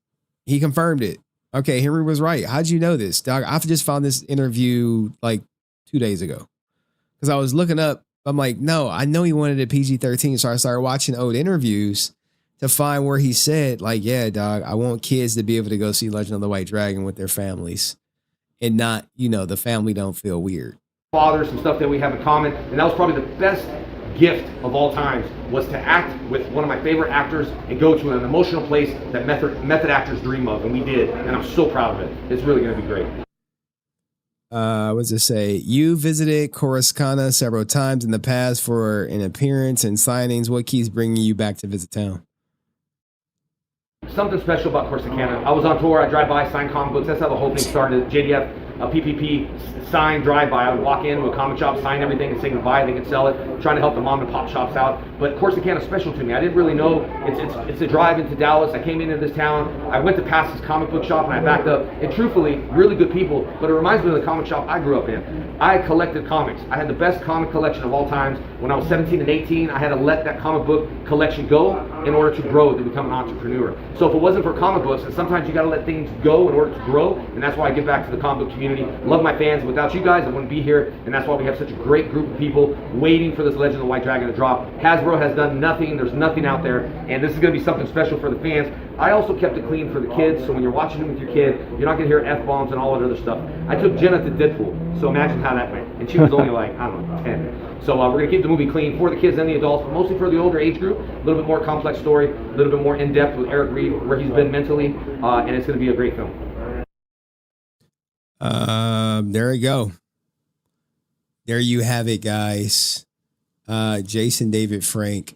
He confirmed it. Okay, Henry was right. How'd you know this, dog? I just found this interview like 2 days ago because I was looking up. I'm like, no, I know he wanted a PG-13. So I started watching old interviews to find where he said, like, yeah, dog, I want kids to be able to go see Legend of the White Dragon with their families and not, the family don't feel weird. Father, some stuff that we have in common, and that was probably the best gift of all times, was to act with one of my favorite actors and go to an emotional place that method actors dream of, and we did, and I'm so proud of it. It's really going to be great. What does it say? You visited Coruscant several times in the past for an appearance and signings. What keeps bringing you back to visit town? Something special about Corsicana. I was on tour, I drive by, sign comic books. That's how the whole thing started. JDF, PPP, sign, drive by. I would walk into a comic shop, sign everything, and say goodbye. They could sell it. Trying to help the mom and pop shops out. But Corsicana is special to me. I didn't really know. It's a drive into Dallas. I came into this town. I went to past this comic book shop and I backed up. And truthfully, really good people. But it reminds me of the comic shop I grew up in. I collected comics. I had the best comic collection of all times. When I was 17 and 18, I had to let that comic book collection go in order to grow, to become an entrepreneur. So if it wasn't for comic books, and sometimes you got to let things go in order to grow, and that's why I give back to the comic book community. Love my fans. Without you guys, I wouldn't be here, and that's why we have such a great group of people waiting for this Legend of the White Dragon to drop. Hasbro has done nothing. There's nothing out there, and this is going to be something special for the fans. I also kept it clean for the kids, so when you're watching it with your kid, you're not going to hear F-bombs and all that other stuff. I took Jenna to Deadpool, so imagine how that went. And she was only like, I don't know, 10. So we're going to keep the movie clean for the kids and the adults, but mostly for the older age group. A little bit more complex story, a little bit more in-depth with Eric Reed, where he's been mentally, and it's going to be a great film. There we go. There you have it, guys. Jason David Frank,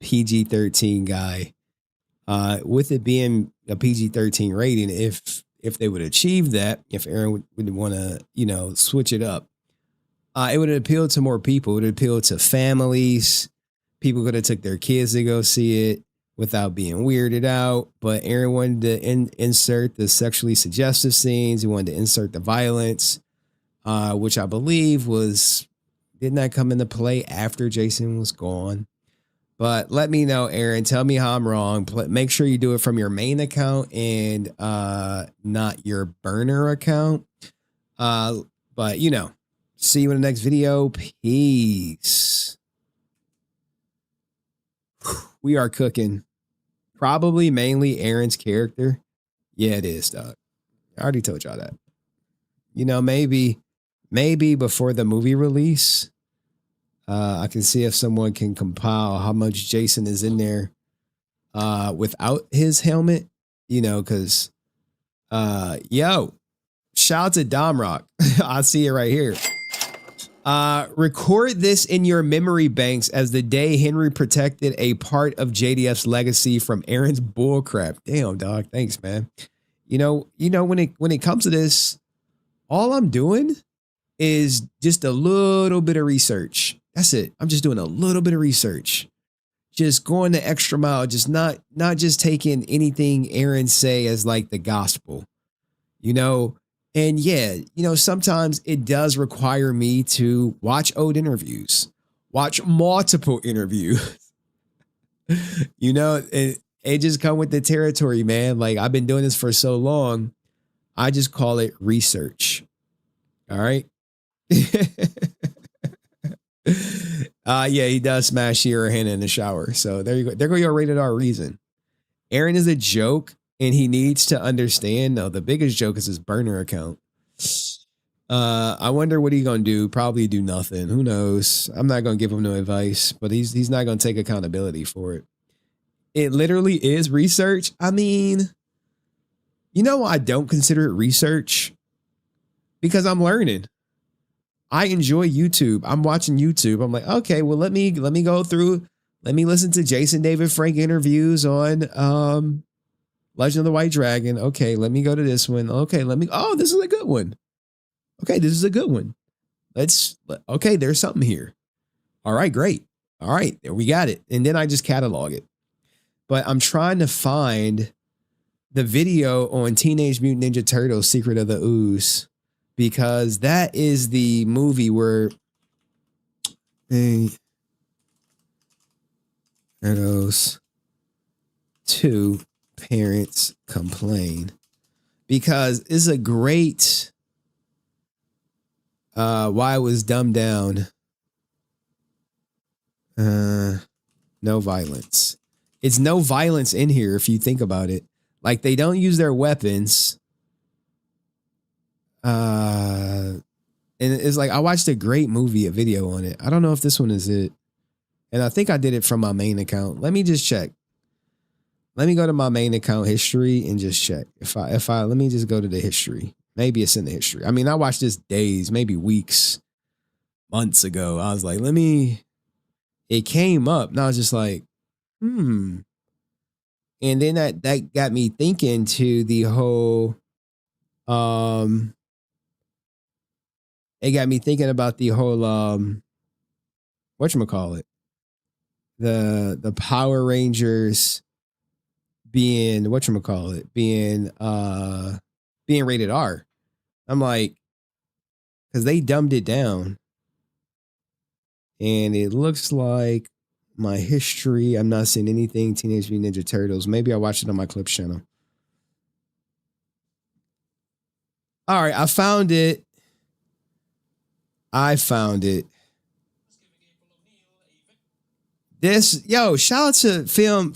PG-13 guy. With it being a PG-13 rating, if they would achieve that, if Aaron would want to, switch it up, it would appeal to more people. It would appeal to families. People could have took their kids to go see it without being weirded out. But Aaron wanted to insert the sexually suggestive scenes. He wanted to insert the violence, which I believe didn't that come into play after Jason was gone? But let me know, Aaron. Tell me how I'm wrong. Make sure you do it from your main account and not your burner account. But, see you in the next video. Peace. We are cooking. Probably mainly Aaron's character. Yeah, it is, dog. I already told y'all that. Maybe before the movie release, I can see if someone can compile how much Jason is in there without his helmet, because shout out to Domrock. I see it right here. Record this in your memory banks as the day Henry protected a part of JDF's legacy from Aaron's bullcrap. Damn, dog. Thanks, man. When it comes to this, all I'm doing is just a little bit of research. That's it. I'm just doing a little bit of research. Just going the extra mile, just not just taking anything Aaron say as like the gospel, And yeah, sometimes it does require me to watch old interviews, watch multiple interviews, it just come with the territory, man. Like I've been doing this for so long. I just call it research. All right. Yeah, he does smash Shira Hannah in the shower. So there you go. There go your rated R reason. Aaron is a joke and he needs to understand. No, the biggest joke is his burner account. I wonder what he's gonna do. Probably do nothing. Who knows? I'm not gonna give him no advice, but he's not gonna take accountability for it. It literally is research. I mean, I don't consider it research because I'm learning. I enjoy YouTube. I'm watching YouTube. I'm like, okay, well, let me go through. Let me listen to Jason David Frank interviews on Legend of the White Dragon. Okay, let me go to this one. Okay, this is a good one. Okay, this is a good one. Okay, there's something here. All right, great. All right, there we got it. And then I just catalog it. But I'm trying to find the video on Teenage Mutant Ninja Turtles: Secret of the Ooze, because that is the movie where Turtles 2 parents complain, because it's a great why it was dumbed down. No violence. It's no violence in here if you think about it. Like they don't use their weapons. And it's like I watched a great movie, a video on it. I don't know if this one is it. And I think I did it from my main account. Let me just check. Let me go to my main account history and just check. If I let me just go to the history. Maybe it's in the history. I mean, I watched this days, maybe weeks, months ago. I was like, it came up and I was just like, And then that got me thinking to the whole, it got me thinking about the whole, whatchamacallit, the Power Rangers being, being rated R. I'm like, because they dumbed it down. And it looks like my history, I'm not seeing anything Teenage Mutant Ninja Turtles. Maybe I watched it on my Clips channel. All right, I found it. This, shout out to Film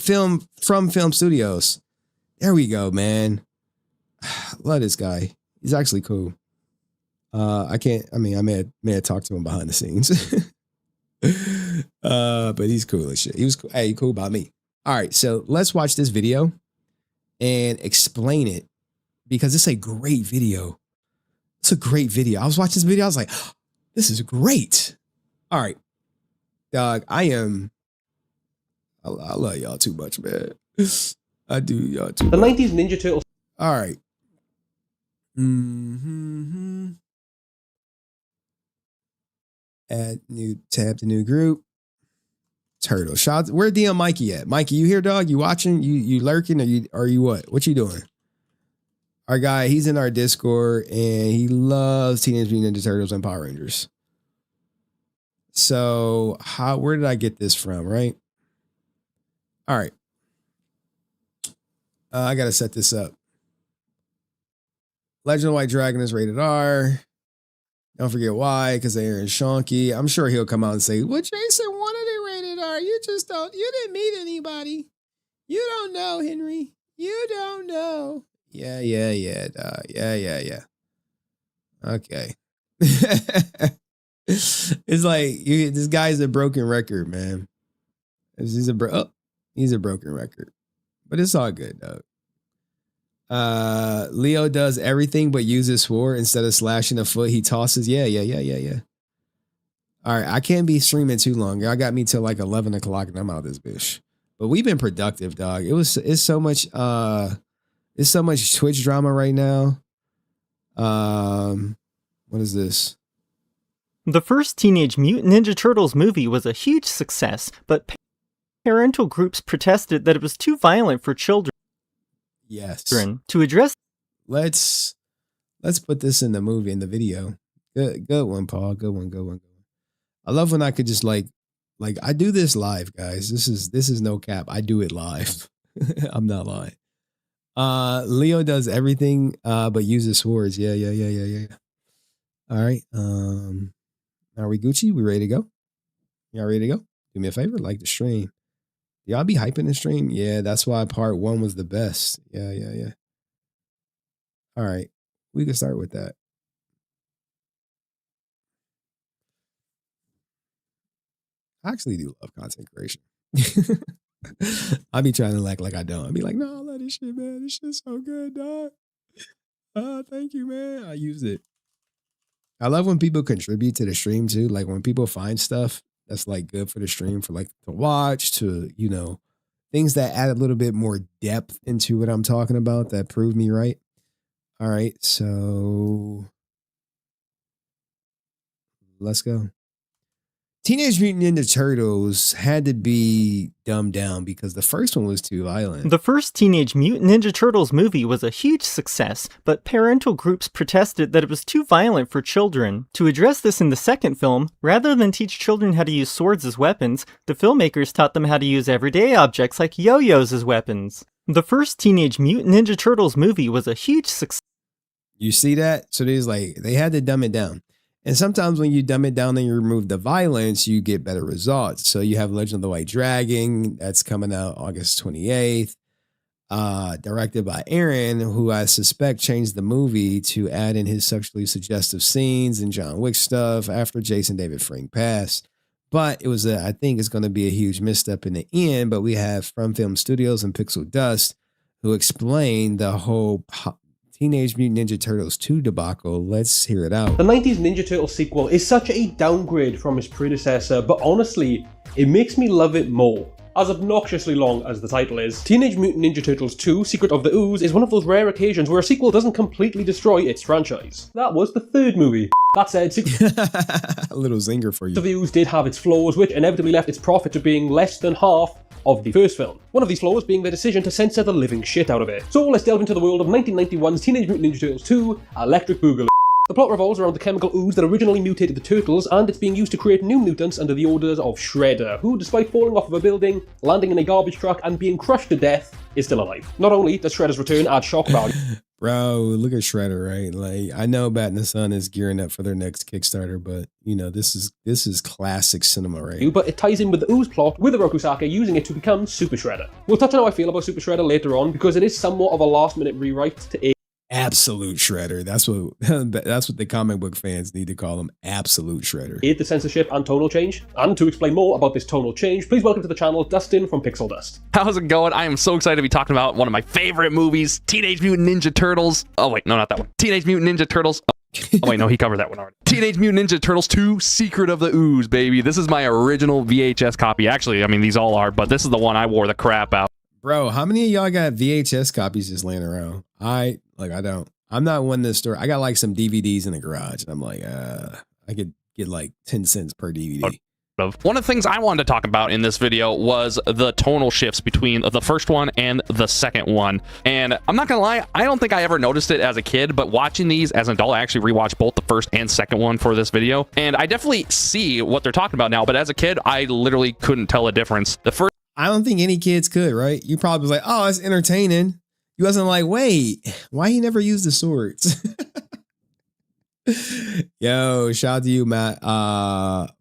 Studios. There we go, man. Love this guy. He's actually cool. I may have talked to him behind the scenes. But he's cool as shit. He was cool. Hey, cool about me. All right, so let's watch this video and explain it because it's a great video. It's a great video. I was watching this video. I was like, this is great. All right, dog. I love y'all too much, man. I do y'all too much. The 90s Ninja Turtles. All right. Add new tab to new group. Turtle shots. Where DM Mikey at? Mikey, you here, dog? You watching? You lurking? Or you what? What you doing? Our guy, he's in our Discord and he loves Teenage Mutant Ninja Turtles and Power Rangers. So where did I get this from? Right. All right. I gotta set this up. Legend of White Dragon is rated R. Don't forget why, because they are in Schoenke. I'm sure he'll come out and say, well, Jason wanted it rated R. You didn't meet anybody. You don't know, Henry. You don't know. Yeah, dog. Yeah. Okay. It's like, this guy's a broken record, man. He's a broken record. But it's all good, dog. Leo does everything but uses sword instead of slashing a foot. He tosses. Yeah. All right, I can't be streaming too long. I got me till like 11 o'clock and I'm out of this bitch. But we've been productive, dog. It's so much Twitch drama right now. What is this? The first Teenage Mutant Ninja Turtles movie was a huge success, but parental groups protested that it was too violent for children. Yes. To address, let's put this in the video. Good one, Paul. Good one. I love when I could just like I do this live, guys. This is no cap. I do it live. I'm not lying. Leo does everything but uses swords. Yeah. All right. Are we Gucci? We ready to go? Y'all ready to go? Do me a favor, like the stream. Y'all be hyping the stream? Yeah, that's why part 1 was the best. Yeah. All right. We can start with that. I actually do love content creation. I be trying to act like I don't. I be like, no, I love this shit, man. This shit's so good, dog. Thank you, man. I use it. I love when people contribute to the stream too. Like when people find stuff that's like good for the stream, for like to watch, to, things that add a little bit more depth into what I'm talking about that prove me right. All right, so let's go. Teenage Mutant Ninja Turtles had to be dumbed down because the first one was too violent. The first Teenage Mutant Ninja Turtles movie was a huge success, but parental groups protested that it was too violent for children. To address this in the second film, rather than teach children how to use swords as weapons, the filmmakers taught them how to use everyday objects like yo-yos as weapons. The first Teenage Mutant Ninja Turtles movie was a huge success. You see that? So they had to dumb it down. And sometimes when you dumb it down and you remove the violence, you get better results. So you have Legend of the White Dragon that's coming out August 28th, directed by Aaron, who I suspect changed the movie to add in his sexually suggestive scenes and John Wick stuff after Jason David Frank passed. But it was, I think it's going to be a huge misstep in the end. But we have From Film Studios and Pixel Dust who explain the whole Teenage Mutant Ninja Turtles 2 debacle. Let's hear it out. The 90s Ninja Turtles sequel is such a downgrade from its predecessor, but honestly, it makes me love it more. As obnoxiously long as the title is, Teenage Mutant Ninja Turtles 2 Secret of the Ooze is one of those rare occasions where a sequel doesn't completely destroy its franchise. That was the third movie. That said, a little zinger for you. The Ooze did have its flaws, which inevitably left its profit to being less than half of the first film. One of these flaws being their decision to censor the living shit out of it. So let's delve into the world of 1991's Teenage Mutant Ninja Turtles 2 Electric Boogaloo. The plot revolves around the chemical ooze that originally mutated the turtles, and it's being used to create new mutants under the orders of Shredder, who, despite falling off of a building, landing in a garbage truck, and being crushed to death, is still alive. Not only does Shredder's return add shock value. Bro, look at Shredder, right? Like, I know Bat and the Sun is gearing up for their next Kickstarter, but you know, this is classic cinema, right? But it ties in with the ooze plot, with the Rokusaka using it to become Super Shredder. We'll touch on how I feel about Super Shredder later on, because it is somewhat of a last-minute rewrite to Absolute Shredder. That's what the comic book fans need to call him. Absolute Shredder. aid the censorship and tonal change. And to explain more about this tonal change, please welcome to the channel Dustin from Pixel Dust. How's it going? I am so excited to be talking about one of my favorite movies, Teenage Mutant Ninja Turtles. Oh wait, no, not that one. Teenage Mutant Ninja Turtles. Oh wait, no, he covered that one already. Teenage Mutant Ninja Turtles 2 Secret of the Ooze, baby. This is my original VHS copy. Actually, I mean, these all are, but this is the one I wore the crap out. Bro, how many of y'all got VHS copies just laying around? I don't. I'm not one to store. I got like some DVDs in the garage, and I'm like, I could get like 10 cents per DVD. One of the things I wanted to talk about in this video was the tonal shifts between the first one and the second one. And I'm not gonna lie, I don't think I ever noticed it as a kid, but watching these as an adult, I actually rewatched both the first and second one for this video. And I definitely see what they're talking about now, but as a kid, I literally couldn't tell a difference. The first, I don't think any kids could, right? You probably was like, oh, it's entertaining. You wasn't like, wait, why he never used the swords? Yo, shout out to you, Matt.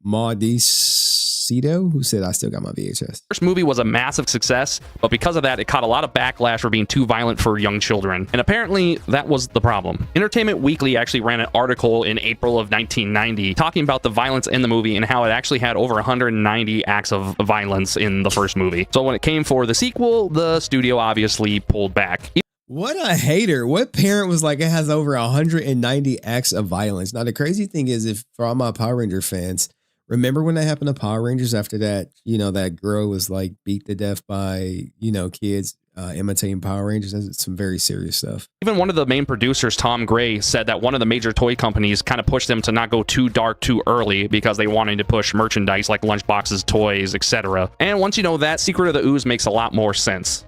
Maudicito, who said I still got my VHS. First movie was a massive success, but because of that, it caught a lot of backlash for being too violent for young children. And apparently, that was the problem. Entertainment Weekly actually ran an article in April of 1990 talking about the violence in the movie and how it actually had over 190 acts of violence in the first movie. So when it came for the sequel, the studio obviously pulled back. What a hater. What parent was like, it has over 190 acts of violence? Now, the crazy thing is, if for all my Power Ranger fans, remember when that happened to Power Rangers after that, you know, that girl was like beat to death by, you know, kids imitating Power Rangers? That's some very serious stuff. Even one of the main producers, Tom Gray, said that one of the major toy companies kind of pushed them to not go too dark too early because they wanted to push merchandise like lunchboxes, toys, etc. And once you know that, Secret of the Ooze makes a lot more sense.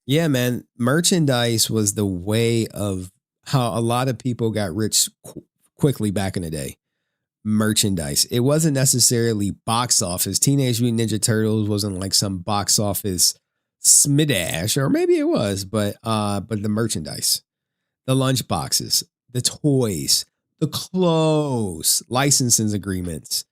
Yeah, man. Merchandise was the way of how a lot of people got rich quickly back in the day. Merchandise. It wasn't necessarily box office. Teenage Mutant Ninja Turtles wasn't like some box office smidash, or maybe it was, but the merchandise, the lunch boxes, the toys, the clothes, licensing agreements.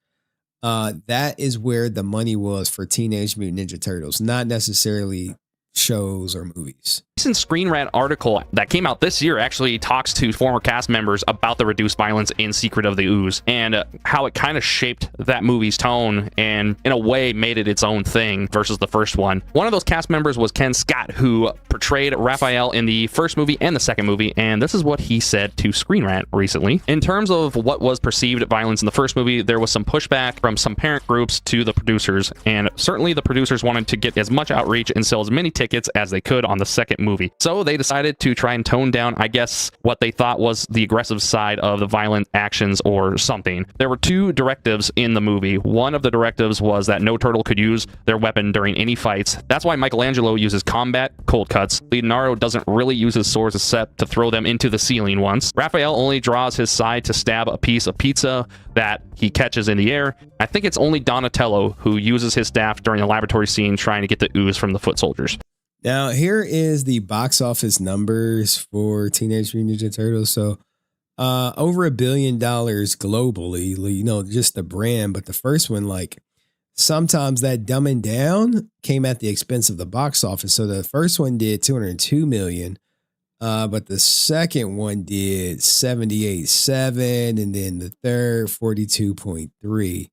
That is where the money was for Teenage Mutant Ninja Turtles, not necessarily shows or movies. Recent Screen Rant article that came out this year actually talks to former cast members about the reduced violence in Secret of the Ooze and how it kind of shaped that movie's tone and in a way made it its own thing versus the first one. One of those cast members was Ken Scott, who portrayed Raphael in the first movie and the second movie, and this is what he said to Screen Rant recently. In terms of what was perceived violence in the first movie, there was some pushback from some parent groups to the producers, and certainly the producers wanted to get as much outreach and sell as many tickets as they could on the second movie. So they decided to try and tone down, I guess, what they thought was the aggressive side of the violent actions or something. There were two directives in the movie. One of the directives was that no turtle could use their weapon during any fights. That's why Michelangelo uses combat cold cuts. Leonardo doesn't really use his swords except to throw them into the ceiling once. Raphael only draws his side to stab a piece of pizza that he catches in the air. I think it's only Donatello who uses his staff during the laboratory scene trying to get the ooze from the foot soldiers. Now, here is the box office numbers for Teenage Mutant Ninja Turtles. So Over $1 billion globally, you know, just the brand. But the first one, like, sometimes that dumbing down came at the expense of the box office. So the first one did 202 million, but the second one did 78.7, and then the third 42.3.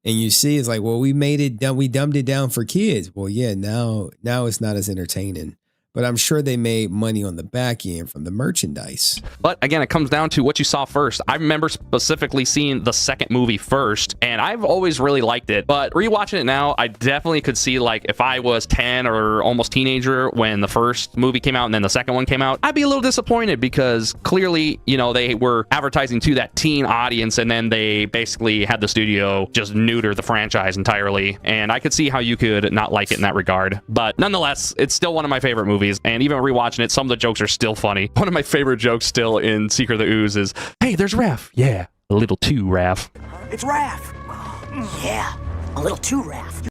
And you see, it's like, well, we dumbed it down for kids. Well, yeah, now it's not as entertaining. But I'm sure they made money on the back end from the merchandise. But again, it comes down to what you saw first. I remember specifically seeing the second movie first, and I've always really liked it. But rewatching it now, I definitely could see, like, if I was 10 or almost teenager when the first movie came out and then the second one came out, I'd be a little disappointed because clearly, you know, they were advertising to that teen audience, and then they basically had the studio just neuter the franchise entirely. And I could see how you could not like it in that regard. But nonetheless, it's still one of my favorite movies. And even rewatching it, some of the jokes are still funny. One of my favorite jokes still in Secret of the Ooze is, hey, there's Raph. Yeah, a little too Raph. It's Raph. Yeah, a little too Raph.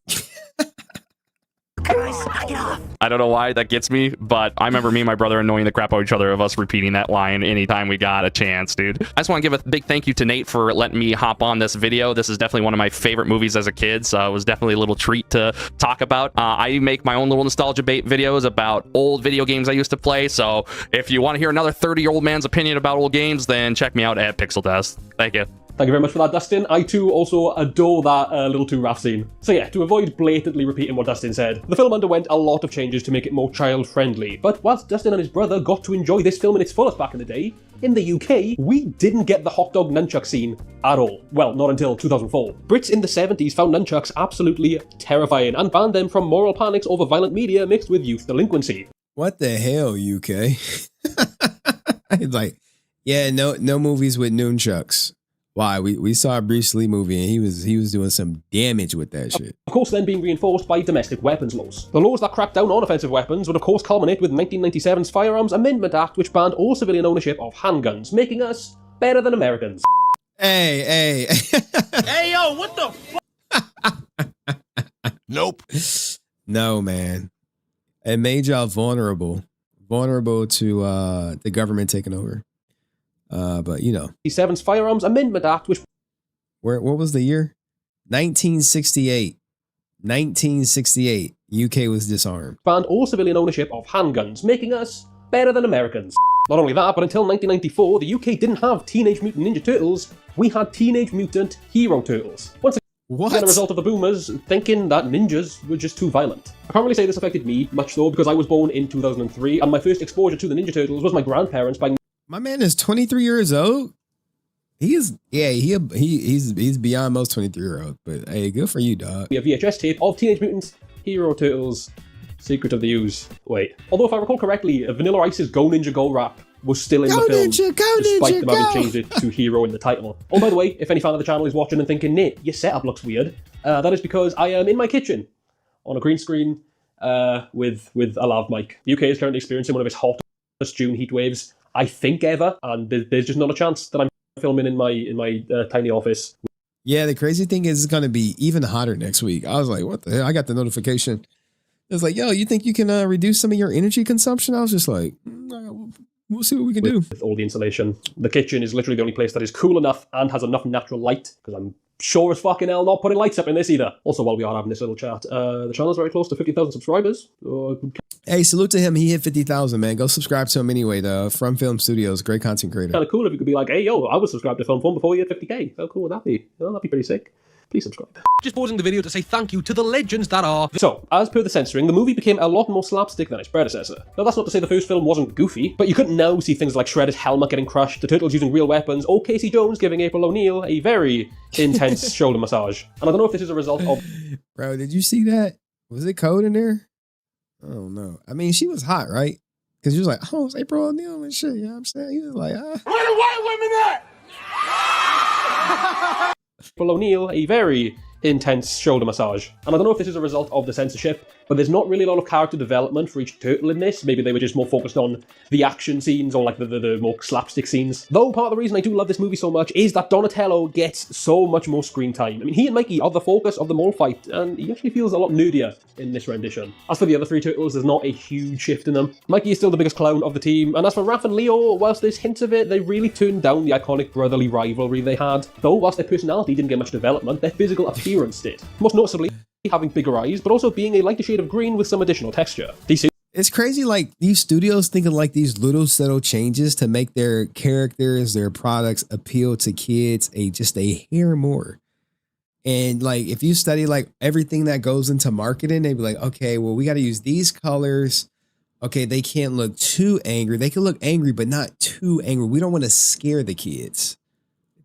Guys, knock it off. I don't know why that gets me, but I remember me and my brother annoying the crap out of each other of us repeating that line anytime we got a chance, dude. I just want to give a big thank you to Nate for letting me hop on this video. This is definitely one of my favorite movies as a kid, so it was definitely a little treat to talk about. I make my own little nostalgia bait videos about old video games I used to play, so if you want to hear another 30-year-old man's opinion about old games, then check me out at Pixel Test. Thank you. Thank you very much for that, Dustin. I too also adore that little too Raph scene. So yeah, to avoid blatantly repeating what Dustin said, the film underwent a lot of changes to make it more child-friendly. But whilst Dustin and his brother got to enjoy this film in its fullest back in the day, in the UK, we didn't get the hot dog nunchuck scene at all. Well, not until 2004. Brits in the 70s found nunchucks absolutely terrifying and banned them from moral panics over violent media mixed with youth delinquency. What the hell, UK? It's like, yeah, no movies with nunchucks. Why? We saw a Bruce Lee movie and he was doing some damage with that shit. Of course, then being reinforced by domestic weapons laws. The laws that crack down on offensive weapons would of course culminate with 1997's Firearms Amendment Act, which banned all civilian ownership of handguns, making us better than Americans. Hey. Hey, yo, what the Nope. No, man. It made y'all vulnerable to the government taking over. But you know, 1997's Firearms Amendment Act, which what was the year? 1968. 1968. UK was disarmed. Banned all civilian ownership of handguns, making us better than Americans. Not only that, but until 1994, the UK didn't have Teenage Mutant Ninja Turtles. We had Teenage Mutant Hero Turtles. Once again, a result of the boomers thinking that ninjas were just too violent. I can't really say this affected me much though, because I was born in 2003, and my first exposure to the Ninja Turtles was my grandparents buying. My man is 23 years old. He's beyond most 23-year-olds. But hey, good for you, dog. A VHS tape of Teenage Mutant Hero Turtles Secret of the Ooze. Wait. Although if I recall correctly, Vanilla Ice's Go Ninja Go rap was still in the film, despite them having changed it to Hero in the title. Oh, by the way, if any fan of the channel is watching and thinking, Nate, your setup looks weird, that is because I am in my kitchen on a green screen with a lav mic. The UK is currently experiencing one of its hottest June heat waves, I think, ever, and there's just not a chance that I'm filming in my tiny office. Yeah, the crazy thing is it's going to be even hotter next week. I was like, what the hell? I got the notification. It's like, yo, you think you can reduce some of your energy consumption? I was just like, we'll see what we can do. With all the insulation. The kitchen is literally the only place that is cool enough and has enough natural light, because I'm sure as fucking hell not putting lights up in this either. Also, while we are having this little chat, the channel's very close to 50,000 subscribers. Hey, salute to him. He hit 50,000, man. Go subscribe to him anyway, though. From Film Studios, great content creator. Kind of cool if you could be like, hey, yo, I was subscribed to Film Fun before you hit 50k. How cool would that be? That'd be pretty sick. Please subscribe. Just pausing the video to say thank you to the legends that are... So, as per the censoring, the movie became a lot more slapstick than its predecessor. Now, that's not to say the first film wasn't goofy, but you could now see things like Shredder's helmet getting crushed, the Turtles using real weapons, or Casey Jones giving April O'Neil a very intense shoulder massage. And I don't know if this is a result of... Bro, did you see that? Was it cold in there? I don't know. I mean, she was hot, right? Because she was like, oh, it's April O'Neil and shit. You know what I'm saying? He was like, Where the white women at? April O'Neil a very intense shoulder massage. And I don't know if this is a result of the censorship, but there's not really a lot of character development for each turtle in this. Maybe they were just more focused on the action scenes or like the more slapstick scenes. Though part of the reason I do love this movie so much is that Donatello gets so much more screen time. I mean, he and Mikey are the focus of the mall fight, and he actually feels a lot nerdier in this rendition. As for the other three turtles, there's not a huge shift in them. Mikey is still the biggest clown of the team, and as for Raph and Leo, whilst there's hints of it, they really turned down the iconic brotherly rivalry they had. Though, whilst their personality didn't get much development, their physical appearance did. Most noticeably, having bigger eyes, but also being a lighter shade of green with some additional texture. It's crazy, like, these studios think of, like, these little subtle changes to make their characters, their products appeal to kids just a hair more. And, like, if you study, like, everything that goes into marketing, they'd be like, okay, well, we got to use these colors. Okay, they can't look too angry. They can look angry, but not too angry. We don't want to scare the kids.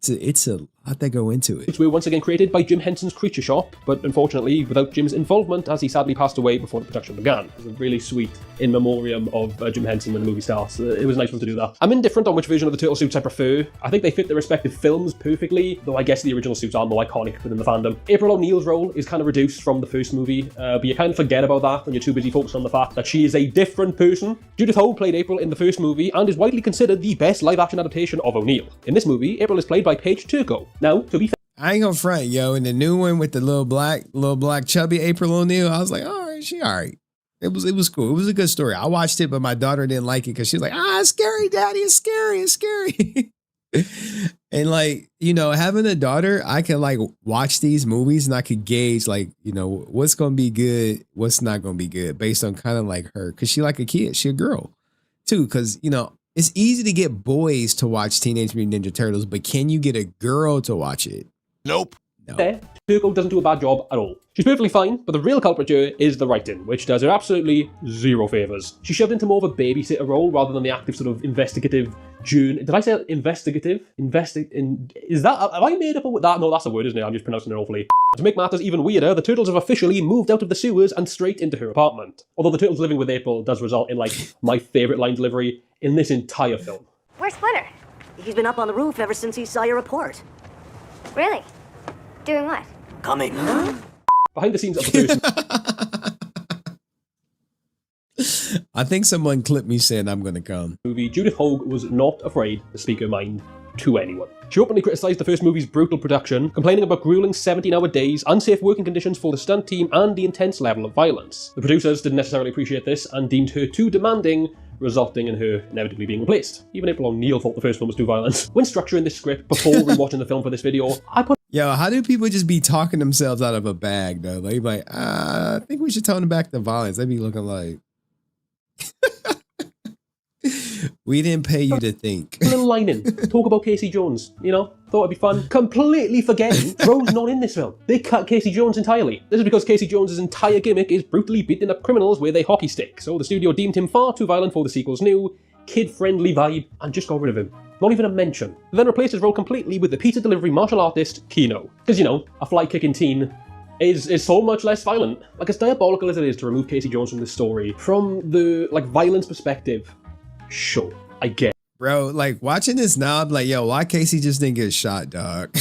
It's a lot that go into it. Which were once again created by Jim Henson's Creature Shop, but unfortunately without Jim's involvement, as he sadly passed away before the production began. It was a really sweet in memoriam of Jim Henson when the movie starts. It was nice of them to do that. I'm indifferent on which version of the turtle suits I prefer. I think they fit their respective films perfectly, though I guess the original suits are more iconic within the fandom. April O'Neil's role is kind of reduced from the first movie, but you kind of forget about that when you're too busy focused on the fact that she is a different person. Judith Hogue played April in the first movie and is widely considered the best live-action adaptation of O'Neill. In this movie, April is played by Paige Turco. Now, to be fair, I ain't gonna front, yo. In the new one with the little black chubby April O'Neil, I was like, all right, she all right. It was cool. It was a good story. I watched it, but my daughter didn't like it because she was like, it's scary, daddy. It's scary. It's scary. And like, you know, having a daughter, I can like watch these movies and I could gauge like, you know, what's going to be good, what's not going to be good based on kind of like her. Cause she like a kid. She a girl too. Cause you know, it's easy to get boys to watch Teenage Mutant Ninja Turtles, but can you get a girl to watch it? Nope. No. Turco doesn't do a bad job at all. She's perfectly fine, but the real culprit here is the writing, which does her absolutely zero favours. She's shoved into more of a babysitter role rather than the active sort of investigative journey. Did I say investigative? Is that, have I made up with that? No, that's a word, isn't it? I'm just pronouncing it awfully. To make matters even weirder, the turtles have officially moved out of the sewers and straight into her apartment. Although the turtles living with April does result in like my favourite line delivery in this entire film. Where's Splinter? He's been up on the roof ever since he saw your report. Really? Doing what? Coming. Behind the scenes of the first I think someone clipped me saying I'm gonna come. movie, Judith Hogue was not afraid to speak her mind to anyone. She openly criticised the first movie's brutal production, complaining about grueling 17-hour days, unsafe working conditions for the stunt team, and the intense level of violence. The producers didn't necessarily appreciate this and deemed her too demanding, resulting in her inevitably being replaced. Even April O'Neil thought the first film was too violent. When structuring this script before rewatching the film for this video, I put Yo, how do people just be talking themselves out of a bag though? Like, I think we should tone back the violence. They be looking like we didn't pay you to think. a little line in, talk about Casey Jones, you know? Thought it'd be fun. Completely forgetting Ro's not in this film. They cut Casey Jones entirely. This is because Casey Jones' entire gimmick is brutally beating up criminals with a hockey stick, so the studio deemed him far too violent for the sequel's new, kid-friendly vibe and just got rid of him. Not even a mention. They then replaced his role completely with the pizza delivery martial artist, Kino. Because, you know, a fly-kicking teen is so much less violent. Like, as diabolical as it is to remove Casey Jones from this story, from the, like, violence perspective, sure, I get it. Bro, like, watching this now, I'm like, yo, why Casey just didn't get shot, dog?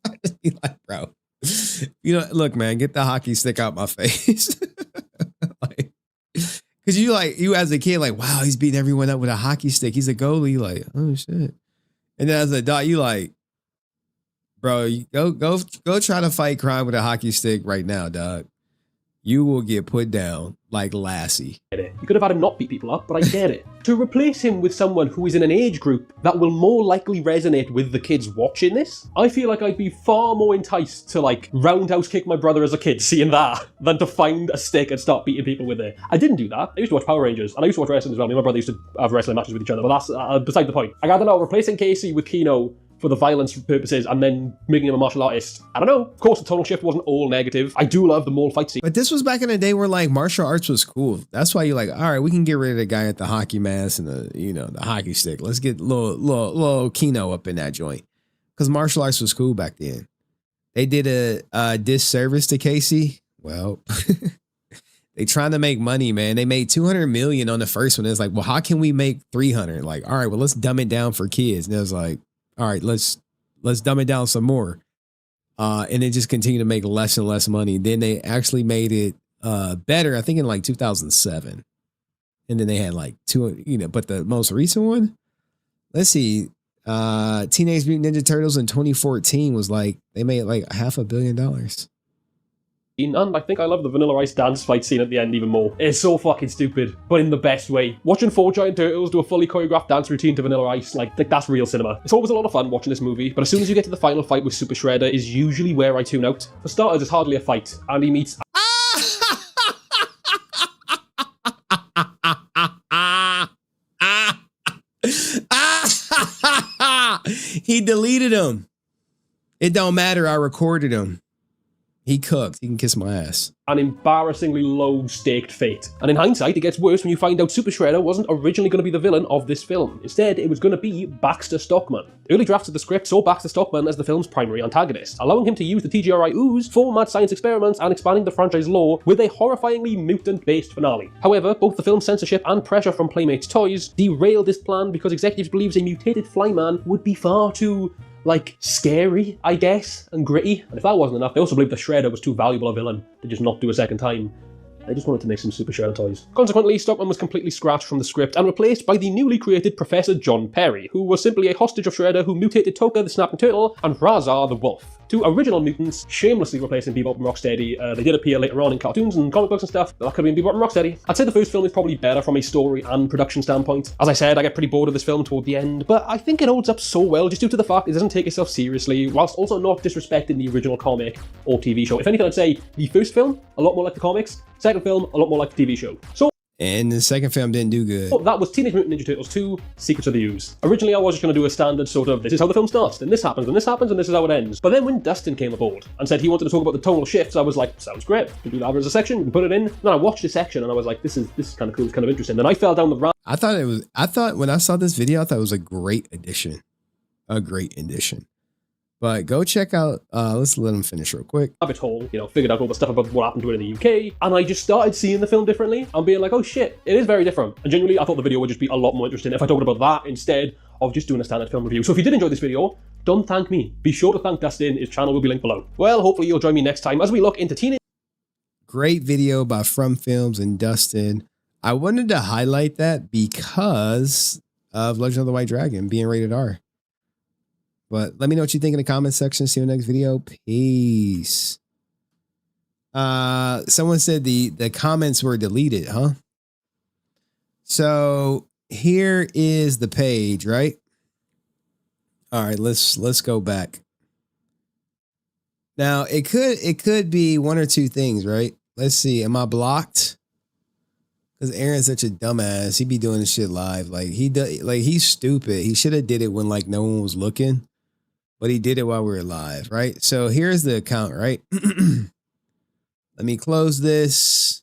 I just be like, bro, you know, look, man, get the hockey stick out my face. Like, because you as a kid, like, wow, he's beating everyone up with a hockey stick. He's a goalie, like, oh shit. And then as a dog, you like, bro, you go try to fight crime with a hockey stick right now, dog. You will get put down like Lassie. You could have had him not beat people up, but I get it. To replace him with someone who is in an age group that will more likely resonate with the kids watching this, I feel like I'd be far more enticed to like roundhouse kick my brother as a kid seeing that than to find a stick and start beating people with it. I didn't do that. I used to watch Power Rangers and I used to watch wrestling as well. Me and my brother used to have wrestling matches with each other, but that's beside the point. I don't know, replacing Casey with Kino for the violence purposes and then making him a martial artist. I don't know. Of course, the tonal shift wasn't all negative. I do love the mall fight scene. But this was back in the day where like martial arts was cool. That's why you're like, all right, we can get rid of the guy at the hockey mask and the hockey stick. Let's get little Kino up in that joint. Because martial arts was cool back then. They did a disservice to Casey. Well, they trying to make money, man. They made $200 million on the first one. It's like, well, how can we make 300? Like, all right, well, let's dumb it down for kids. And it was like, all right, let's dumb it down some more. And it just continued to make less and less money. Then they actually made it better, I think in like 2007. And then they had like two, but the most recent one, let's see, Teenage Mutant Ninja Turtles in 2014 was like, they made like $500 million. And I think I love the Vanilla Ice dance fight scene at the end even more. It's so fucking stupid, but in the best way. Watching 4 giant turtles do a fully choreographed dance routine to Vanilla Ice, like that's real cinema. It's always a lot of fun watching this movie, but as soon as you get to the final fight with Super Shredder is usually where I tune out. For starters, it's hardly a fight, and he meets... He deleted him. It don't matter, I recorded him. He cooked. He can kiss my ass. An embarrassingly low-staked fate. And in hindsight, it gets worse when you find out Super Shredder wasn't originally going to be the villain of this film. Instead, it was going to be Baxter Stockman. Early drafts of the script saw Baxter Stockman as the film's primary antagonist, allowing him to use the TGRI ooze for mad science experiments and expanding the franchise lore with a horrifyingly mutant-based finale. However, both the film's censorship and pressure from Playmates Toys derailed this plan because executives believed a mutated Flyman would be far too... scary, I guess, and gritty. And if that wasn't enough, they also believed the Shredder was too valuable a villain to just not do a second time. They just wanted to make some Super Shredder toys. Consequently, Stockman was completely scratched from the script and replaced by the newly created Professor John Perry, who was simply a hostage of Shredder who mutated Toka the Snapping Turtle and Razar the Wolf. Two original mutants, shamelessly replacing Bebop and Rocksteady. They did appear later on in cartoons and comic books and stuff, but that could have been Bebop and Rocksteady. I'd say the first film is probably better from a story and production standpoint. As I said, I get pretty bored of this film toward the end, but I think it holds up so well just due to the fact it doesn't take itself seriously, whilst also not disrespecting the original comic or TV show. If anything, I'd say the first film, a lot more like the comics, second film, a lot more like the TV show. And the second film didn't do good. That was Teenage Mutant Ninja Turtles 2, Secrets of the Ooze. Originally, I was just going to do a standard sort of, this is how the film starts, then this happens, and this happens, and this is how it ends. But then when Dustin came aboard and said he wanted to talk about the tonal shifts, I was like, sounds great. We can do that as a section, we can put it in. Then I watched this section and I was like, this is kind of cool, it's kind of interesting. Then I fell down the rabbit. I thought when I saw this video, I thought it was a great addition. A great addition. But go check out, let's let him finish real quick. Rabbit hole, figured out all the stuff about what happened to it in the UK, and I just started seeing the film differently and being like, oh shit, it is very different. And genuinely, I thought the video would just be a lot more interesting if I talked about that instead of just doing a standard film review. So if you did enjoy this video, don't thank me. Be sure to thank Dustin, his channel will be linked below. Well, hopefully you'll join me next time as we look into teenage... Great video by From Films and Dustin. I wanted to highlight that because of Legend of the White Dragon being rated R. But let me know what you think in the comments section. See you in the next video. Peace. Someone said the comments were deleted, huh? So here is the page, right? All right, let's go back. Now it could be one or two things, right? Let's see. Am I blocked? Because Aaron's such a dumbass. He be doing this shit live. He's stupid. He should have did it when no one was looking. But he did it while we were live, right? So here's the account, right? Let me close this.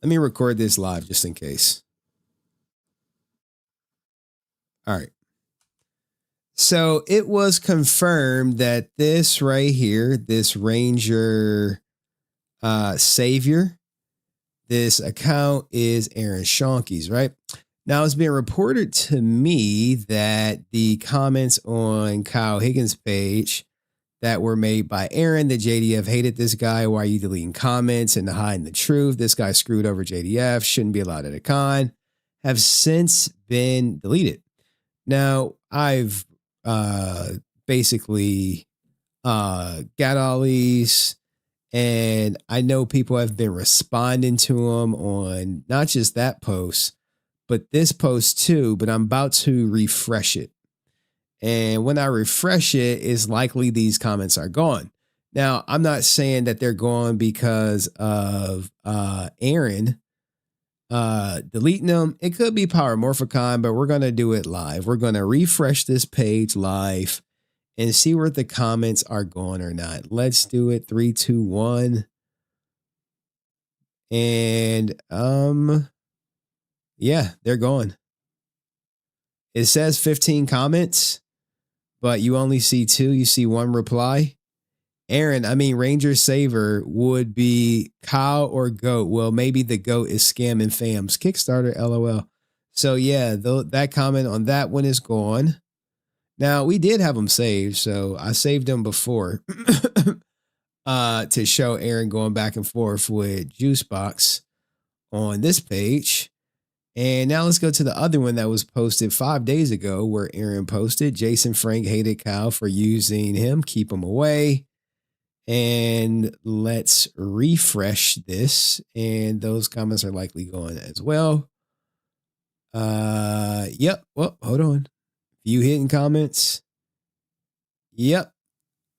Let me record this live just in case. All right. So it was confirmed that this right here, this Ranger Savior, this account is Aaron Schoenke's, right? Now, it's being reported to me that the comments on Kyle Higgins' page that were made by Aaron, that JDF hated this guy. Why are you deleting comments and hiding the truth? This guy screwed over JDF. Shouldn't be allowed at a con. Have since been deleted. Now, I've basically got all these, and I know people have been responding to them on not just that post, but this post too, but I'm about to refresh it. And when I refresh it, it's likely these comments are gone. Now, I'm not saying that they're gone because of Aaron deleting them. It could be Power Morphicon, but we're going to do it live. We're going to refresh this page live and see where the comments are gone or not. Let's do it. 3, 2, 1. And yeah, they're gone. It says 15 comments, but you only see 2. You see 1 reply. Ranger Saver would be Kyle or Goat. Well, maybe the Goat is Scam and Fams. Kickstarter, LOL. So yeah, that comment on that one is gone. Now, we did have them saved, so I saved them before. to show Aaron going back and forth with Juicebox on this page. And now let's go to the other one that was posted 5 days ago, where Aaron posted, Jason Frank hated Kyle for using him, keep him away. And let's refresh this. And those comments are likely going as well. Yep. Well, hold on. View hidden comments. Yep.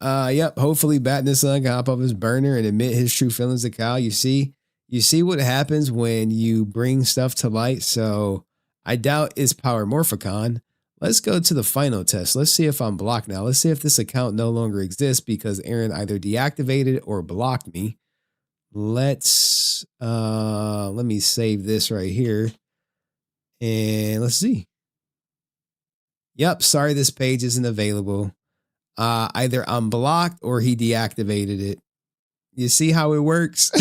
Yep. Hopefully Batman Son can hop off his burner and admit his true feelings to Kyle. You see what happens when you bring stuff to light. So I doubt it's Power Morphicon. Let's go to the final test. Let's see if I'm blocked now. Let's see if this account no longer exists because Aaron either deactivated or blocked me. Let's let me save this right here. And let's see. Yep, sorry this page isn't available. Either I'm blocked or he deactivated it. You see how it works?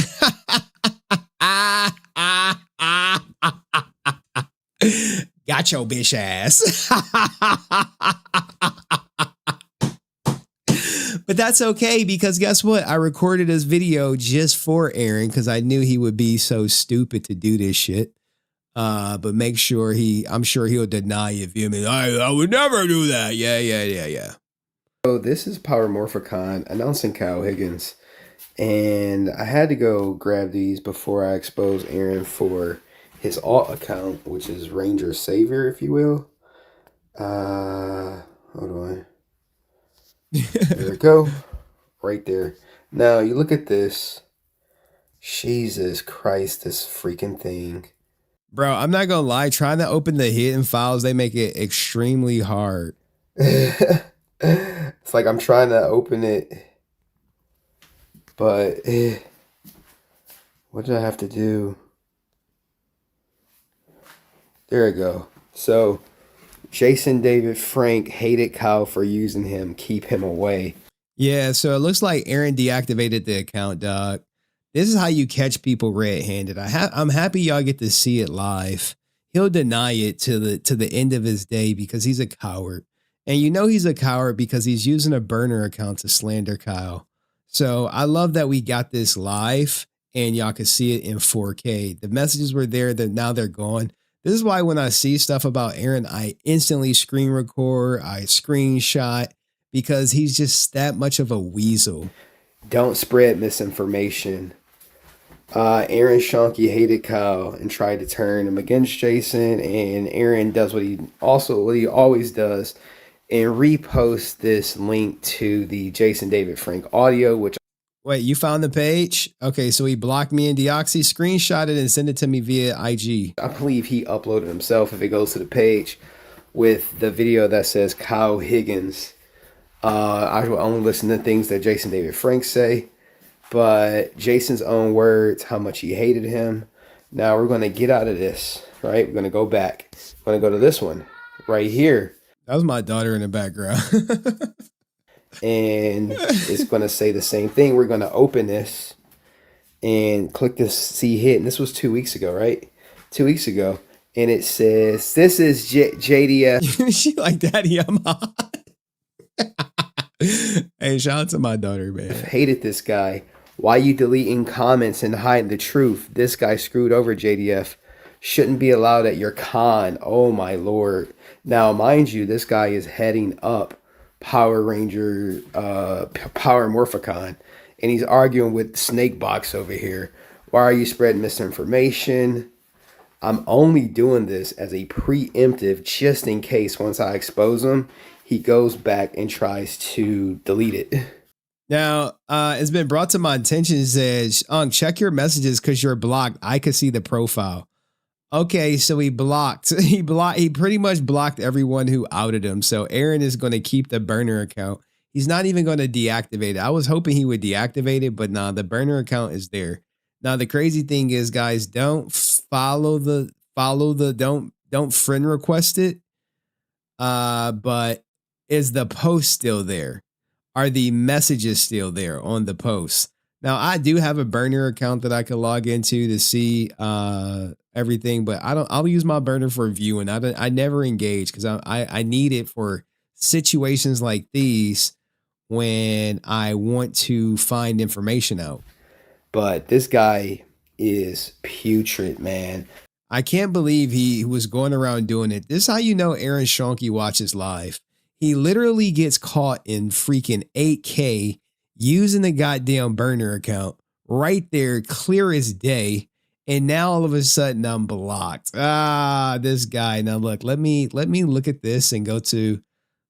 Got your bitch ass. But that's okay because guess what? I recorded this video just for Aaron because I knew he would be so stupid to do this shit. But make sure I'm sure he'll deny it. You mean I would never do that. Yeah. So this is Power Morphicon announcing Kyle Higgins. And I had to go grab these before I expose Aaron for his alt account, which is Ranger Savior, if you will. Hold on. There we go. Right there. Now, you look at this. Jesus Christ, this freaking thing. Bro, I'm not going to lie. Trying to open the hidden files, they make it extremely hard. It's like I'm trying to open it. But what do I have to do? There we go. So, Jason David Frank hated Kyle for using him. Keep him away. Yeah, so it looks like Aaron deactivated the account, dog. This is how you catch people red-handed. I'm happy y'all get to see it live. He'll deny it to the end of his day because he's a coward. And you know he's a coward because he's using a burner account to slander Kyle. So I love that we got this live and y'all can see it in 4K. The messages were there, that now they're gone. This is why when I see stuff about Aaron, I instantly screen record, I screenshot, because he's just that much of a weasel. Don't spread misinformation. Aaron Schoenke hated Kyle and tried to turn him against Jason, and Aaron does what he always does, and repost this link to the Jason David Frank audio, which... Wait, you found the page? Okay, so he blocked me in Deoxy, screenshot it, and send it to me via IG. I believe he uploaded himself if it goes to the page with the video that says Kyle Higgins. I will only listen to things that Jason David Frank say, but Jason's own words, how much he hated him. Now we're going to get out of this, right? We're going to go back. We're going to go to this one right here. That was my daughter in the background. And it's going to say the same thing. We're going to open this and click this see hit. And this was 2 weeks ago, right? 2 weeks ago. And it says, this is JDF. She like, Daddy, I'm hot. Hey, shout out to my daughter, man. Hated this guy. Why you deleting comments and hiding the truth? This guy screwed over JDF. Shouldn't be allowed at your con. Oh, my Lord. Now, mind you, this guy is heading up Power Ranger, Power Morphicon, and he's arguing with Snakebox over here. Why are you spreading misinformation? I'm only doing this as a preemptive, just in case once I expose him, he goes back and tries to delete it. Now, it's been brought to my attention, it says, check your messages because you're blocked. I could see the profile. Okay, so he pretty much blocked everyone who outed him. So Aaron is going to keep the burner account. He's not even going to deactivate it. I was hoping he would deactivate it, but nah, the burner account is there. Now the crazy thing is, guys, don't don't friend request it. But is the post still there? Are the messages still there on the post? Now I do have a burner account that I can log into to see everything, but I'll use my burner for viewing. I never engage because I need it for situations like these when I want to find information out. But this guy is putrid, man. I can't believe he was going around doing it. This is how you know Aaron Schoenke watches live. He literally gets caught in freaking 8K using the goddamn burner account right there, clear as day. And now all of a sudden I'm blocked. This guy. Now look, let me look at this and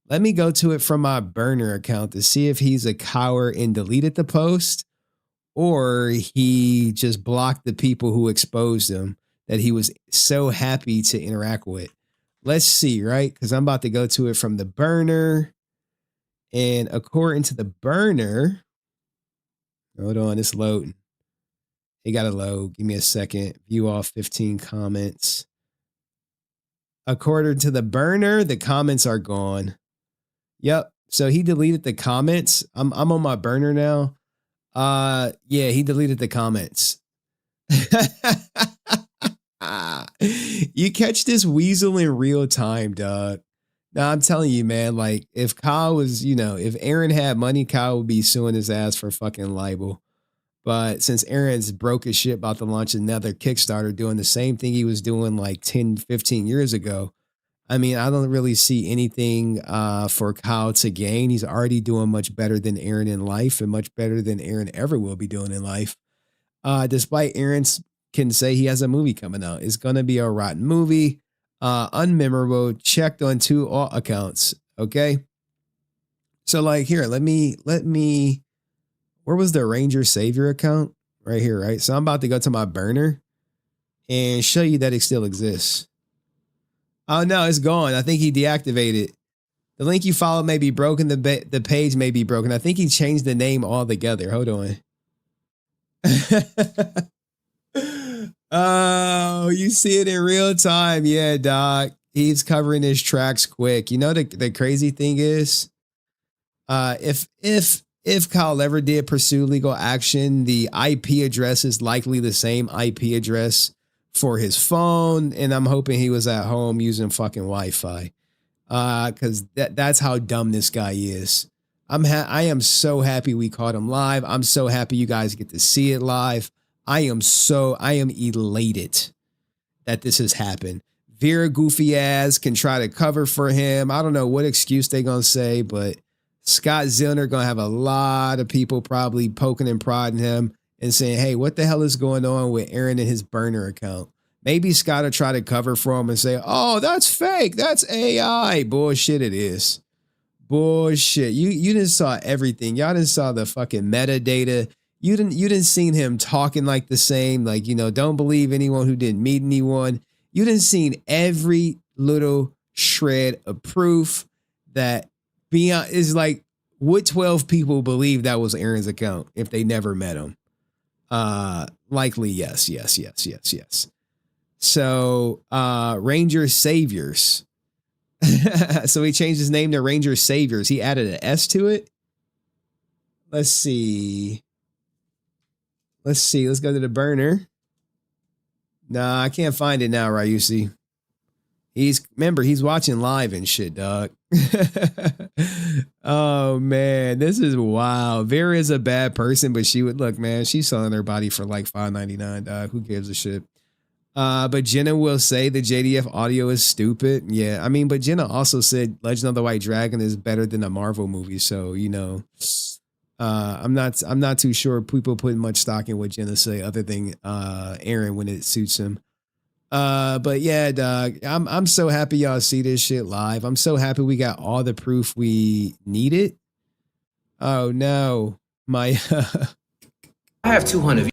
let me go to it from my burner account to see if he's a coward and deleted the post, or he just blocked the people who exposed him that he was so happy to interact with. Let's see, right? Because I'm about to go to it from the burner. And according to the burner, hold on, it's loading. It got to load. Give me a second. View all 15 comments. According to the burner, the comments are gone. Yep. So he deleted the comments. I'm on my burner now. Yeah, he deleted the comments. You catch this weasel in real time, dog. Now I'm telling you, man, like if Kyle was, if Aaron had money, Kyle would be suing his ass for fucking libel. But since Aaron's broke his shit about to launch another Kickstarter doing the same thing he was doing like 10, 15 years ago, I mean, I don't really see anything for Kyle to gain. He's already doing much better than Aaron in life and much better than Aaron ever will be doing in life. Despite Aaron's can say he has a movie coming out. It's going to be a rotten movie, unmemorable, checked on 2 accounts. Okay. So like here, let me, where was the Ranger Savior account? Right here, right? So I'm about to go to my burner and show you that it still exists. Oh no, it's gone. I think he deactivated. The link you followed may be broken. The page may be broken. I think he changed the name altogether. Hold on. Oh, you see it in real time. Yeah, Doc. He's covering his tracks quick. You know, the crazy thing is, if Kyle ever did pursue legal action, the IP address is likely the same IP address for his phone. And I'm hoping he was at home using fucking Wi-Fi. Cause that's how dumb this guy is. I am so happy we caught him live. I'm so happy you guys get to see it live. I am elated that this has happened. Vera goofy ass can try to cover for him. I don't know what excuse they're going to say, but Scott Zillner going to have a lot of people probably poking and prodding him and saying, hey, what the hell is going on with Aaron and his burner account? Maybe Scott will try to cover for him and say, oh, that's fake. That's AI. Bullshit it is. Bullshit. You didn't saw everything. Y'all didn't saw the fucking metadata. You didn't seen him talking like the same, like, don't believe anyone who didn't meet anyone. You didn't seen every little shred of proof that beyond is like, would 12 people believe that was Aaron's account if they never met him? Likely, yes. So, Ranger Saviors. So he changed his name to Ranger Saviors. He added an S to it. Let's see. Let's go to the burner. Nah, I can't find it now, Ryusi. Remember, he's watching live and shit, dog. Oh man, this is wild. Vera is a bad person, but look, man, she's selling her body for like $5.99, dog. Who gives a shit? But Jenna will say the JDF audio is stupid. Yeah, I mean, but Jenna also said Legend of the White Dragon is better than a Marvel movie. So, I'm not too sure people put much stock in what Jenna say other than Aaron when it suits him. But yeah, dog, I'm so happy y'all see this shit live. I'm so happy we got all the proof we needed. Oh no, my I have 200.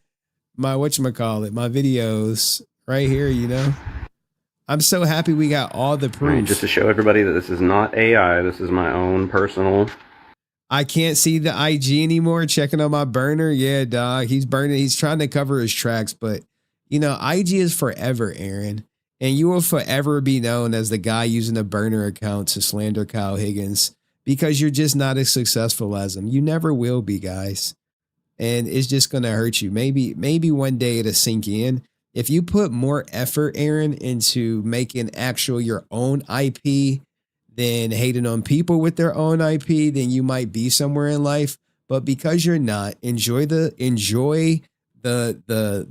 My whatchamacallit, my videos right here, I'm so happy we got all the proof. Just to show everybody that this is not AI, this is my own personal. I can't see the IG anymore. Checking on my burner. Yeah, dog. He's burning. He's trying to cover his tracks, but IG is forever, Aaron. And you will forever be known as the guy using a burner account to slander Kyle Higgins because you're just not as successful as him. You never will be, guys. And it's just going to hurt you. Maybe one day it'll sink in. If you put more effort, Aaron, into making your own IP, than hating on people with their own IP, then you might be somewhere in life. But because you're not, enjoy the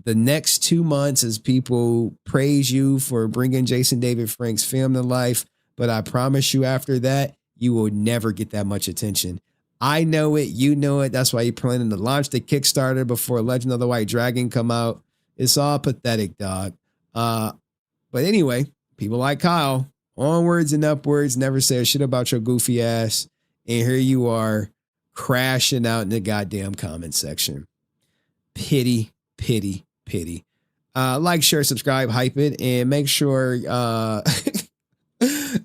next 2 months as people praise you for bringing Jason David Frank's film to life. But I promise you, after that, you will never get that much attention. I know it. You know it. That's why you're planning to launch the Kickstarter before Legend of the White Dragon come out. It's all pathetic, dog. But anyway, people like Kyle, onwards and upwards, never say a shit about your goofy ass. And here you are crashing out in the goddamn comment section. Pity, pity, pity. Like, share, subscribe, hype it, and make sure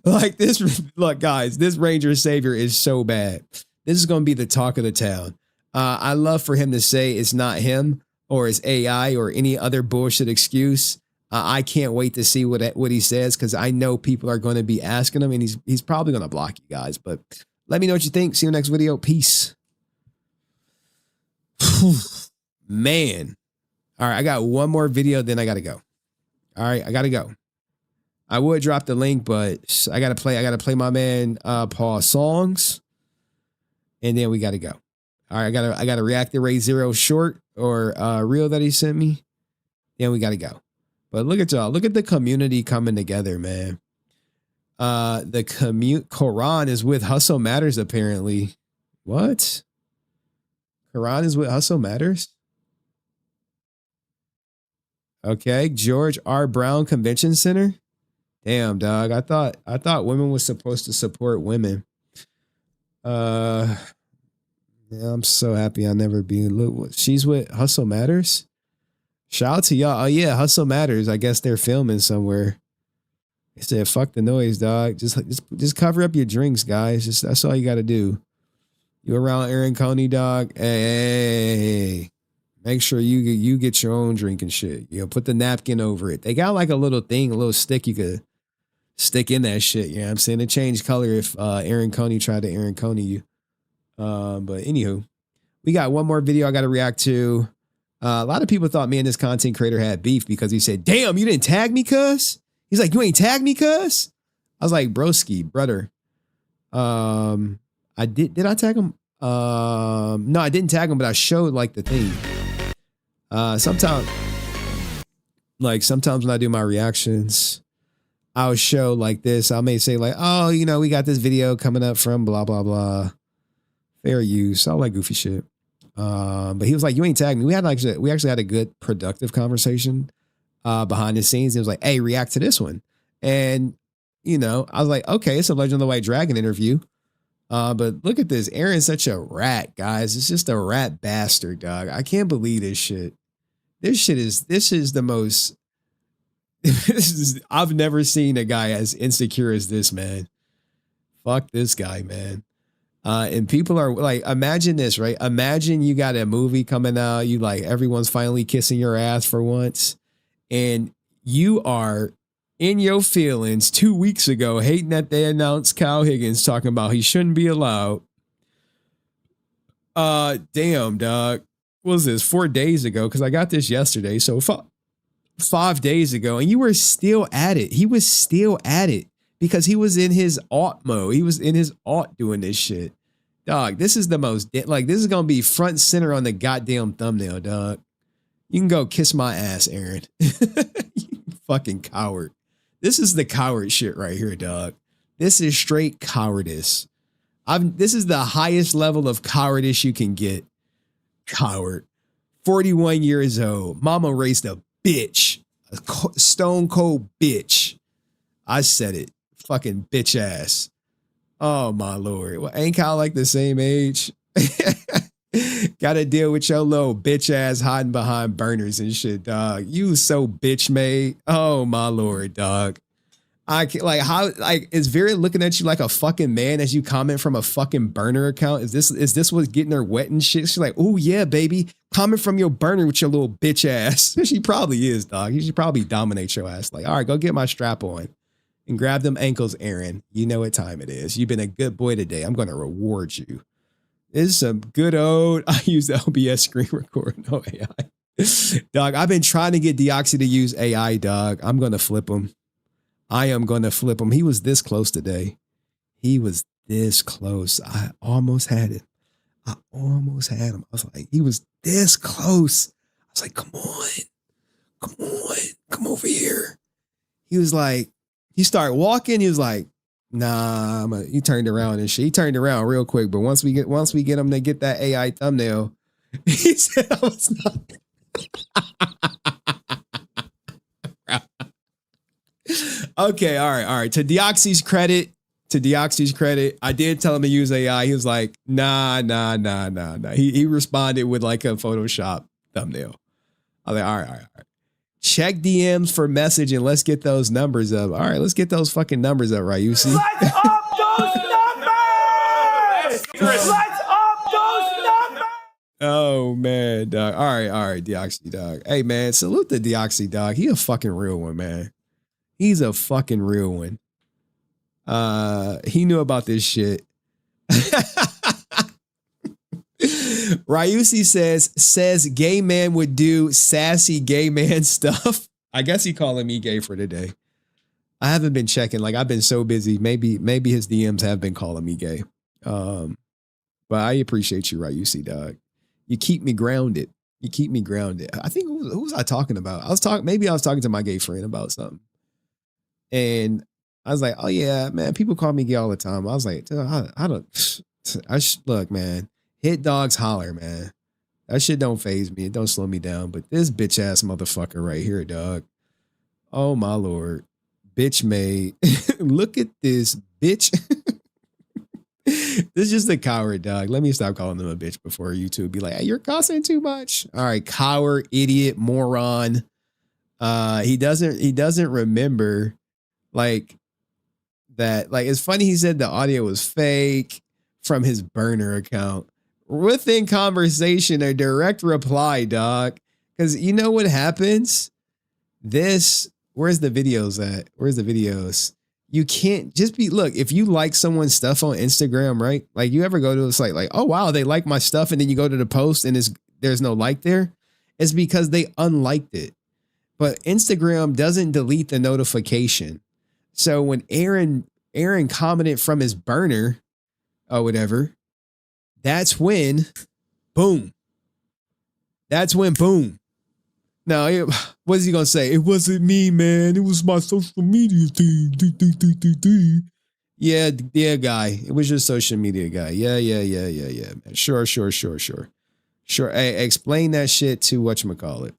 like this. Look, guys, this Ranger Savior is so bad. This is going to be the talk of the town. I love for him to say it's not him or it's AI or any other bullshit excuse. I can't wait to see what he says, because I know people are going to be asking him, and he's probably going to block you guys. But let me know what you think. See you next video. Peace. Man. All right, I got one more video, then I got to go. All right, I got to go. I would drop the link, but I got to play my man Paul songs, and then we got to go. All right, I got to react to Ray Zero short or reel that he sent me. Then we got to go. But look at y'all. Look at the community coming together, man. The Quran is with Hustle Matters, apparently. What? Quran is with Hustle Matters? Okay, George R. Brown Convention Center. Damn, dog. I thought women was supposed to support women. Yeah, I'm so happy I never be. Look, she's with Hustle Matters. Shout out to y'all. Oh yeah, Hustle Matters. I guess they're filming somewhere. They said, "Fuck the noise, dog. Just cover up your drinks, guys. That's all you got to do. You around Aaron Coney, dog? Hey, make sure you get your own drink and shit. You know, put the napkin over it. They got like a little thing, a little stick you could stick in that shit. You know what I'm saying? It changed color if Aaron Coney tried to Aaron Coney you. But anywho, we got one more video I got to react to. A lot of people thought me and this content creator had beef because he said, "Damn, you didn't tag me, cuz." He's like, "You ain't tagged me, cuz." I was like, "Broski, brother." I did I tag him? No, I didn't tag him, but I showed like the thing. Sometimes when I do my reactions, I'll show like this. I may say like, "Oh, you know, we got this video coming up from blah, blah, blah." Fair use. I like goofy shit. But he was like, "You ain't tagged me." We actually had a good productive conversation behind the scenes. He was like, "Hey, react to this one." And, you know, I was like, okay, it's a Legend of the White Dragon interview. But look at this. Aaron's such a rat, guys. It's just a rat bastard, dog. I can't believe this shit. This is the most, I've never seen a guy as insecure as this, man. Fuck this guy, man. And people are like, imagine this, right? Imagine you got a movie coming out. You like, everyone's finally kissing your ass for once. And you are in your feelings 2 weeks ago, hating that they announced Kyle Higgins, talking about he shouldn't be allowed. Damn, dog. What was this? 4 days ago? Because I got this yesterday. So 5 days ago. And you were still at it. He was still at it. Because he was in his alt mode. He was in his alt doing this shit. Dog, this is the most, like, this is going to be front and center on the goddamn thumbnail, dog. You can go kiss my ass, Aaron. You fucking coward. This is the coward shit right here, dog. This is straight cowardice. This is the highest level of cowardice you can get. Coward. 41 years old. Mama raised a bitch. A stone cold bitch. I said it. Fucking bitch ass. Oh my Lord. Well, ain't Kyle like the same age? Gotta deal with your little bitch ass hiding behind burners and shit, dog. You so bitch made. Oh my Lord, dog. I can't, like, how, like, is Vera looking at you like a fucking man as you comment from a fucking burner account? Is this what's getting her wet and shit? She's like, "Oh yeah, baby. Comment from your burner with your little bitch ass." She probably is, dog. You should probably dominate your ass. Like, all right, go get my strap on. And grab them ankles, Aaron. You know what time it is. You've been a good boy today. I'm going to reward you. This is some good old, I use the OBS screen record. No AI. Dog, I've been trying to get Deoxy to use AI, dog. I'm going to flip him. I am going to flip him. He was this close today. He was this close. I almost had him. I almost had him. I was like, he was this close. I was like, come on, come over here. He was like, he started walking. He was like, nah, he turned around and shit. He turned around real quick. But once we get him to get that AI thumbnail, he said I was not. Okay, all right. To Deoxy's credit, I did tell him to use AI. He was like, nah. He responded with like a Photoshop thumbnail. I was like, all right. Check DMs for message and let's get those numbers up. All right, let's get those fucking numbers up, right? You see? Let's up those numbers! Let's up those numbers! Oh man, dog. All right, Deoxy, dog. Hey man, salute the Deoxy, dog. He a fucking real one, man. He's a fucking real one. He knew about this shit. Ryusi says gay man would do sassy gay man stuff. I guess he calling me gay for today. I haven't been checking. Like I've been so busy. Maybe his DMs have been calling me gay. But I appreciate you, Ryusi, dog. You keep me grounded. I think who was I talking about? I was talking to my gay friend about something. And I was like, oh yeah, man, people call me gay all the time. I was like, look, man, hit dogs holler, man. That shit don't faze me. It don't slow me down. But this bitch ass motherfucker right here, dog. Oh my Lord. Bitch made. Look at this bitch. This is just a coward, dog. Let me stop calling them a bitch before YouTube be like, hey, you're cussing too much. All right, coward, idiot, moron. He doesn't remember like that. Like it's funny he said the audio was fake from his burner account. Within conversation, a direct reply, dog. Because you know what happens? Where's the videos at? Where's the videos? You can't just look, if you like someone's stuff on Instagram, right? Like you ever go to a site like, oh wow, they like my stuff, and then you go to the post and there's no like there. It's because they unliked it. But Instagram doesn't delete the notification. So when Aaron commented from his burner or whatever, that's when boom. No, what is he gonna say? It wasn't me, man. It was my social media team. Yeah, guy. It was your social media guy. Yeah. Man. Sure. Hey, explain that shit to whatchamacallit.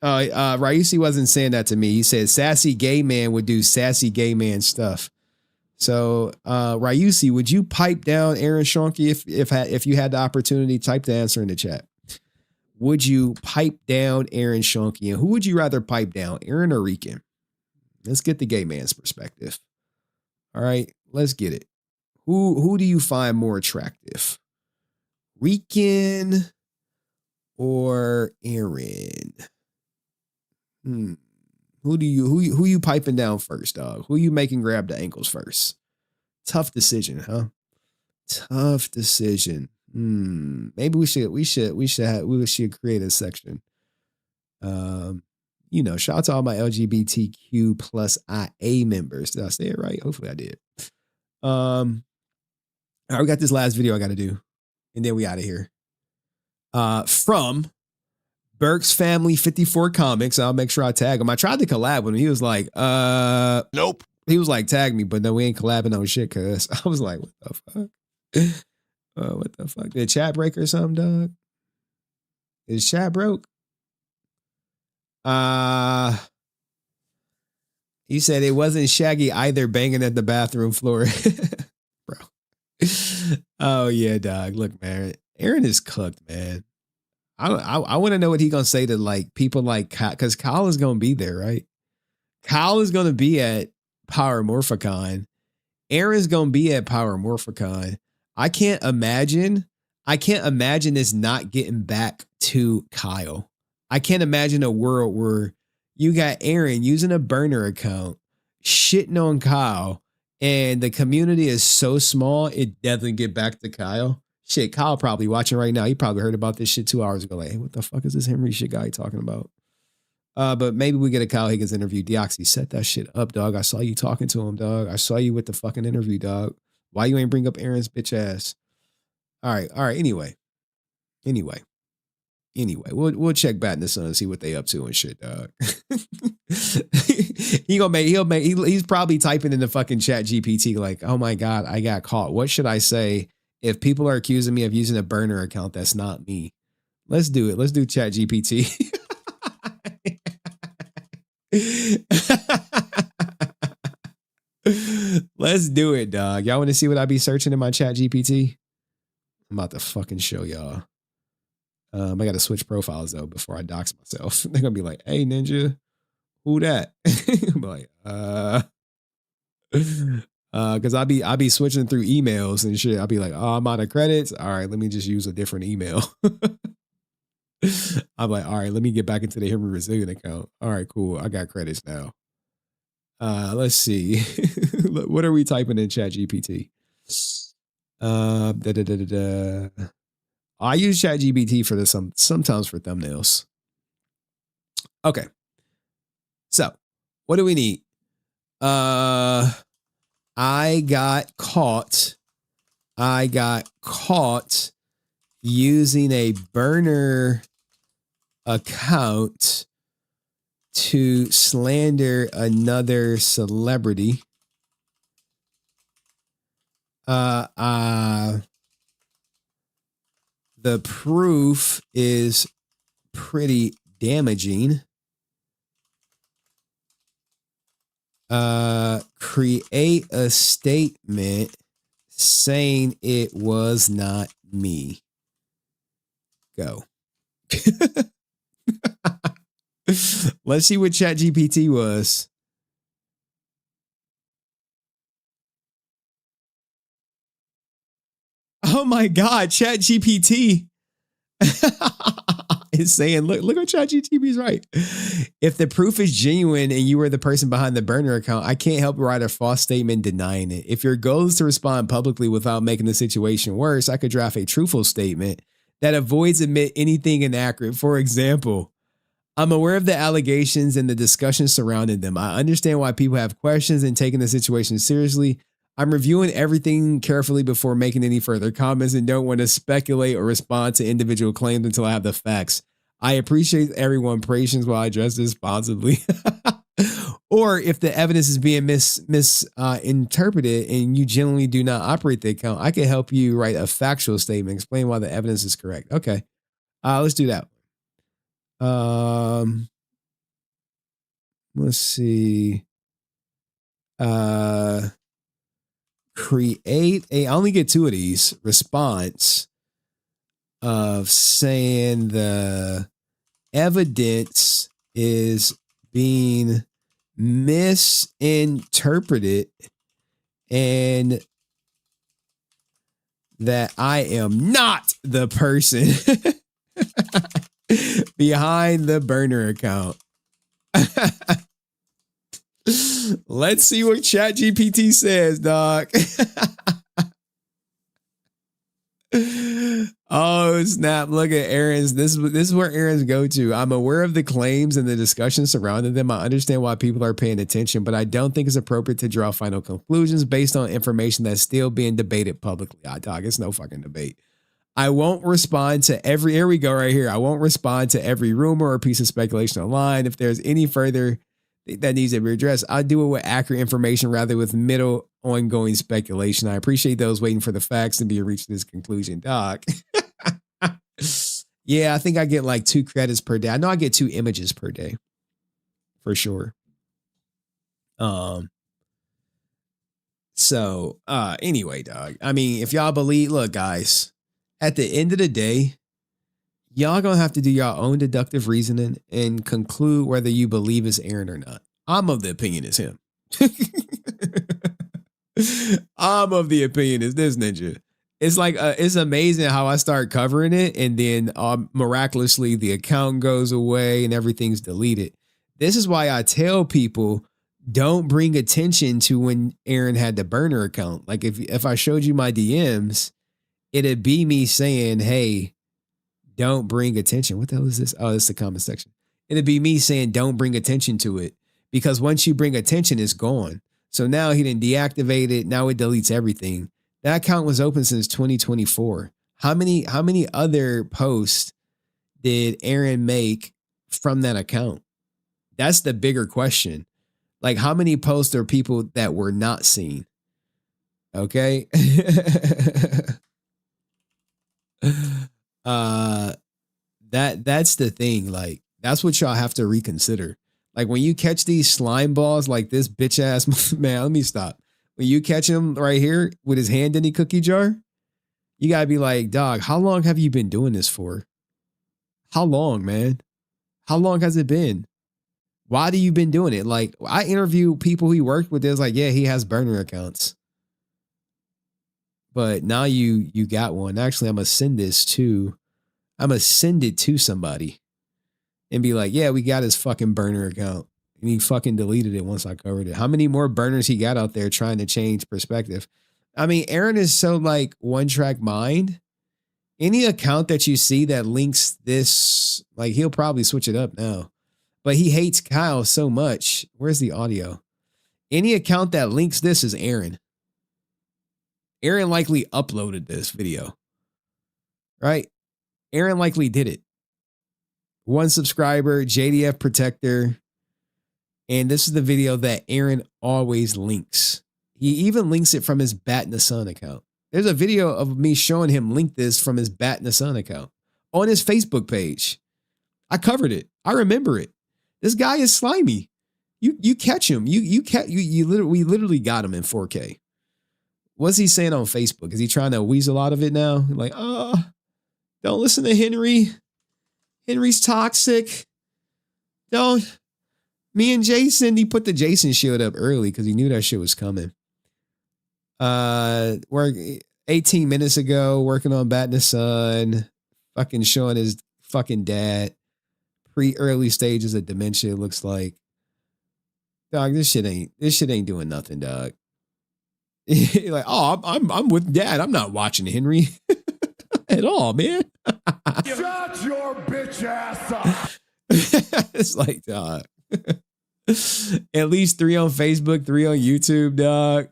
Ryusi wasn't saying that to me. He said sassy gay man would do sassy gay man stuff. So, Ryusi, would you pipe down Aaron Schoenke if you had the opportunity? Type the answer in the chat. Would you pipe down Aaron Schoenke? And who would you rather pipe down, Aaron or Rican? Let's get the gay man's perspective. All right, let's get it. Who do you find more attractive? Rican or Aaron? Who you piping down first, dog? Who you making grab the ankles first? Tough decision, huh? Tough decision. Maybe we should create a section. Shout out to all my LGBTQ plus IA members. Did I say it right? Hopefully I did. All right, we got this last video I got to do, and then we out of here. From Burke's Family 54 Comics. I'll make sure I tag him. I tried to collab with him. He was like, nope. He was like, tag me, but no, we ain't collabing on shit, cuz. I was like, what the fuck? What the fuck? Did chat break or something, dog? Is chat broke? He said it wasn't Shaggy either banging at the bathroom floor. Bro. Oh yeah, dog. Look, man. Aaron is cooked, man. I want to know what he gonna say to like people like Kyle, because Kyle is gonna be there, right? Kyle is gonna be at Power Morphicon. Aaron's gonna be at Power Morphicon. I can't imagine this not getting back to Kyle. I can't imagine a world where you got Aaron using a burner account, shitting on Kyle, and the community is so small, it doesn't get back to Kyle. Shit, Kyle probably watching right now. He probably heard about this shit 2 hours ago. Like, hey, what the fuck is this Henry shit guy talking about? But maybe we get a Kyle Higgins interview. Deoxy, set that shit up, dog. I saw you talking to him, dog. I saw you with the fucking interview, dog. Why you ain't bring up Aaron's bitch ass? All right. Anyway, we'll check back in the sun and see what they up to and shit, dog. He's probably typing in the fucking chat GPT like, oh my God, I got caught. What should I say if people are accusing me of using a burner account that's not me? Let's do it. Let's do chat GPT. Let's do it, dog. Y'all want to see what I be searching in my chat GPT? I'm about to fucking show y'all. I got to switch profiles though before I dox myself. They're gonna be like, "Hey, Ninja, who that?" I'm like, because I be switching through emails and shit. I'll be like, "Oh, I'm out of credits. All right, let me just use a different email." I'm like, "All right, let me get back into the Henry Resilient account." All right, cool. I got credits now. Let's see. What are we typing in chat GPT? I use ChatGPT for this sometimes for thumbnails. Okay. So, what do we need? I got caught using a burner account to slander another celebrity. The proof is pretty damaging. Create a statement saying it was not me. Go. Let's see what ChatGPT was. Oh my God, ChatGPT is saying, look what ChatGPT is right. If the proof is genuine and you were the person behind the burner account, I can't help but write a false statement denying it. If your goal is to respond publicly without making the situation worse, I could draft a truthful statement that avoids admit anything inaccurate. For example, I'm aware of the allegations and the discussion surrounding them. I understand why people have questions and taking the situation seriously. I'm reviewing everything carefully before making any further comments and don't want to speculate or respond to individual claims until I have the facts. I appreciate everyone's patience while I address this responsibly. Or if the evidence is being misinterpreted and you genuinely do not operate the account, I can help you write a factual statement, explain why the evidence is correct. Okay, let's do that. Let's see. Create I only get 2 of these response of saying the evidence is being misinterpreted and that I am not the person behind the burner account. Let's see what ChatGPT says, dog. Oh, snap. Look at Aaron's. This is where Aaron's go to. I'm aware of the claims and the discussion surrounding them. I understand why people are paying attention, but I don't think it's appropriate to draw final conclusions based on information that's still being debated publicly. Dog, it's no fucking debate. I won't respond to every, here we go right here. I won't respond to every rumor or piece of speculation online. If there's any further that needs to be addressed, I'll do it with accurate information rather with middle ongoing speculation. I appreciate those waiting for the facts to be reached this conclusion, dog. Yeah, I think I get like 2 credits per day. I know I get 2 images per day for sure. So anyway, dog, I mean, if y'all believe, look guys, at the end of the day, y'all gonna have to do your own deductive reasoning and conclude whether you believe it's Aaron or not. I'm of the opinion it's him. I'm of the opinion it's this ninja. It's like, it's amazing how I start covering it and then miraculously the account goes away and everything's deleted. This is why I tell people don't bring attention to when Aaron had the burner account. Like if I showed you my DMs, it'd be me saying, hey, don't bring attention. What the hell is this? Oh, it's the comment section. It'd be me saying, don't bring attention to it. Because once you bring attention, it's gone. So now he didn't deactivate it. Now it deletes everything. That account was open since 2024. How many other posts did Aaron make from that account? That's the bigger question. Like, how many posts are people that were not seen? Okay. That's the thing. Like, that's what y'all have to reconsider. Like, when you catch these slime balls like this bitch ass man, let me stop. When you catch him right here with his hand in the cookie jar, you gotta be like, dog, how long have you been doing this for? How long, man? How long has it been? Why do you been doing it? Like, I interview people he worked with. It's like, yeah, he has burner accounts. But now you got one. Actually, I'm gonna send it to somebody and be like, yeah, we got his fucking burner account. And he fucking deleted it once I covered it. How many more burners he got out there trying to change perspective? I mean, Aaron is so like one track mind. Any account that you see that links this, like, he'll probably switch it up now. But he hates Kyle so much. Where's the audio? Any account that links this is Aaron. Aaron likely uploaded this video. Right? Aaron likely did it. 1 subscriber, JDF Protector. And this is the video that Aaron always links. He even links it from his Bat in the Sun account. There's a video of me showing him link this from his Bat in the Sun account on his Facebook page. I covered it. I remember it. This guy is slimy. You catch him. We literally got him in 4K. What's he saying on Facebook? Is he trying to weasel out of it now? Like, don't listen to Henry. Henry's toxic. Don't. Me and Jason, he put the Jason shield up early because he knew that shit was coming. Work 18 minutes ago, working on Bat in the Sun, fucking showing his fucking dad pre-early stages of dementia. It looks like, dog, this shit ain't doing nothing, dog. Like, oh, I'm with dad. I'm not watching Henry at all, man. Shut your bitch ass up. It's like, dog. At least 3 on Facebook, 3 on YouTube, dog.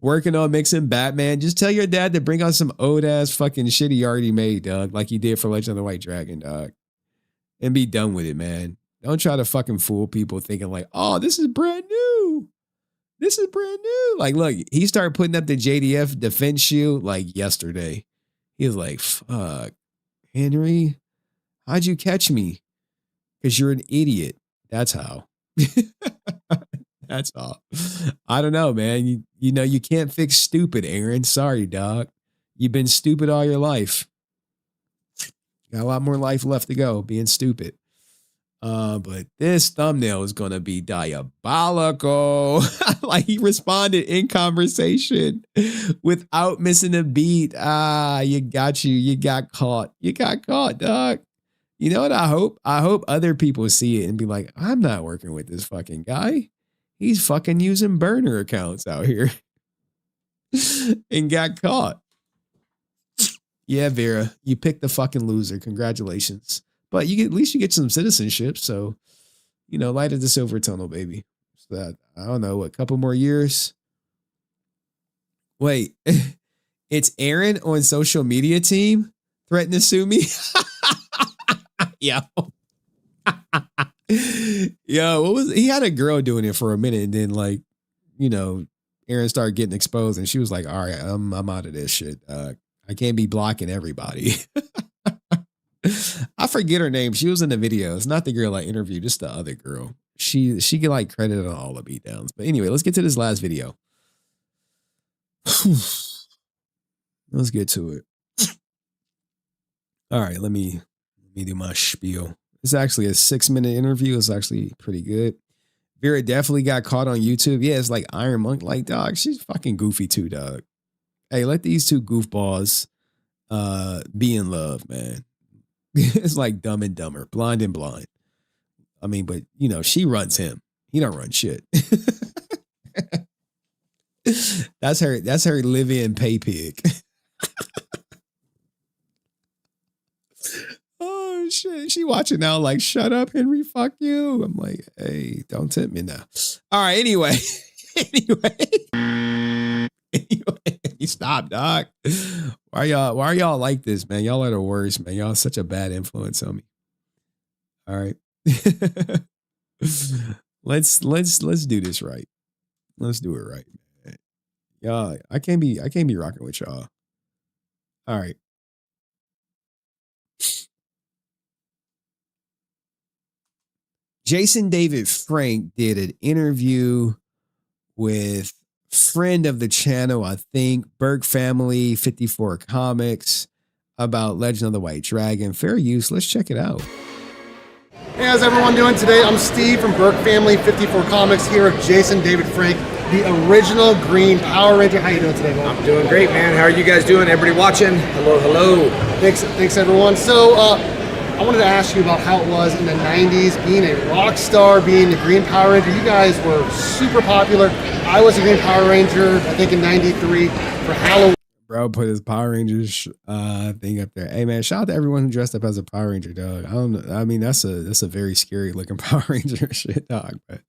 Working on mixing Batman. Just tell your dad to bring out some old ass fucking shit he already made, dog, like he did for Legend of the White Dragon, dog. And be done with it, man. Don't try to fucking fool people thinking like, oh, this is brand new. This is brand new. Like, look, he started putting up the JDF defense shield like yesterday. He was like, fuck, Henry, how'd you catch me? Because you're an idiot. That's how. That's all. I don't know, man. You know, you can't fix stupid, Aaron. Sorry, dog. You've been stupid all your life. Got a lot more life left to go being stupid. But this thumbnail is going to be diabolical. Like, he responded in conversation without missing a beat. You got caught. You got caught, dog. You know what I hope? I hope other people see it and be like, I'm not working with this fucking guy. He's fucking using burner accounts out here and got caught. Yeah, Vera, you picked the fucking loser. Congratulations. But at least you get some citizenship. So, you know, light of the silver tunnel, baby. So that, I don't know, a couple more years. Wait, it's Aaron on social media team threatening to sue me. Yo. Yo, what was he had a girl doing it for a minute, and then, like, you know, Aaron started getting exposed, and she was like, all right, I'm out of this shit. I can't be blocking everybody. I forget her name. She was in the video. It's not the girl I interviewed, just the other girl. She get like credit on all the beatdowns. But anyway, let's get to this last video. Let's get to it. All right, let me do my spiel. It's actually a 6-minute interview. It's actually pretty good. Vera definitely got caught on YouTube. Yeah, it's like Iron Monk. Like, dog, she's fucking goofy too, dog. Hey, let these two goofballs be in love, man. It's like Dumb and Dumber, Blind and Blind. I mean, but, you know, she runs him. He don't run shit. That's her live-in pay pig. Oh, shit. She watching now like, shut up, Henry, fuck you. I'm like, hey, don't tempt me now. All right, anyway. Anyway, stop, dog. Why are y'all like this, man? Y'all are the worst, man. Y'all such a bad influence on me. All right. let's do this right. Let's do it right, man. Y'all, I can't be rocking with y'all. All right. Jason David Frank did an interview with friend of the channel, I think, Berg Family 54 Comics, about Legend of the White Dragon. Fair use. Let's check it out. Hey, how's everyone doing today? I'm Steve from Burke Family 54 Comics here with Jason David Frank, the original Green Power Ranger. How you doing today, man? I'm doing great, man. How are you guys doing? Everybody watching? Hello, hello. Thanks everyone. So, I wanted to ask you about how it was in the 90s, being a rock star, being the Green Power Ranger. You guys were super popular. I was a Green Power Ranger, I think in 93 for Halloween. Bro put his Power Rangers thing up there. Hey man, shout out to everyone who dressed up as a Power Ranger, dog. I don't know. I mean, that's a very scary looking Power Ranger shit, dog. But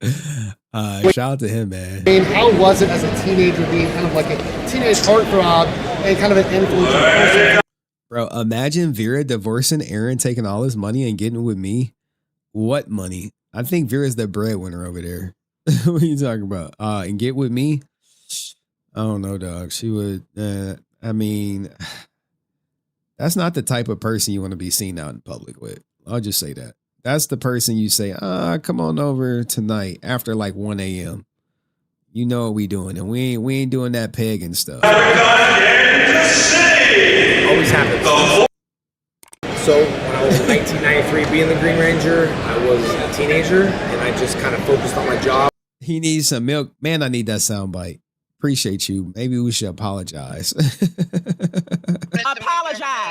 shout out to him, man. I mean, how was it as a teenager being kind of like a teenage heartthrob and kind of an influential person? Bro, imagine Vera divorcing Aaron, taking all his money and getting with me. What money? I think Vera's the breadwinner over there. What are you talking about? And get with me? I don't know, dog. She would. I mean, that's not the type of person you want to be seen out in public with. I'll just say that. That's the person you say, come on over tonight after like 1 a.m. You know what we doing, and we ain't doing that pagan stuff. Always happens. So when I was in 1993 being the Green Ranger, I was a teenager and I just kind of focused on my job. He needs some milk. Man, I need that soundbite. Appreciate you. Maybe we should apologize. Apologize,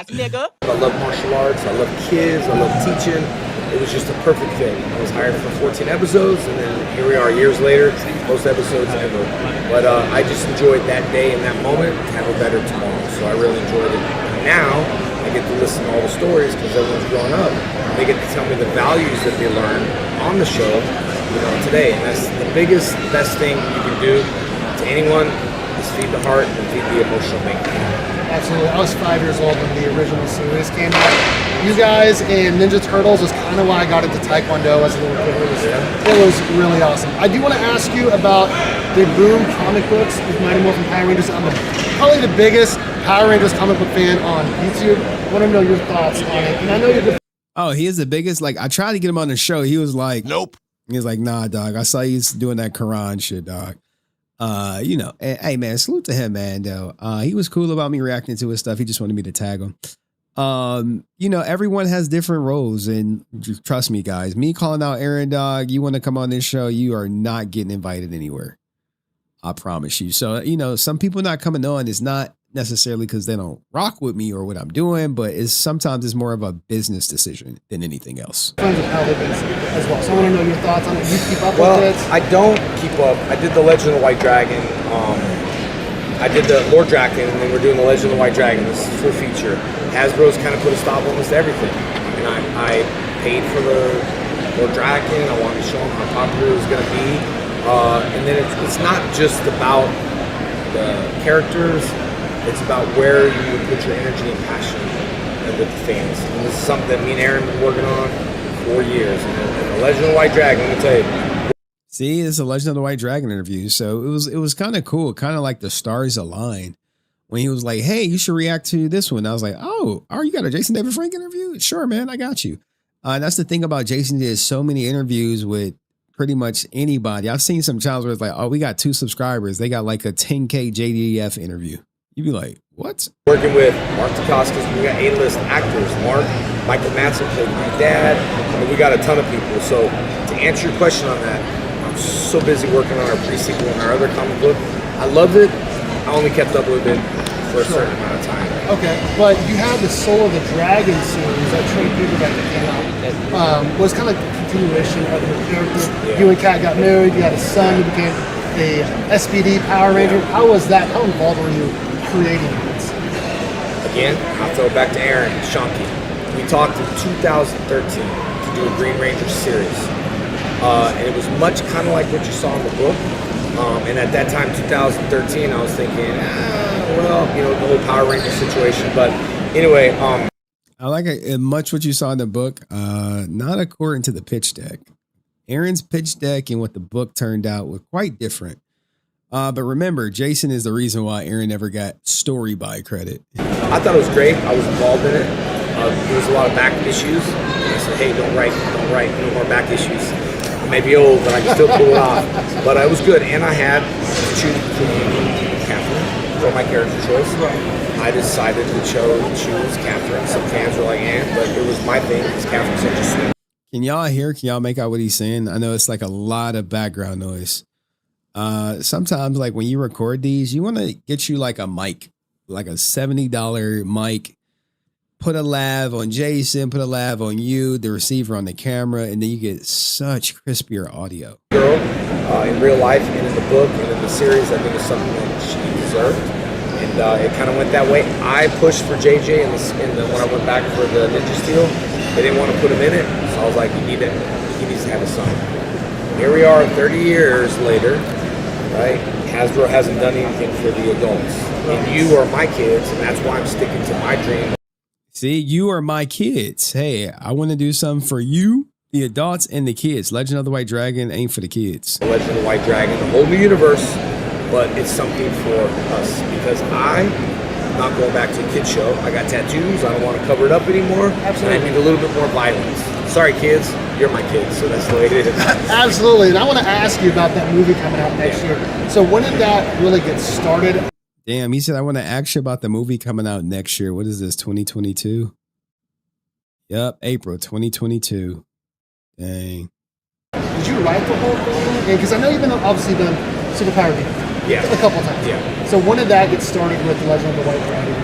nigga. I love martial arts. I love kids. I love teaching. It was just a perfect fit. I was hired for 14 episodes, and then here we are years later, most episodes ever. But I just enjoyed that day and that moment. Have a better tomorrow. So I really enjoyed it. And now I get to listen to all the stories because everyone's growing up. They get to tell me the values that they learned on the show, today. And that's the biggest, best thing you can do to anyone is feed the heart and feed the emotional bank. Absolutely. I was 5 years old when the original series came out. You guys and Ninja Turtles was kind of why I got into Taekwondo as a little kid. It was really awesome. I do want to ask you about the Boom comic books with Mighty Morphin Power Rangers. I'm probably the biggest Power Rangers comic book fan on YouTube. I want to know your thoughts on it. And I know you're Oh, he is the biggest. Like, I tried to get him on the show. He was like, nope. He was like, nah, dog. I saw you doing that Quran shit, dog. Hey man, salute to him, man. Though he was cool about me reacting to his stuff. He just wanted me to tag him. Everyone has different roles, and trust me, guys. Me calling out Aaron, dog. You want to come on this show? You are not getting invited anywhere. I promise you. So some people not coming on is not necessarily because they don't rock with me or what I'm doing, but sometimes it's more of a business decision than anything else. Friends with Higgins as well. So I want to know your thoughts on it. You keep up Well, with it? I don't keep up. I did the Legend of the White Dragon. I did the Lord Draken, and then we're doing the Legend of the White Dragon. This is full feature. Hasbro's kind of put a stop almost to everything. And I paid for the Lord Draken. I wanted to show them how popular it was going to be. And then it's not just about the characters. It's about where you would put your energy and passion with the fans. And this is something that me and Aaron have been working on for years. And the Legend of the White Dragon, let me tell you. See, it's a Legend of the White Dragon interview. So it was kind of cool, kind of like the stars aligned when he was like, hey, you should react to this one. I was like, oh, you got a Jason David Frank interview? Sure, man, I got you. And that's the thing about Jason. Did so many interviews with pretty much anybody. I've seen some channels where it's like, oh, we got 2 subscribers. They got like a 10K JDF interview. You'd be like, what? Working with Mark Dacascos, we got A-list actors. Michael Madsen played my dad. I mean, we got a ton of people. So to answer your question on that, I'm so busy working on our pre-sequel and our other comic book. I loved it. I only kept up with it for a certain amount of time. Okay, but you have the Soul of the Dragon series, that trade paperback that came out. Was kind of like a continuation of the character. Yeah. You and Kat got married, you had a son, you became a SPD Power Ranger. How was that? How involved were you creating this? Again, I'll throw it back to Aaron and Schoenke. We talked in 2013 to do a Green Ranger series. And it was much kind of like what you saw in the book. And at that time, 2013, I was thinking, well, you know, the whole Power Ranger situation. But anyway, I like it much what you saw in the book. Not according to the pitch deck. Aaron's pitch deck and what the book turned out were quite different. But remember, Jason is the reason why Aaron never got story by credit. I thought it was great. I was involved in it. There was a lot of back issues. And I said, hey, don't write no more back issues. I may be old, but I can still pull it off. But it was good. And I had to choose between Catherine for my character choice. I decided to choose Catherine. Some fans were like, but it was my thing because Catherine's such a sweet. Can y'all hear? Can y'all make out what he's saying? I know it's like a lot of background noise. Sometimes like when you record these, you want to get you like a mic, like a $70 mic, put a lav on Jason, put a lav on you, the receiver on the camera, and then you get such crispier audio. Girl, in real life and in the book and in the series, I think it's something that she deserved. And it kind of went that way. I pushed for JJ when I went back for the Ninja Steel. They didn't want to put him in it, so I was like, he needs to have a son. Here we are 30 years later, right? Hasbro hasn't done anything for the adults. And you are my kids, and that's why I'm sticking to my dream. See, you are my kids. Hey, I want to do something for you, the adults, and the kids. Legend of the White Dragon ain't for the kids. Legend of the White Dragon, a whole new universe, but it's something for us because I'm not going back to a kid show. I got tattoos. I don't want to cover it up anymore. Absolutely. And I need a little bit more violence. Sorry, kids. You're my kids, so that's the way it is. Absolutely. And I want to ask you about that movie coming out next year. So when did that really get started? Damn, he said, I want to ask you about the movie coming out next year. What is this, 2022? Yep, April 2022. Dang. Did you write the whole thing? Because I know you've been obviously done Superpower V. Yeah. A couple times. Yeah. So when did that get started with Legend of the White Dragon?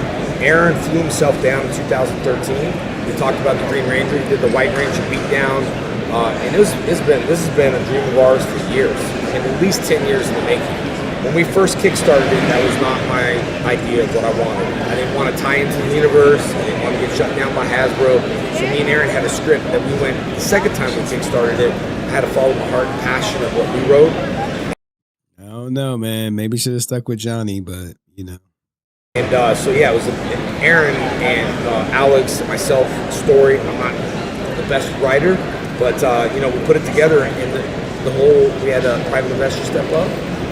Aaron flew himself down in 2013. We talked about the Green Ranger. He did the White Ranger beatdown. And this has been a dream of ours for years, and at least 10 years in the making. When we first kickstarted it, that was not my idea of what I wanted. I didn't want to tie into the universe. I didn't want to get shut down by Hasbro. So me and Aaron had a script that we went, the second time we kickstarted it, I had to follow my heart and passion of what we wrote. I don't know, man. Maybe should have stuck with Johnny, but you know. And so yeah, it was Aaron and Alex and myself story. I'm not the best writer, but you know, we put it together, and the whole, we had a private investor step up,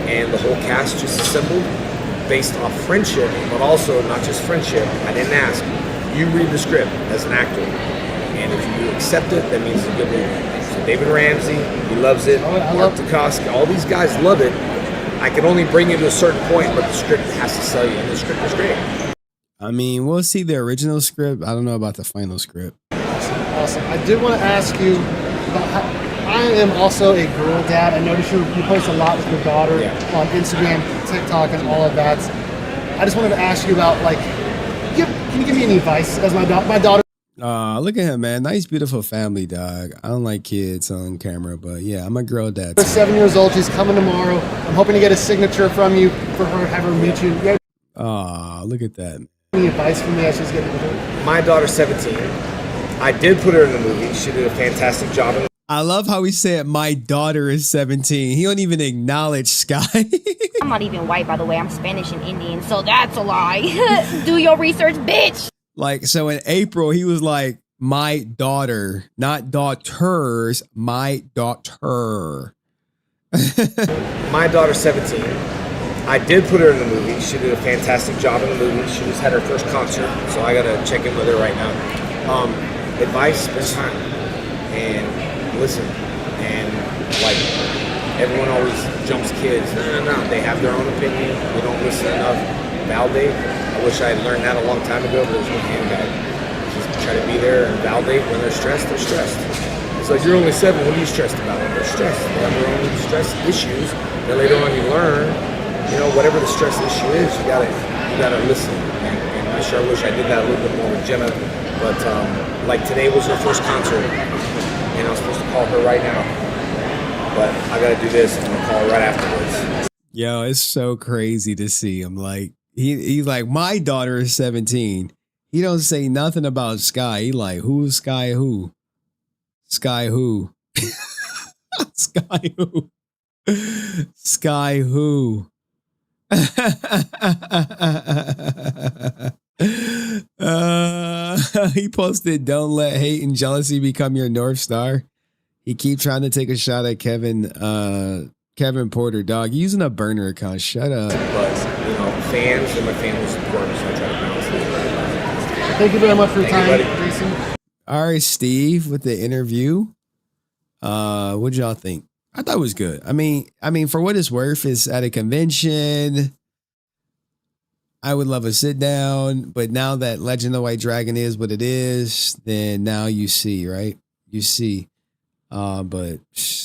and the whole cast just assembled based off friendship, but also not just friendship. I didn't ask. You read the script as an actor, and if you accept it, that means it's a good movie. So David Ramsey, he loves it. Mark Dacascos, all these guys love it. I can only bring you to a certain point, but the script has to sell you, and the script is great. I mean, we'll see the original script. I don't know about the final script. Awesome. I did want to ask you about how I am also a girl dad. I noticed you post a lot with your daughter on Instagram, TikTok, and all of that. I just wanted to ask you about, like, can you give me any advice as my daughter? Look at him, man. Nice, beautiful family, dog. I don't like kids on camera, but yeah, I'm a girl dad. She's 7 years old. She's coming tomorrow. I'm hoping to get a signature from you for her, have her meet you. Look at that. Any advice for me as she's getting older? My daughter's 17. I did put her in the movie. She did a fantastic job in the I love how he said, my daughter is 17. He don't even acknowledge Sky. I'm not even white, by the way. I'm Spanish and Indian, so that's a lie. Do your research, bitch. Like, so in April, he was like, my daughter, not daughters, my daughter. My daughter's 17. I did put her in the movie. She did a fantastic job in the movie. She just had her first concert, so I gotta check in with her right now. Advice, spend time and listen. And like, everyone always jumps kids. No, they have their own opinion. We don't listen enough. Validate. I wish I had learned that a long time ago, but there's no handbag. Just try to be there and validate. When they're stressed, they're stressed. It's like, you're only 7. What are you stressed about? They're stressed. They have their own stress issues. Then later on, you learn. You know, whatever the stress issue is, you gotta listen. And I sure wish I did that a little bit more with Jenna. But like today was her first concert, and I was supposed to call her right now. But I gotta do this, and I'm gonna call her right afterwards. Yo, it's so crazy to see him. Like, he's like, my daughter is 17. He don't say nothing about Sky. He like, who's Sky who? Sky who? Sky who? Sky who? He posted, "Don't let hate and jealousy become your North Star." He keep trying to take a shot at Kevin Porter, dog. Using a burner account. Shut up. But, you know, fans and my family support me, so I try to balance it. Thank you very much for your time, buddy. Jason. All right, Steve, with the interview. What'd y'all think? I thought it was good. I mean, for what it's worth, it's at a convention. I would love a sit down, but now that Legend of the White Dragon is what it is, then now you see, right? You see. But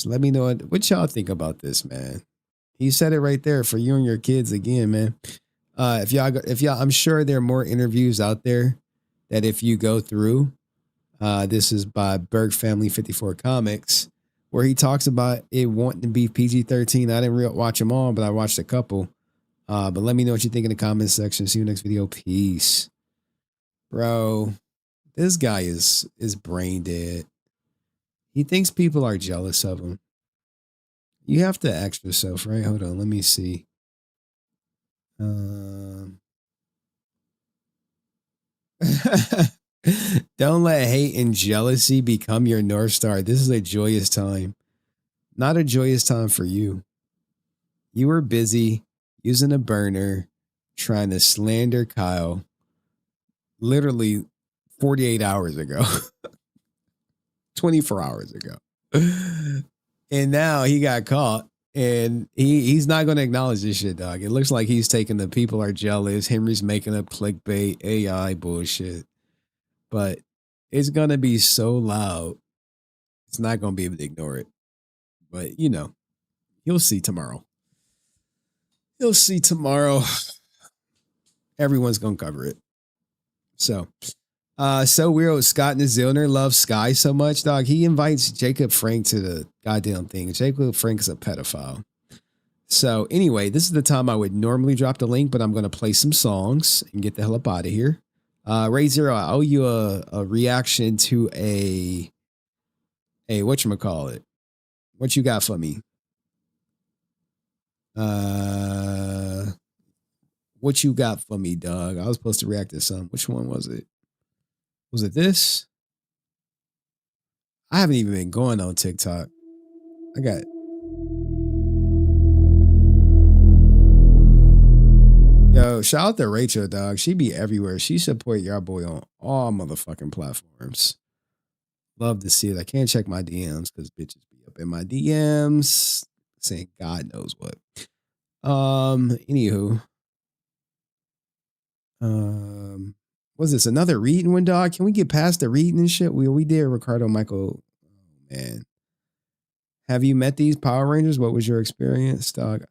let me know what y'all think about this, man. He said it right there for you and your kids again, man. If y'all, I'm sure there are more interviews out there that if you go through, this is by Berg Family 54 Comics, where he talks about it wanting to be PG-13. I didn't watch them all, but I watched a couple. But let me know what you think in the comments section. See you next video. Peace. Bro, this guy is brain dead. He thinks people are jealous of him. You have to ask yourself, right? Hold on, let me see. Don't let hate and jealousy become your North Star. This is a joyous time. Not a joyous time for you. You were busy using a burner, trying to slander Kyle literally 48 hours ago. 24 hours ago. And now he got caught, and he's not going to acknowledge this shit, dog. It looks like he's taking the people are jealous. Henry's making up clickbait, AI bullshit. But it's going to be so loud. It's not going to be able to ignore it. But, you know, you'll see tomorrow. You'll see tomorrow. Everyone's going to cover it. So weird. Scott Nazilner loves Sky so much, dog. He invites Jacob Frank to the goddamn thing. Jacob Frank is a pedophile. So anyway, this is the time I would normally drop the link, but I'm going to play some songs and get the hell up out of here. Ray Zero, I owe you a reaction to a whatchamacallit. What you got for me? What you got for me, dog? I was supposed to react to something. Which one was it? Was it this? I haven't even been going on TikTok. I got Yo, shout out to Rachel, dog. She be everywhere. She support y'all boy on all motherfucking platforms. Love to see it. I can't check my DMs because bitches be up in my DMs saying God knows what. Anywho. Was this another reading one, dog? Can we get past the reading and shit? We did Ricardo Michael. Oh, man. Have you met these Power Rangers? What was your experience, dog?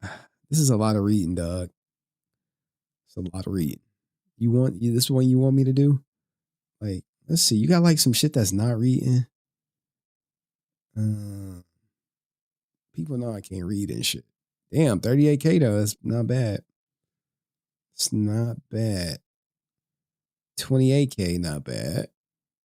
This is a lot of reading, dog. It's a lot of reading. This one you want me to do? Like, let's see. You got like some shit that's not reading. People know I can't read and shit. Damn, 38K though. That's not bad. It's not bad. 28K, not bad.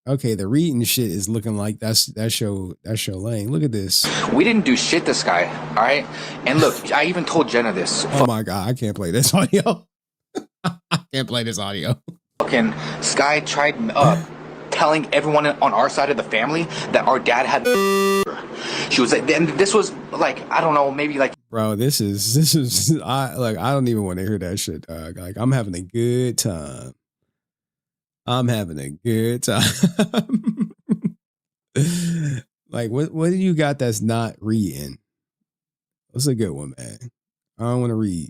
Okay, the reading shit is looking like that's show lane. Look at this. We didn't do shit this guy, all right? And look, I even told Jenna this. Oh my God, I can't play this audio. I can't play this audio. Fucking Sky tried telling everyone on our side of the family that our dad had. She was like, and this was like, I don't know, maybe like. Bro, this is I don't even want to hear that shit, dog. Like, I'm having a good time. I'm having a good time. Like, what do you got that's not reading? What's a good one, man? I don't want to read.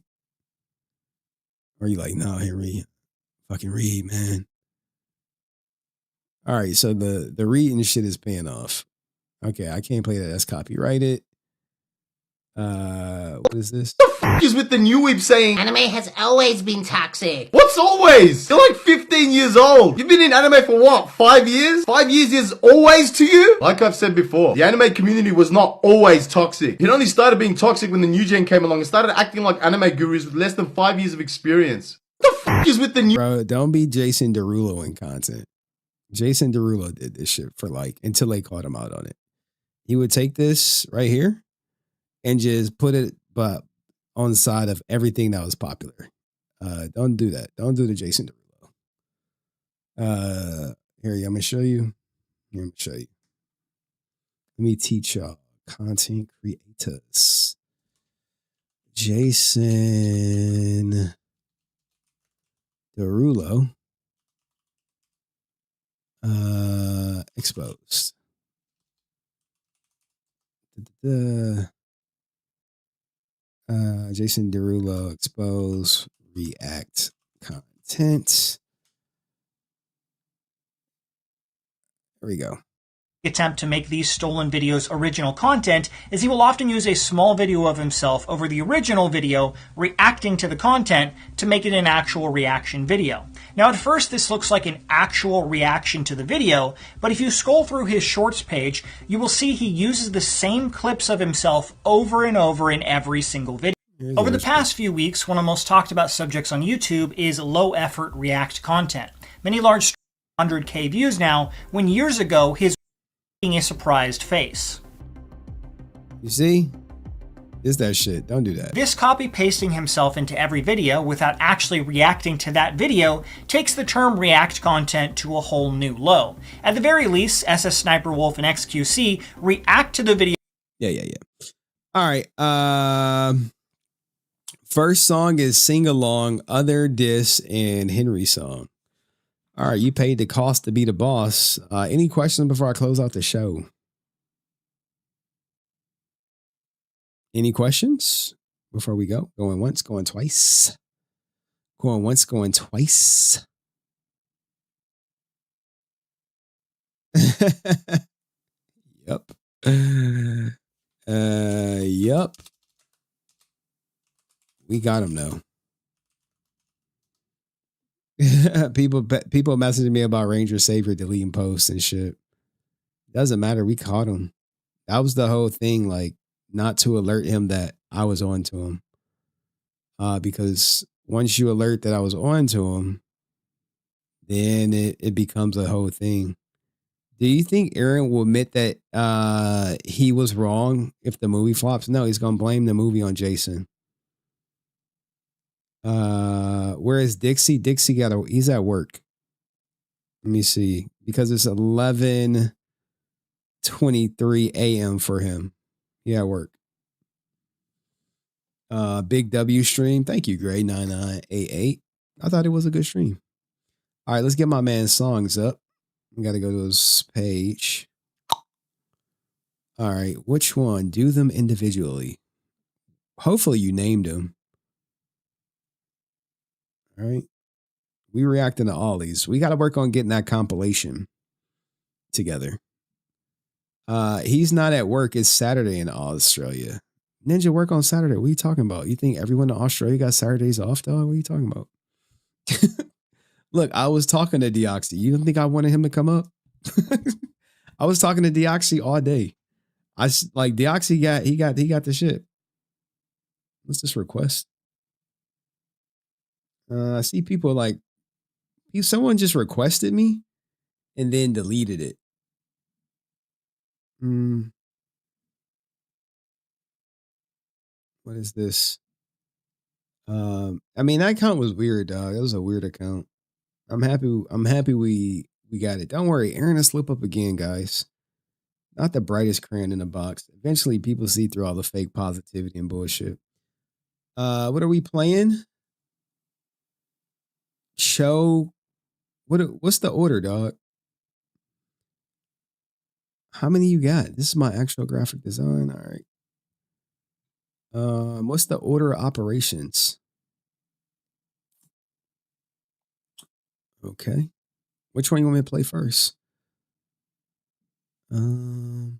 Or you like, no, Henry, fucking read, man. All right, so the reading shit is paying off. Okay, I can't play that. That's copyrighted. What is this? What the f is with the new weeb saying anime has always been toxic? What's always? You're like 15 years old. You've been in anime for what, 5 years? 5 years is always to you? Like I've said before, the anime community was not always toxic. It only started being toxic when the new gen came along and started acting like anime gurus with less than 5 years of experience. What the f is with the new— Bro, don't be Jason Derulo in content. Jason Derulo did this shit for like, until they caught him out on it. He would take this right here and just put it but on the side of everything that was popular. Don't do that. Don't do the Jason Derulo. Here, I'm gonna show you. Here, I'm gonna show you. Let me teach y'all content creators. Jason Derulo. Exposed. Jason Derulo expose react content. There we go. Attempt to make these stolen videos original content is he will often use a small video of himself over the original video reacting to the content to make it an actual reaction video. Now at first this looks like an actual reaction to the video, but if you scroll through his shorts page, you will see he uses the same clips of himself over and over in every single video. Over the past few weeks, one of the most talked about subjects on YouTube is low effort react content. Many large 100K views now, when years ago his a surprised face. You see? Is that shit. Don't do that. This copy pasting himself into every video without actually reacting to that video takes the term react content to a whole new low. At the very least, SS Sniper Wolf and XQC react to the video. Yeah. All right. First song is Sing Along, Other Diss, and Henry song. All right, you paid the cost to be the boss. Any questions before I close out the show? Any questions before we go? Going once, going twice. Going once, going twice. Yep. Yep. We got him though. people messaging me about Ranger Savior deleting posts and shit. Doesn't matter. We caught him. That was the whole thing. Like, not to alert him that I was on to him. Because once you alert that I was on to him, then it becomes a whole thing. Do you think Aaron will admit that he was wrong if the movie flops? No, he's gonna blame the movie on Jason. Where is Dixie? Dixie he's at work. Let me see. Because it's 11:23 a.m. for him. He at work. Big W stream. Thank you, Gray 9988. I thought it was a good stream. All right, let's get my man's songs up. We gotta go to his page. All right, which one? Do them individually. Hopefully you named them. All right. We reacting to all these. We got to work on getting that compilation together. He's not at work. It's Saturday in Australia. Ninja work on Saturday. What are you talking about? You think everyone in Australia got Saturdays off, dog? What are you talking about? Look, I was talking to Deoxy. You don't think I wanted him to come up? I was talking to Deoxy all day. Deoxy got the shit. Let's just request. I see people like, someone just requested me and then deleted it. What is this? I mean, that account was weird, dog. It was a weird account. I'm happy we got it. Don't worry, Aaron will slip up again, guys. Not the brightest crayon in the box. Eventually people see through all the fake positivity and bullshit. What are we playing? Show. What's the order, dog? How many you got? This is my actual graphic design. All right. What's the order of operations? Okay. Which one you want me to play first? The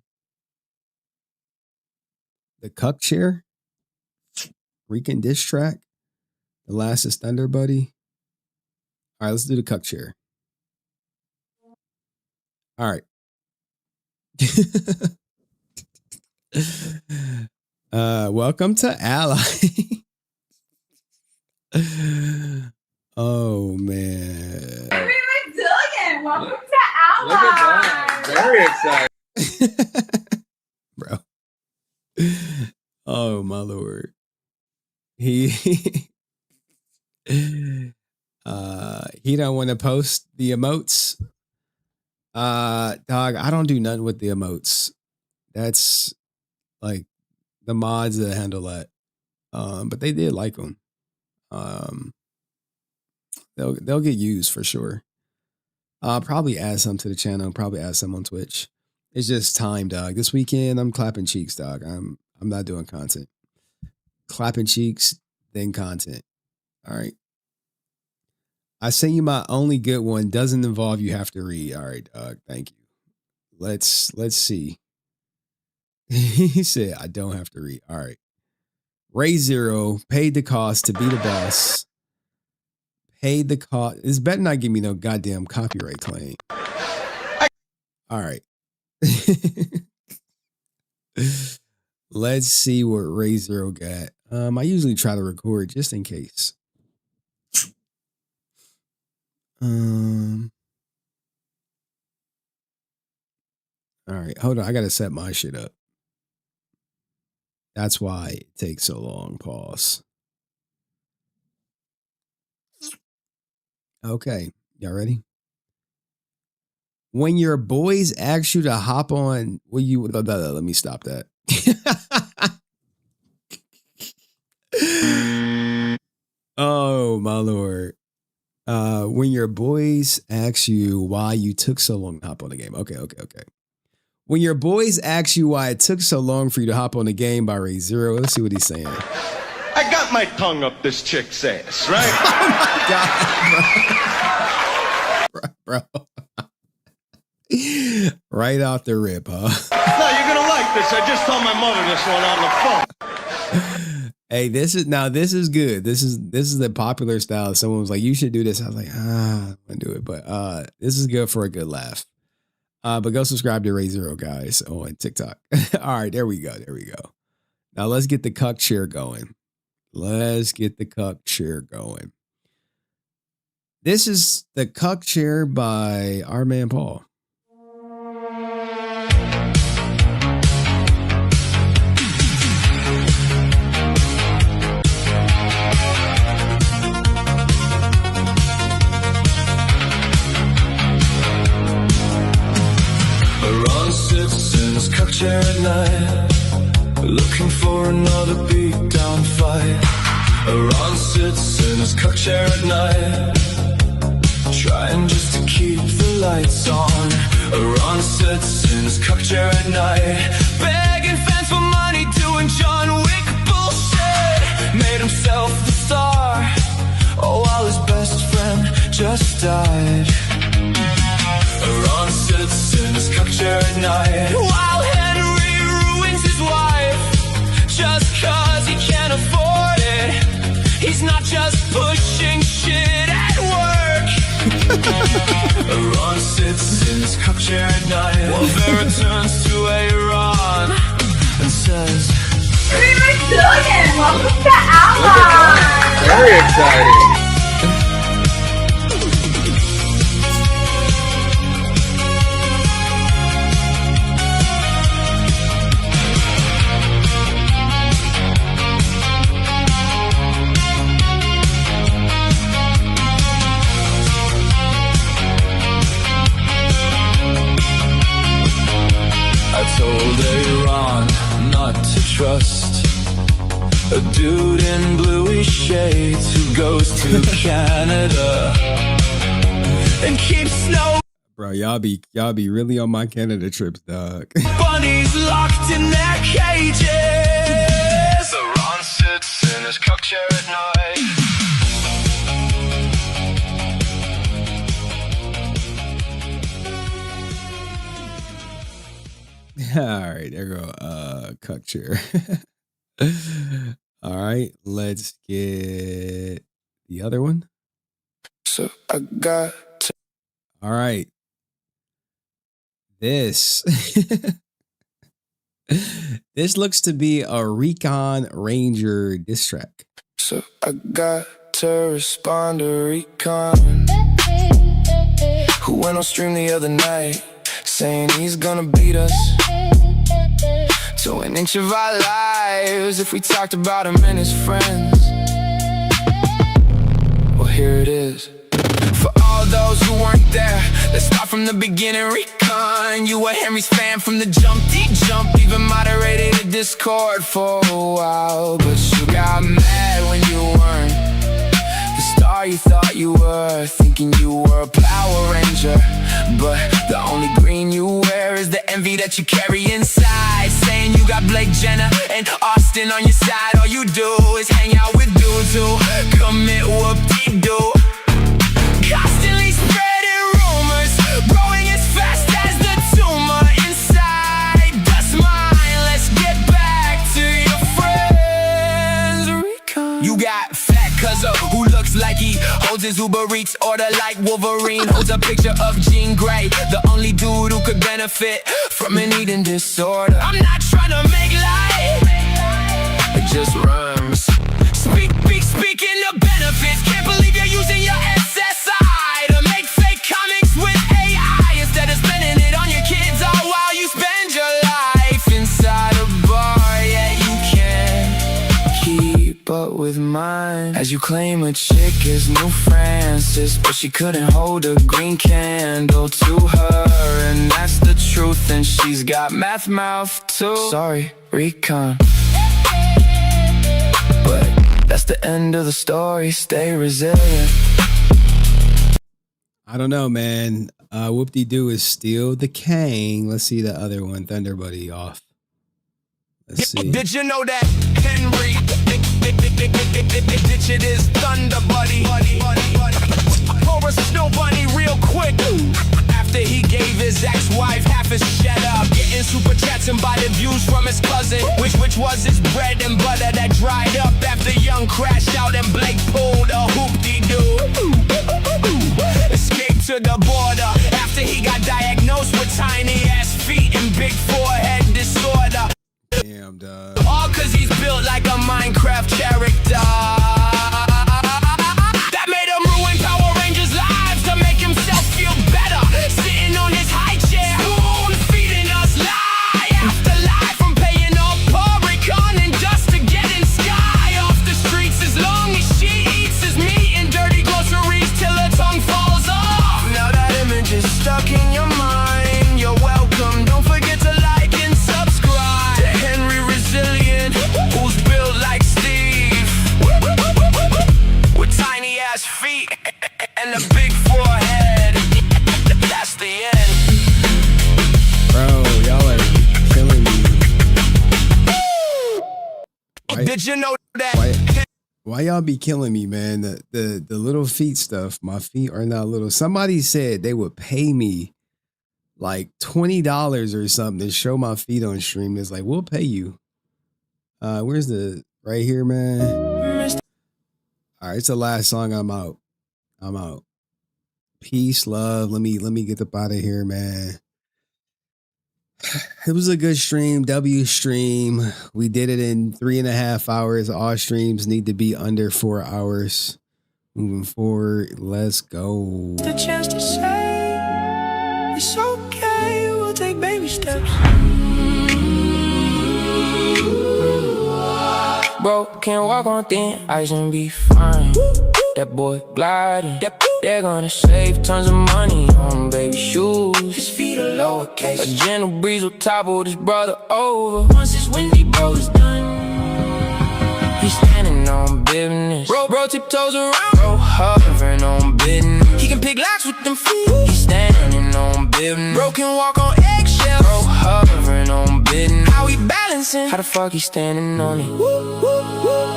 Cuck Chair, Rican Diss Track, The Last is Thunder Buddy. All right, let's do the Cuck Chair. All right. Welcome to Ally. Oh man. HenryResilient, welcome to Ally. Look at that. Very excited. Bro. Oh my lord. He he don't want to post the emotes. Dog, I don't do nothing with the emotes. That's like the mods that handle that. But they did like them. They'll get used for sure. Probably add some to the channel. Probably add some on Twitch. It's just time, dog. This weekend I'm clapping cheeks, dog. I'm not doing content. Clapping cheeks, then content. All right. I sent you my only good one. Doesn't involve you have to read. All right, dog. Thank you. Let's see. He said I don't have to read. All right. Ray Zero paid the cost to be the boss. Paid the cost. This better not give me no goddamn copyright claim. All right. Let's see what Ray Zero got. I usually try to record just in case. All right, hold on. I gotta set my shit up. That's why it takes so long. Pause. Okay, y'all ready? When your boys ask you to hop on, let me stop that. Oh my lord. When your boys ask you why you took so long to hop on the game. Okay. When your boys ask you why it took so long for you to hop on the game by Ray Zero, let's see what he's saying. I got my tongue up this chick's ass, right? Oh my God, bro. Right off the rip, huh? No, you're gonna like this. I just told my mother this one on the phone. Hey, this is good. This is the popular style. Someone was like, you should do this. I was like, I'm gonna do it. But this is good for a good laugh. But go subscribe to Ray Zero, guys, on TikTok. All right, there we go. Now let's get the cuck chair going. This is the cuck chair by our man Paul. Ron sits in his cuck chair at night, looking for another beat down fight. Ron sits in his cuck chair at night, trying just to keep the lights on. Ron sits in his cuck chair at night, begging fans for money, doing John Wick bullshit. Made himself the star, while his best friend just died. Ron sits in his cuck chair at night, while Henry ruins his wife, just cause he can't afford it. He's not just pushing shit at work. Ron sits in his cuck chair at night, while Vera turns to Ron and says, HenryResilient, welcome to Ally. Very exciting. I told Ron not to trust a dude in bluey shades who goes to Canada and keeps snow. Bro, y'all be really on my Canada trips, dog. Bunnies locked in their cages. So Ron sits in his cuck chair at night. All right, there we go. Cuck chair. All right, let's get the other one. So I got to. All right. This this looks to be a Recon Ranger diss track. So I got to respond to Recon, who went on stream the other night saying he's gonna beat us. So an inch of our lives, if we talked about him and his friends. Well, here it is. For all those who weren't there, let's start from the beginning. Recon, you were Henry's fan from the jump. Deep jump, even moderated a Discord for a while. But you got mad when you weren't the star you thought you were, thinking you were a Power Ranger. But the only green you wear is the envy that you carry inside. Saying you got Blake Jenner and Austin on your side. All you do is hang out with dudes who commit whoop-de-doo. Constantly spreading rumors, growing as fast as the tumor inside. That's mine, let's get back to your friends. Recon. You got fat cousin who looks like he holds his Uber Eats order like Wolverine. Holds a picture of Jean Grey, the only dude who could benefit from an eating disorder. I'm not trying to make light, it just rhymes. Speaking of benefits, can't believe you're using your SSI to make fake comics with AI instead of spending it on your kids all while you spend your life inside a bar. Yeah, you can't keep up with mine as you claim a chick is new Francis, but she couldn't hold a green candle to her, and that's the truth. And she's got math mouth too. Sorry, Recon. But that's the end of the story. Stay resilient. I don't know, man. Whoop-de-doo is still the king. Let's see the other one. Thunder Buddy off. Let's see. Did you know that Henry ditch it is Thunder Buddy? Pour a snow bunny real quick after he gave his ex-wife half his shed up. Getting super chats and by the views from his cousin, which was his bread and butter that dried up after Young crashed out and Blake pulled a hoop-de-doo. Escaped to the border after he got diagnosed with tiny ass feet and big forehead disorder. Damn, dog. All cause he's built like a Minecraft character. That made him ruin Power Rangers' lives to make himself feel better. Sitting on his high chair, spoon feeding us lie after lie. From paying off Paul Recon and just to getting Sky off the streets. As long as she eats his meat and dirty groceries till her tongue falls off. Now that image is stuck in your mind. You're welcome. Don't forget to like and subscribe to HenryResilient, who's built like Steve, with tiny ass feet and a big forehead. That's the end. Bro, y'all are killing me. Did you know that? Why y'all be killing me, man? The little feet stuff. My feet are not little. Somebody said they would pay me like $20 or something to show my feet on stream. It's like, we'll pay you. Where's the right here, man? All right, it's the last song. I'm out. Peace, love. Let me get up out of here, man. It was a good stream. W stream. We did it in 3.5 hours. All streams need to be under 4 hours. Moving forward, let's go. The chance to say it's okay. We'll take baby steps. Bro, can't walk on thin ice and be fine. That boy gliding. They're gonna save tons of money on baby shoes. His feet are lowercase. A gentle breeze will topple this brother over. Once his windy bro is done, he's standing on business. Bro tiptoes around. Bro hovering on business. He can pick locks with them feet. He's standing on business. Bro can walk on eggshells. Bro hovering on business. How he balancing? How the fuck he standing on it?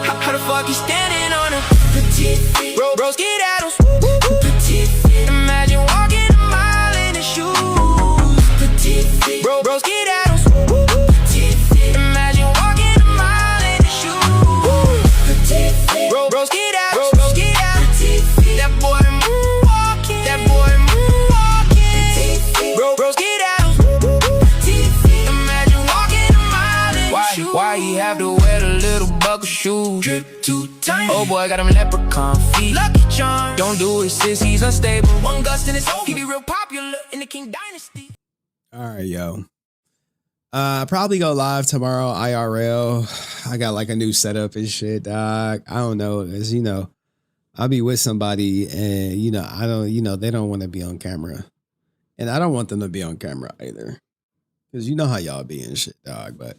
How the fuck he standing on it? Petite feet. Bro skedaddles. Petite feet. Imagine walking a mile in his shoes. Petite feet. Bro skedaddles. Petite feet. Imagine walking a mile in his shoes. Petite feet. Bro skedaddles. Petite feet. That boy moonwalking. Petite feet. Bro skedaddles. Petite feet. Imagine walking a mile in his shoes. Why he have to wear the little buckle shoes? Drip too tiny. Oh boy, got him leprechaun feet. Lucky charm. Don't do it, sis, he's unstable. One gust in his hole. He be real popular in the King Dynasty. All right, yo. Probably go live tomorrow, IRL. I got like a new setup and shit, dog. I don't know. As you know, I'll be with somebody and, you know, I don't, you know, they don't want to be on camera. And I don't want them to be on camera either. Because you know how y'all be and shit, dog. But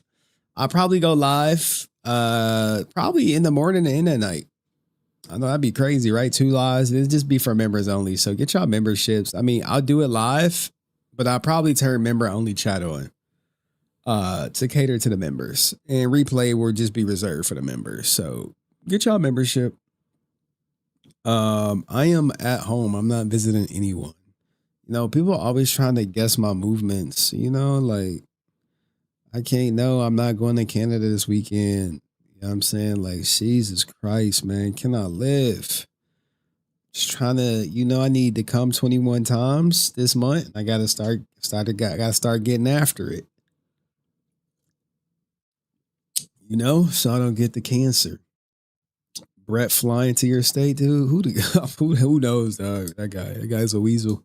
I'll probably go live probably in the morning and at night. I know that'd be crazy, right? 2 lives. It'd just be for members only. So get y'all memberships. I mean, I'll do it live, but I'll probably turn member only chat on to cater to the members. And replay will just be reserved for the members. So get y'all membership. I am at home. I'm not visiting anyone. You know, people are always trying to guess my movements. You know, like I can't know. I'm not going to Canada this weekend. You know what I'm saying? Like, Jesus Christ, man. Can I live? Just trying to, you know, I need to come 21 times this month. I got to start getting after it. You know, so I don't get the cancer. Brett flying to your state, dude. Who knows, dog? That guy's a weasel.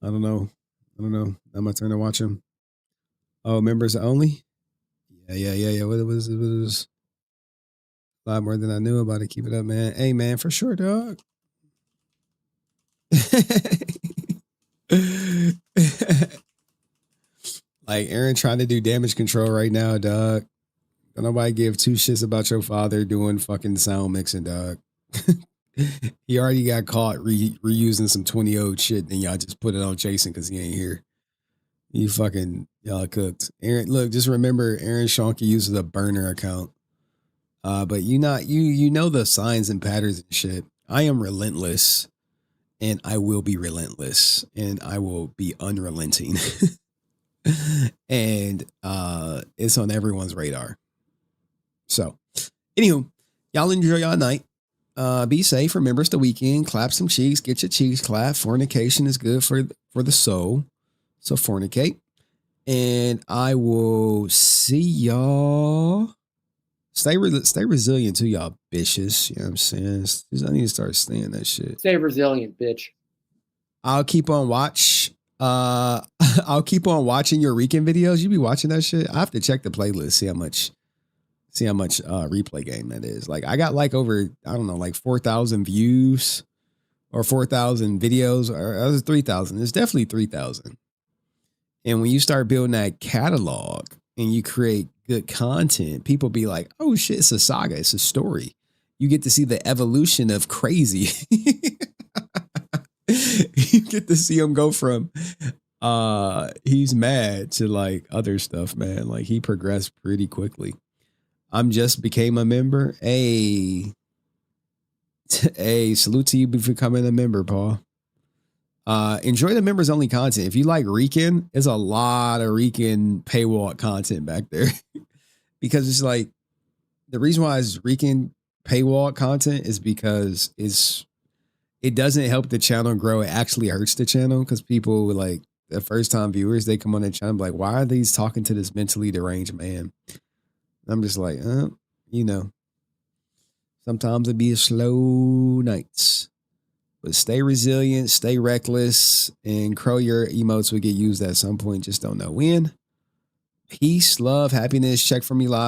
I don't know. Now my turn to watch him. Oh, members only? Yeah. What was a lot more than I knew about it. Keep it up, man. Hey, man, for sure, dog. Like Aaron trying to do damage control right now, dog. Don't nobody give 2 shits about your father doing fucking sound mixing, dog. He already got caught reusing some 20-old shit, then y'all just put it on Jason because he ain't here. Y'all cooked. Aaron, look, just remember Aaron Schoenke uses a burner account. But you know the signs and patterns and shit. I am relentless, and I will be relentless, and I will be unrelenting. And it's on everyone's radar. So, anywho, y'all enjoy y'all night. Be safe. Remember, it's the weekend. Clap some cheeks. Get your cheeks clapped. Fornication is good for the soul. So fornicate. And I will see y'all. Stay resilient too, y'all bitches. You know what I'm saying? I need to start saying that shit. Stay resilient, bitch. I'll keep on watch. I'll keep on watching your Rican videos. You be watching that shit. I have to check the playlist, see how much replay game that is. Like I got like over, I don't know, like 4,000 views or 4,000 videos, or it was 3,000. It's definitely 3,000. And when you start building that catalog and you create good content, people be like, oh shit, it's a saga, it's a story. You get to see the evolution of crazy. You get to see him go from he's mad to like other stuff, man. Like he progressed pretty quickly. I'm just became a member. Hey, salute to you for becoming a member, Paul. Enjoy the members only content. If you like Rican, there's a lot of Rican paywall content back there. Because it's like the reason why it's Rican paywall content is because it doesn't help the channel grow. It actually hurts the channel because people like the first time viewers, they come on the channel like, why are these talking to this mentally deranged man? I'm just like, you know, sometimes it be a slow nights, but stay resilient, stay reckless, and Crow, your emotes will get used at some point. Just don't know when. Peace, love, happiness. Check for me live.